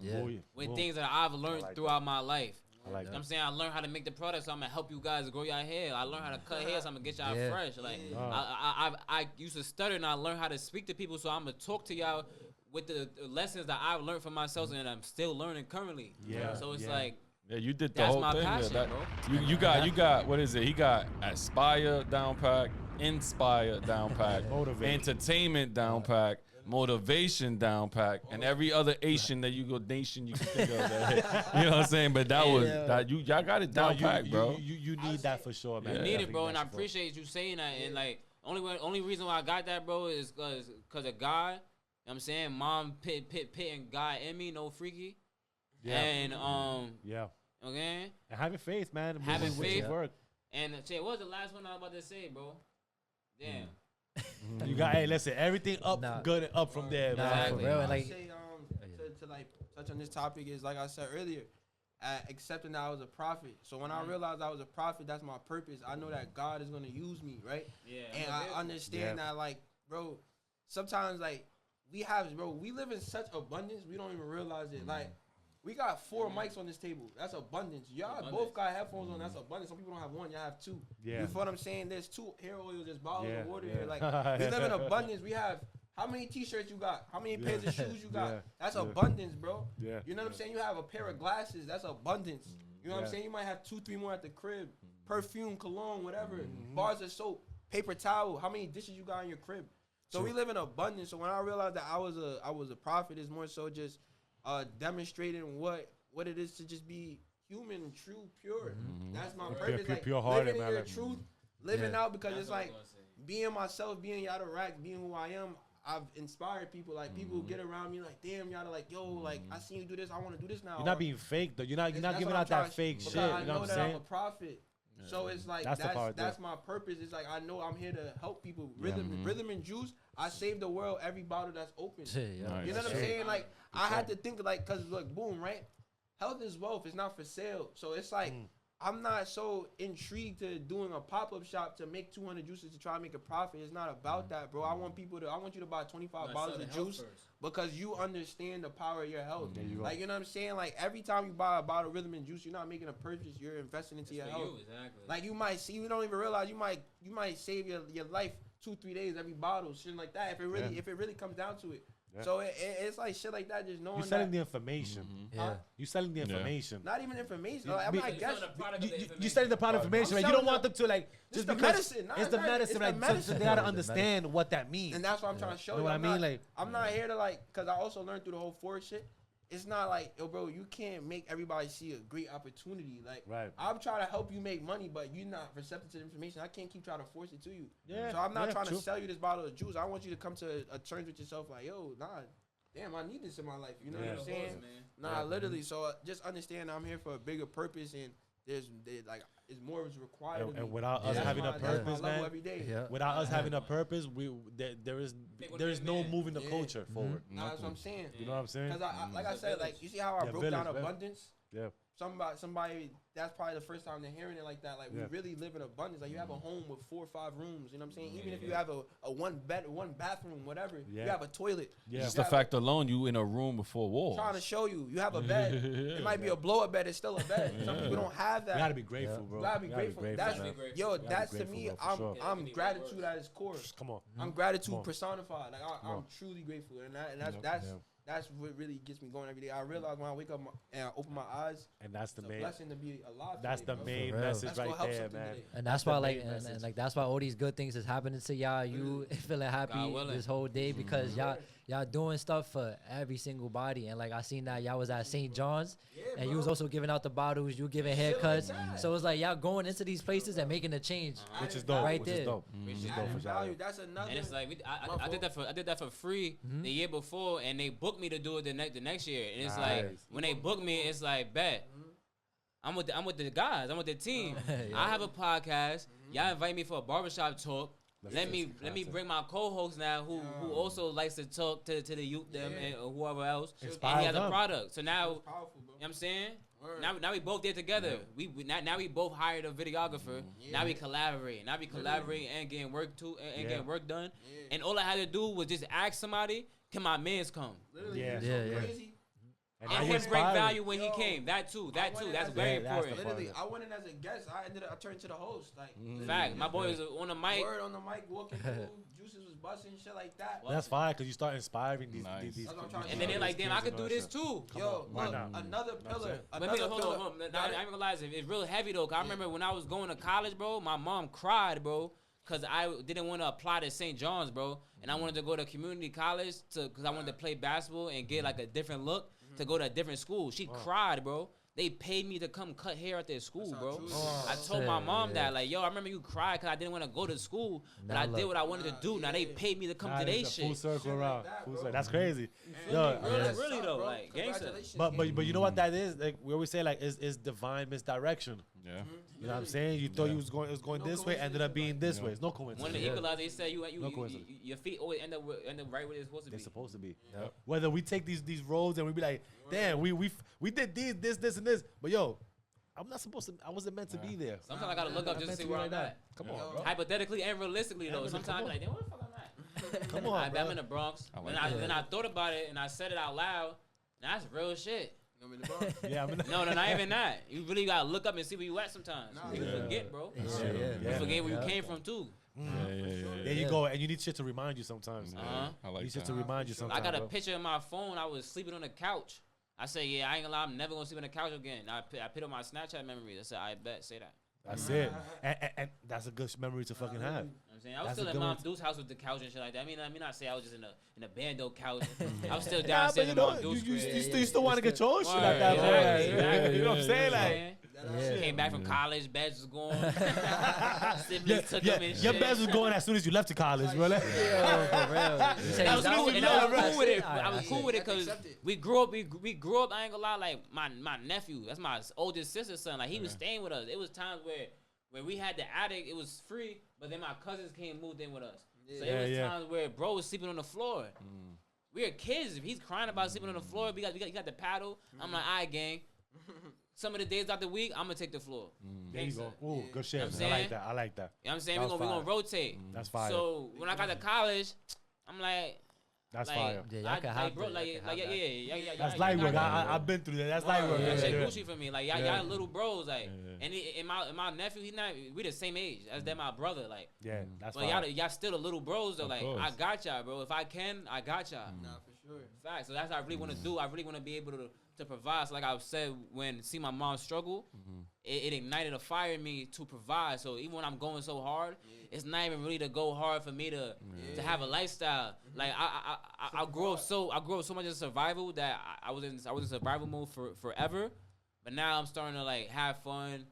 with things that I've learned throughout my life. I like You know what I'm saying? I learned how to make the product, so I'm gonna help you guys grow your hair. I learned how to cut hair, so I'm gonna get y'all fresh. Like I used to stutter, and I learned how to speak to people, so I'm gonna talk to y'all with the lessons that I've learned for myself, and I'm still learning currently. Yeah, So it's yeah. like, Yeah, you did the That's whole my thing. passion, there. bro. You got what is it? He got aspire down pack, inspire down pack, Motivate. entertainment down pack, motivation down pack, and every other Asian that you can think of. That, you know what I'm saying? But that was that y'all got it down pack, bro. You need that for sure, man. you Yeah. need it, Definitely bro, and I need that appreciate you saying that. And like, only reason why I got that, bro, is cause of God. You know what I'm saying? Mom pitting God in me, no freaky. Yeah. And Yeah. okay. And having faith, man. Having with faith. work. And what was the last one I was about to say, bro? Damn. You got, hey, listen, everything up, Nah. good and up from there, Nah, man. Exactly. for real. I Like, say to like touch on this topic is like I said earlier, accepting that I was a prophet. So when I realized I was a prophet, that's my purpose. I know that God is gonna use me, right? Yeah. And I understand that, like, bro, sometimes like we live in such abundance we don't even realize it. Like, we got 4 mics on this table. That's abundance. Y'all both got headphones on. That's abundance. Some people don't have one. Y'all have 2. Yeah. You feel what I'm saying? There's 2 hair oils. There's bottles Yeah, of water yeah. here. Like, we live in abundance. We have how many T-shirts you got? How many pairs of shoes you got? Yeah, That's yeah. abundance, bro. Yeah, You know what I'm saying? You have a pair of glasses. That's abundance. You know what I'm Yeah. saying? You might have 2, 3 more at the crib. Perfume, cologne, whatever. Bars of soap, paper towel. How many dishes you got in your crib? So we live in abundance. So when I realized that I was a prophet, it's more so just demonstrating what it is to just be human, true, pure. That's my purpose. Like, pure-hearted, living in man. your Like, truth, living out, because That's it's what I like was gonna say. being myself, being Yatta Rack, being who I am. I've inspired people. Like, people get around me like, damn, Yatta, like, yo, like, I seen you do this. I want to do this now. You're not being fake, though. You're not That's giving what out I'm trying that to- fake because shit. I You know what I'm that saying? I'm a prophet. So it's like That's the part, that's though. my purpose. It's like I know I'm here to help people. Rhythm and juice. I save the world every bottle that's open. yeah. Nice. You know what I'm Sure. saying? Like, I had to think, like, cause look, boom, right? Health is wealth. It's not for sale. So it's like I'm not so intrigued to doing a pop-up shop to make 200 juices to try to make a profit. It's not about that, bro. I want you to buy 25 bottles of juice because you understand the power of your health. There you go. Like, you know what I'm saying? Like, every time you buy a bottle of Rhythm and Juice, you're not making a purchase. You're investing into your health. Exactly. Like, you might see, you don't even realize you might save your life 2-3 days every bottle, shit like that. If it really comes down to it. Yeah. So it's like shit like that. Just knowing You're selling that, the information. Yeah. You're selling the information. not even information. You- Like, I be- mean, I guess You're selling the product information, man. You don't want them to, like, just the because medicine. Nah, it's the it's not- medicine, it's like, the so medicine. they gotta The understand what that means. and that's what I'm trying to show You you. know what I mean? Like, I'm not here to, like, because I also learned through the whole Ford shit. It's not like, yo, bro, you can't make everybody see a great opportunity. Like, Right. I'm trying to help you make money, but you're not receptive to the information. I can't keep trying to force it to you. Yeah, So I'm not yeah, trying true. to sell you this bottle of juice. I want you to come to a terms with yourself, like, yo, nah, damn, I need this in my life. You know Yeah. what I'm saying? Nah, literally. So just understand I'm here for a bigger purpose, and there's it's more is required. of me. And without us That's having a that's my purpose, level man, every day. Yeah. without us having a purpose, there is no moving the Yeah. culture forward. Nah, that's what I'm saying. You know what I'm saying? Because like I said, like, you see how I Yeah, broke village, down village. abundance? Yeah. Somebody that's probably the first time they're hearing it like that. Like, Yeah. we really live in abundance. Like, you have a home with 4 or 5 rooms. You know what I'm saying? Even if you have a one bathroom, whatever, Yeah. you have a toilet. Yeah. Just You the have- fact alone, you in a room with 4 walls. Trying to show you, you have a bed. It might be a blow up bed. It's still a bed. Some people don't have that. You gotta be grateful, bro. You gotta be grateful. That's man. yo. be That's to grateful, me. bro, for sure. I'm gratitude at its core. Come on. I'm gratitude Come on. personified. Like, I'm on. truly grateful, and Yep, that's yep. that's what really gets me going every day. I realize when I wake up and I open my eyes, And that's the it's a main. blessing to be a lot. That's today, the bro. main For real. message That's right gonna help there, something man. today. And that's the why, like, main and message. like that's why all these good things is happening to y'all. You feeling happy willing. this whole day because y'all doing stuff for every single body. And like I seen that y'all was at St. John's, and you was also giving out the bottles. You giving haircuts. So it's like y'all going into these places and making a change. Which is dope. Right Which is there. dope. Which is dope Added for value. y'all. That's another. And it's like I did that for free the year before, and they booked me to do it the next year. And it's like Nice. when they booked me, it's like bet. I'm with the guys. I'm with the team. I have a podcast. Y'all invite me for a barbershop talk. Let me bring my co-host now, who also likes to talk to the youth them and whoever else, and Inspire he has a them. product. So now, It's powerful, bro. you know what I'm saying? Word. Now we both there together. Now we both hired a videographer. Now we collaborate. Now we collaborate and getting work too and getting work done. Yeah. And all I had to do was just ask somebody, can my mans come? Literally, Yeah. it's Yeah, so yeah. crazy. And And now you him bring inspiring. value when he Yo, came. That too. I That's went very as a- that's important. the Literally, part. I went in as a guest. I turned to the host. Like, Fact. My boy was on the mic. word on the mic, walking through, juices was busting, shit like that. That's fine because you start inspiring these. Nice. these That's what I'm trying to And then they're like, damn, I could do this too. Yo, why look, not? another pillar. But Another hold pillar. on. I ain't gonna lie, it's real heavy though. 'Cause I remember when I was going to college, bro, my mom cried, bro, because I didn't want to apply to St. John's, bro, and I wanted to go to community college because I wanted to play basketball and get like a different look to go to a different school. She cried, bro. They paid me to come cut hair at their school, how bro. true it I told my mom Yeah. that, like, yo, I remember you cried because I didn't want to go to school, but Now I did look. what I wanted to do. Now they paid me to come to their Full shit. circle Shit like around. that, Full bro. circle. That's crazy. Feel Yo, me, bro? yeah. That's Really up, though, bro. like, gangster. Congratulations, But you know what that is? Like we always say, like is divine misdirection. Yeah. You know what I'm saying? You thought you was going No this way, ended up being this way. It's no One of coincidence. the equalizers, they said No coincidence. your feet always end up right where they're supposed to They're be. supposed to be. Yep. Whether we take these roads and we be like, damn, we did this and this, but yo, I'm not supposed to. I wasn't meant to be there. Sometimes I gotta look up I'm just to meant see be where like I'm that. at. Come on, Yo. bro. Hypothetically and realistically though, Yeah, sometimes come I'm on. like, damn, where the fuck I'm at? Come on, I'm bro. in the Bronx. I like Then I thought about it and I said it out loud. And that's real shit. You know what I mean, bro? Yeah, I'm in the, No, not even that. You really gotta look up and see where you at sometimes. Nah, You yeah. forget, bro. Yeah, You Yeah. forget where Yeah. you came from too. Yeah. there you go, and you need shit to remind you sometimes. Uh-huh. I You like need shit that. to remind you for sure. sometimes. I got a bro. picture in my phone. I was sleeping on the couch. I said, yeah, I ain't gonna lie, I'm never gonna sleep on the couch again. I put on my Snapchat memories. I said, I bet, say that. That's it, and that's a good memory to fucking have. You know what I'm saying? I was That's a still at good Mom one. Deuce's house with the couch and shit like that. I mean, not say I was just in a bando couch. I was still Nah, downstairs but you in know, Mom Deuce's crib. you still want to get your own shit Word, like that, bro. exactly, Yeah, exactly. You know what I'm saying? Like, Man, Yeah. came back from college, beds was gone. Siblings took them and your shit. best was going as soon as you left to college, bro. Like, Yo, for real. You say I was that cool, was- and that I was was- cool with it. Alright, I was that's cool it. with it because Accept it. we grew up. We grew up. I ain't gonna lie. Like my nephew, that's my oldest sister's son. Like he was staying with us. It was times where we had the attic. It was free, but then my cousins came and moved in with us. So Yeah, it was yeah. times where bro was sleeping on the floor. We were kids. If he's crying about sleeping on the floor, we got the paddle. I'm like, all right, gang. Some of the days out the week, I'm gonna take the floor. there you Gangsta. go. Ooh, good shit. You know what I'm I like saying? that. I like that. You know what I'm saying? That We was gonna fire. rotate. That's fire. So when I got to college, I'm like, That's like, fire. Yeah, y'all can have bro, that, like, y'all can like, have yeah, that. yeah. That's y'all light got work. that. I've been through that. That's light work. That Yeah, shit yeah. Gucci for me. Like y'all little bros. Like, and my nephew, we the same age as that my brother. Like, Yeah, that's but fire. y'all still the little bros though. Of Like, course. I got y'all, bro. If I can, I got y'all. Nah, for sure. Fact. So that's what I really want to do. I really want to be able to provide. So like I said, when see my mom struggle, it ignited a fire in me to provide. So even when I'm going so hard, it's not even really to go hard for me to have a lifestyle. Like I grew up so much in survival that I was in survival mode for forever. But now I'm starting to like have fun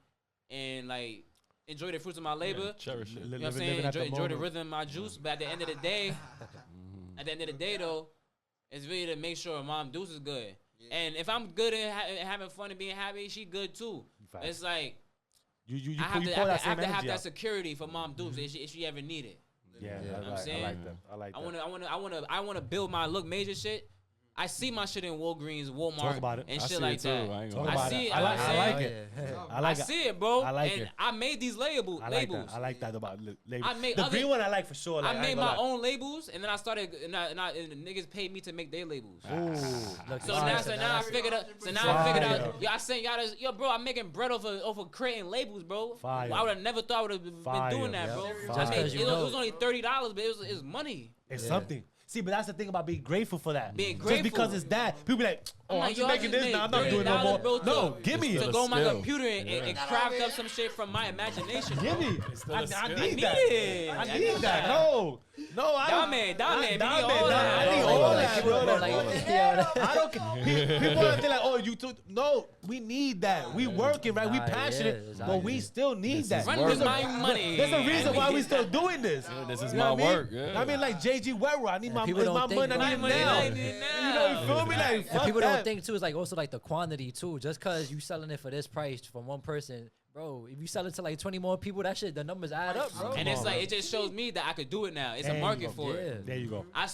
and like enjoy the fruits of my labor. Cherish it. You know what I'm saying? Enjoy the rhythm of my juice. But at the end of the day, though, it's really to make sure Mom Deuce is good. And if I'm good and having fun and being happy, she good too. Facts. It's like You I have you to, pour that have same to have energy that out. security for Mom Deuce if she ever need it. Yeah, Yeah. I I'm like- I saying? like that. I like that. I wanna build my look major shit. I see my shit in Walgreens, Walmart, Talk about it. and I shit see like it too. that. I ain't Talk gonna I lie. about see it. it. I like Oh, it. yeah. I like I it. see it, bro. I like and it. I made these labels. I like that. I like that about labels. I made the other- green one I like for sure. Like, I made ain't my gonna lie. own labels, and then I started, and the niggas paid me to make their labels. Ooh, Look, So fire. now, I that's- figured out. So now Fire. I figured out. Yo, I sent y'all this. Yo, bro, I'm making bread off of creating labels, bro. Fire. I would have never thought I would have been Fire. doing that, Yep. bro. Just I made, 'cause you it know. was only $30, but it was money. it's Yeah. something. See, but that's the thing about being grateful for that. Being Just because grateful. it's that, people be like, oh, I'm yo, just I making this made now. I'm not doing no $30, more. bro, No, to- give me to it. go on my skill. computer and craft up some shit from my imagination. Give me. still I a skill. need I need that. it. I need that. No, I don't. Dame, we need all I that. need Bro, all like, that, people bro. don't like- I don't care. People are like, oh, you took. No, we need that. We working, right? We Nah, passionate, yeah, but exactly. we still need This that. is Run work. with my money. There's a reason why we still doing this. This is You know my what I mean? work. Yeah. I mean, like JG Werrell, I need my people don't money. think I about need it it. now. I need it now. You know, you feel me? Like, And fuck people that. don't think too. It's like also like the quantity too. Just cause you selling it for this price from one person, bro. If you sell it to like 20 more people, that shit, the numbers add up, bro. And it's like it just shows me that I could do it now. It's a There you market go. for Yeah. it. There you go. I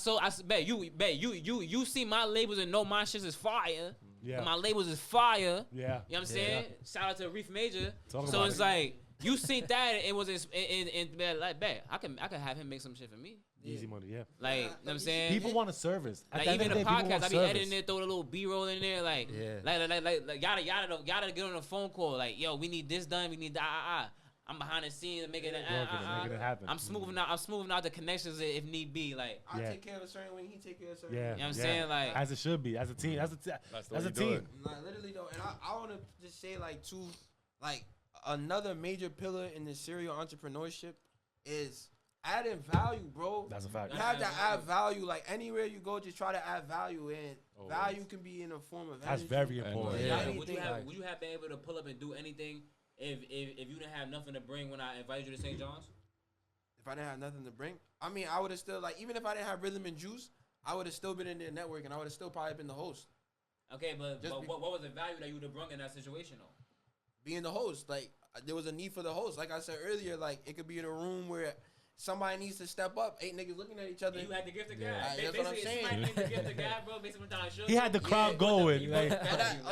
bet you see my labels and know my shit is fire. Yeah. My labels is fire. Yeah. You know what I'm saying? Shout out to Reef Major. Talk So about it's it. like you seen that and it was in like bet I can have him make some shit for me. Easy money, yeah. Like you know what I'm saying? People want a service. At Like the end even of the day, people podcast, want I be service. editing it, throw a little B-roll in there, like, Yeah. like yada get on a phone call, like, yo, we need this done, we need that. I'm behind the scenes making it, Making it happen. I'm smoothing out the connections if need be, like, I Yeah. take care of a certain way, he take care of a certain Yeah, way. You know what I'm yeah. saying? Like- as it should be, as a team, as a That's the as way a you do team. it. Like literally though, and I want to just say like too, like another major pillar in the serial entrepreneurship is adding value, bro. That's a fact. You have to add value. Like anywhere you go, just try to add value, and Always. value can be in the form of That's energy. very And, important. Yeah. Would you Anything. have been able to pull up and do anything if you didn't have nothing to bring when I invited you to St. John's? If I didn't have nothing to bring, I mean, I would have still like even if I didn't have rhythm and juice, I would have still been in their network, and I would have still probably been the host. Okay, but Just what was the value that you would have brought in that situation though? Being the host, like there was a need for the host. Like I said earlier, like it could be in a room where somebody needs to step up. 8 niggas looking at each other. You had to give the guy. Yeah, that's what I'm saying. To give the guy, bro. Basically, what I'm trying to show He you. had the crowd going. Like, Oh,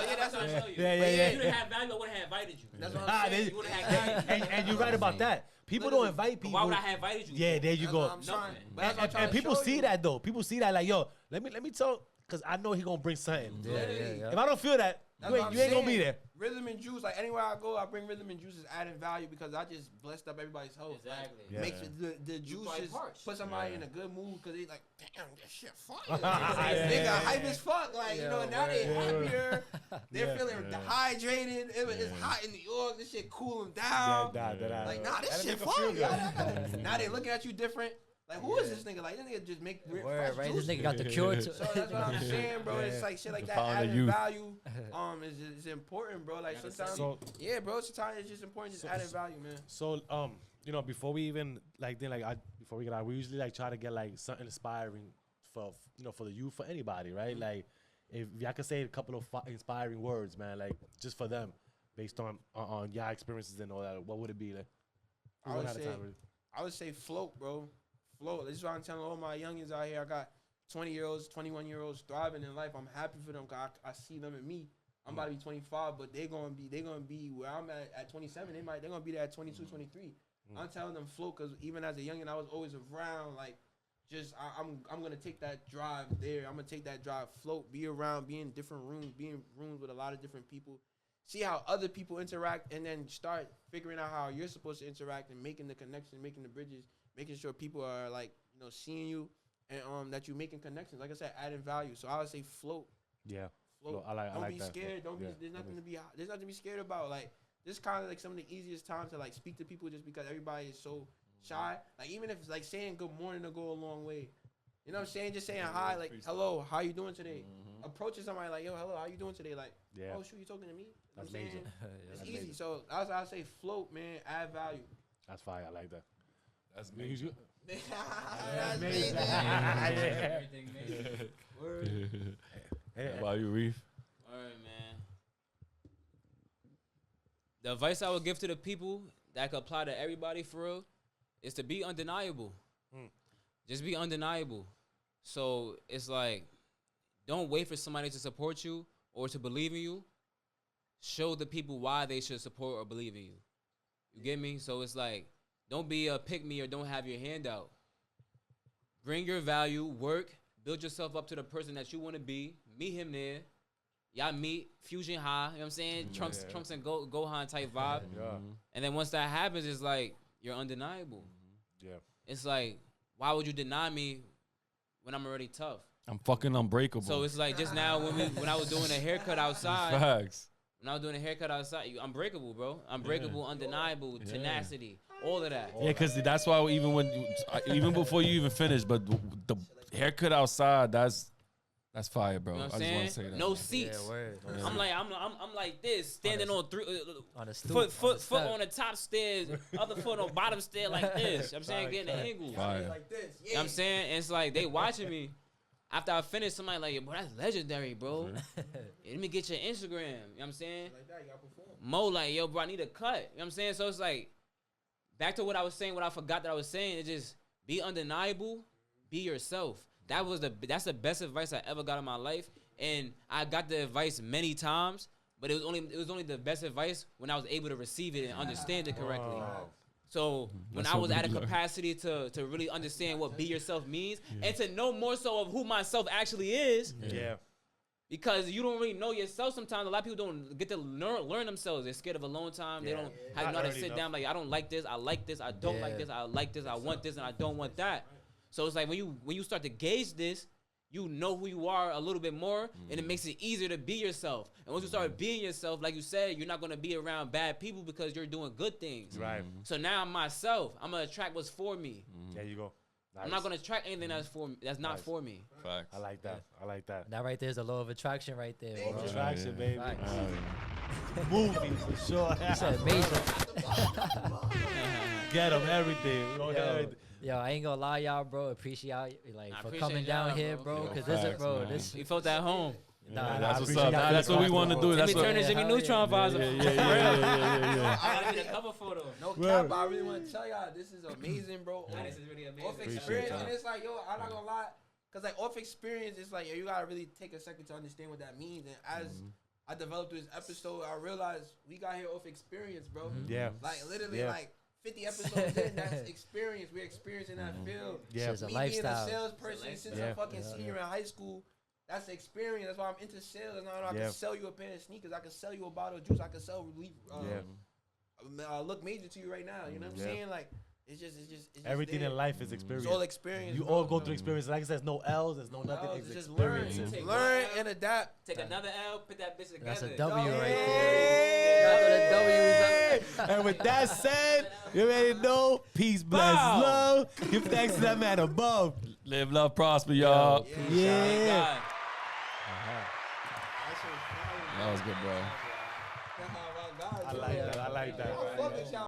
yeah, that's what I'm showing you. yeah, yeah, If yeah. you didn't have value, I would have invited you. That's what Ah, I'm saying. they- You would have had value. and you're right about that. People don't invite But people. why would I have invited you? Yeah, there you That's go. what I'm trying. But that's what I'm And trying to people show see you. that though. People see that like, yo, let me talk, cause I know he gonna bring something. Yeah. If I don't feel that, That's you what ain't, I'm you ain't gonna be saying. there. Rhythm and juice, like anywhere I go, I bring rhythm and juice is adding value because I just blessed up everybody's host. Exactly. Like, Yeah. makes it, the juice probably just parched. put somebody in a good mood because they like, damn, that shit fire. Yeah. They got hype as fuck. Like, you know, now they happier. They're Yeah. feeling dehydrated. It's hot in New York. This shit cool them down. Like, nah, this That'll shit make 'em feel fire. good. Now they looking at you different. Like, who is this nigga? Like, this nigga just make fresh Word, right? juice. This nigga got the cure to. So that's what I'm saying, bro. It's like shit like that. Found the Adding youth. value, is important, bro. Like sometimes, So- yeah, bro. Sometimes it's just important, just adding value, man. So you know, before we even before we get out, we usually like try to get like something inspiring for for the youth, for anybody, right? Like if y'all could say a couple of inspiring words, man, like just for them, based on your experiences and all that, what would it be? Like, I would say float, bro. Float. This is what I'm telling all my youngins out here. I got 20-year-olds, 21-year-olds thriving in life. I'm happy for them. 'Cause I see them in me. I'm about to be 25, but they're gonna be where I'm at 27. They're gonna be there at 22, 23. I'm telling them float because even as a youngin, I was always around. Like, just I'm gonna take that drive there. I'm gonna take that drive, float, be around, be in different rooms, be in rooms with a lot of different people. See how other people interact, and then start figuring out how you're supposed to interact and making the connection, making the bridges, making sure people are like seeing you and that you're making connections. Like I said, adding value. So I would say float. Yeah. Float. I like Don't that, be float. scared. Don't Yeah, be. There's that nothing is- there's nothing to be scared about. Like this kind of like some of the easiest times to like speak to people just because everybody is so shy. Like even if it's like saying good morning to go a long way. You know what I'm saying? Just saying hi, like hello, how you doing today? Approaching somebody like, yo, hello, how you doing today? Like, Yeah. oh shoot, you talking to me? That's I'm saying amazing. it's That's easy. amazing. So that's why I say float, man. Add value. That's fire. I like that. That's Me, me. you- That's amazing. Everything amazing. Word. Hey, How about you, Reef? All right, man. The advice I would give to the people that could apply to everybody for real is to be undeniable. Just be undeniable. So it's like, don't wait for somebody to support you or to believe in you. Show the people why they should support or believe in you. You get me? So it's like, don't be a pick me or don't have your hand out. Bring your value, work, build yourself up to the person that you want to be. Meet him there. Y'all meet, fusion high, you know what I'm saying? Trunks and Gohan type vibe. Yeah. And then once that happens, it's like, you're undeniable. Yeah. It's like, why would you deny me when I'm already tough. I'm fucking unbreakable. So it's like just now when I was doing a haircut outside. Facts. When I was doing a haircut outside, unbreakable, bro. Unbreakable, undeniable, tenacity, all of that. Yeah, because that's why even before you even finish, but the haircut outside, that's fire, bro. You know what I I'm just want saying? to say that. No seats. Yeah, word. I'm like this, standing on three, On a stoop, foot step. on the top stairs, other foot on bottom stair like this. I'm saying, getting the angle. Fire. Like this. You know what I'm saying? And it's like they watching me. After I finish, somebody like, bro, that's legendary, bro. Let me get your Instagram. You know what I'm saying? Like that, you gotta perform. Mo like, yo, bro, I need a cut. You know what I'm saying? So it's like, back to what I was saying, what I forgot that I was saying, it's just be undeniable, be yourself. That's the best advice I ever got in my life. And I got the advice many times, but it was only the best advice when I was able to receive it and understand it correctly. So when That's I what was we at a learned. capacity to really understand what be yourself means and to know more so of who myself actually is, Yeah. because you don't really know yourself sometimes. A lot of people don't get to learn themselves. They're scared of alone time. They don't have Not know how to early sit enough. down like, I don't like this, I like this, I don't like this, I like this, I want this, and I don't want that. So it's like when you start to gauge this, you know who you are a little bit more, and it makes it easier to be yourself. And once you start being yourself, like you said, you're not going to be around bad people because you're doing good things. Right. So now I'm myself. I'm going to attract what's for me. There you go. I'm not going to attract anything that's not for me. Facts. I like that. I like that. That right there is a law of attraction right there, bro. Attraction, baby. Facts. Movie for sure. You said major. Get them everything. We gonna get Yo, everything. yo, I ain't gonna lie, y'all, bro. Appreciate I for appreciate coming down y'all, here, bro. bro. Yo, Cause this is, facts, bro. man. This, You felt at home. nah, That's I what's appreciate up. y'all That's what we coming, want to bro. do. Let That's me what. turn this Jimmy hell Neutron vibes. Yeah. I gotta get a cover photo. No cap, but I really want to tell y'all this is amazing, bro. This is really amazing. Off Appreciate Experience, y'all. and it's like, yo, I'm not gonna lie, cause like Off Experience, it's like, yo, you gotta really take a second to understand what that means. And as I developed this episode, I realized we got here off experience, bro. Yeah. Like literally, Yeah. like 50 episodes in, that's experience. We're experiencing that field. Yeah. It's a Me lifestyle. being a salesperson since Yeah. a fucking senior in high school, that's the experience. That's why I'm into sales. Now I Yeah. can sell you a pair of sneakers. I can sell you a bottle of juice. I can sell relief. Look major to you right now. You know what I'm saying? Like it's just Everything there. in life is experience. It's all experience. You bro. all go through experience. Like I said, there's no L's, there's no nothing. No, It's just learn, experience. Learn. and adapt. Take another L, put that bitch together. That's a W Yo, right yeah. there. That's what a W is. And with that said, you already know. Peace, bless, Bow. love. Give thanks to that man above. Live, love, prosper, y'all. Yeah. Thank Yeah. God. That was good, bro. Oh my God, I like that. I like that. Fuck it, y'all.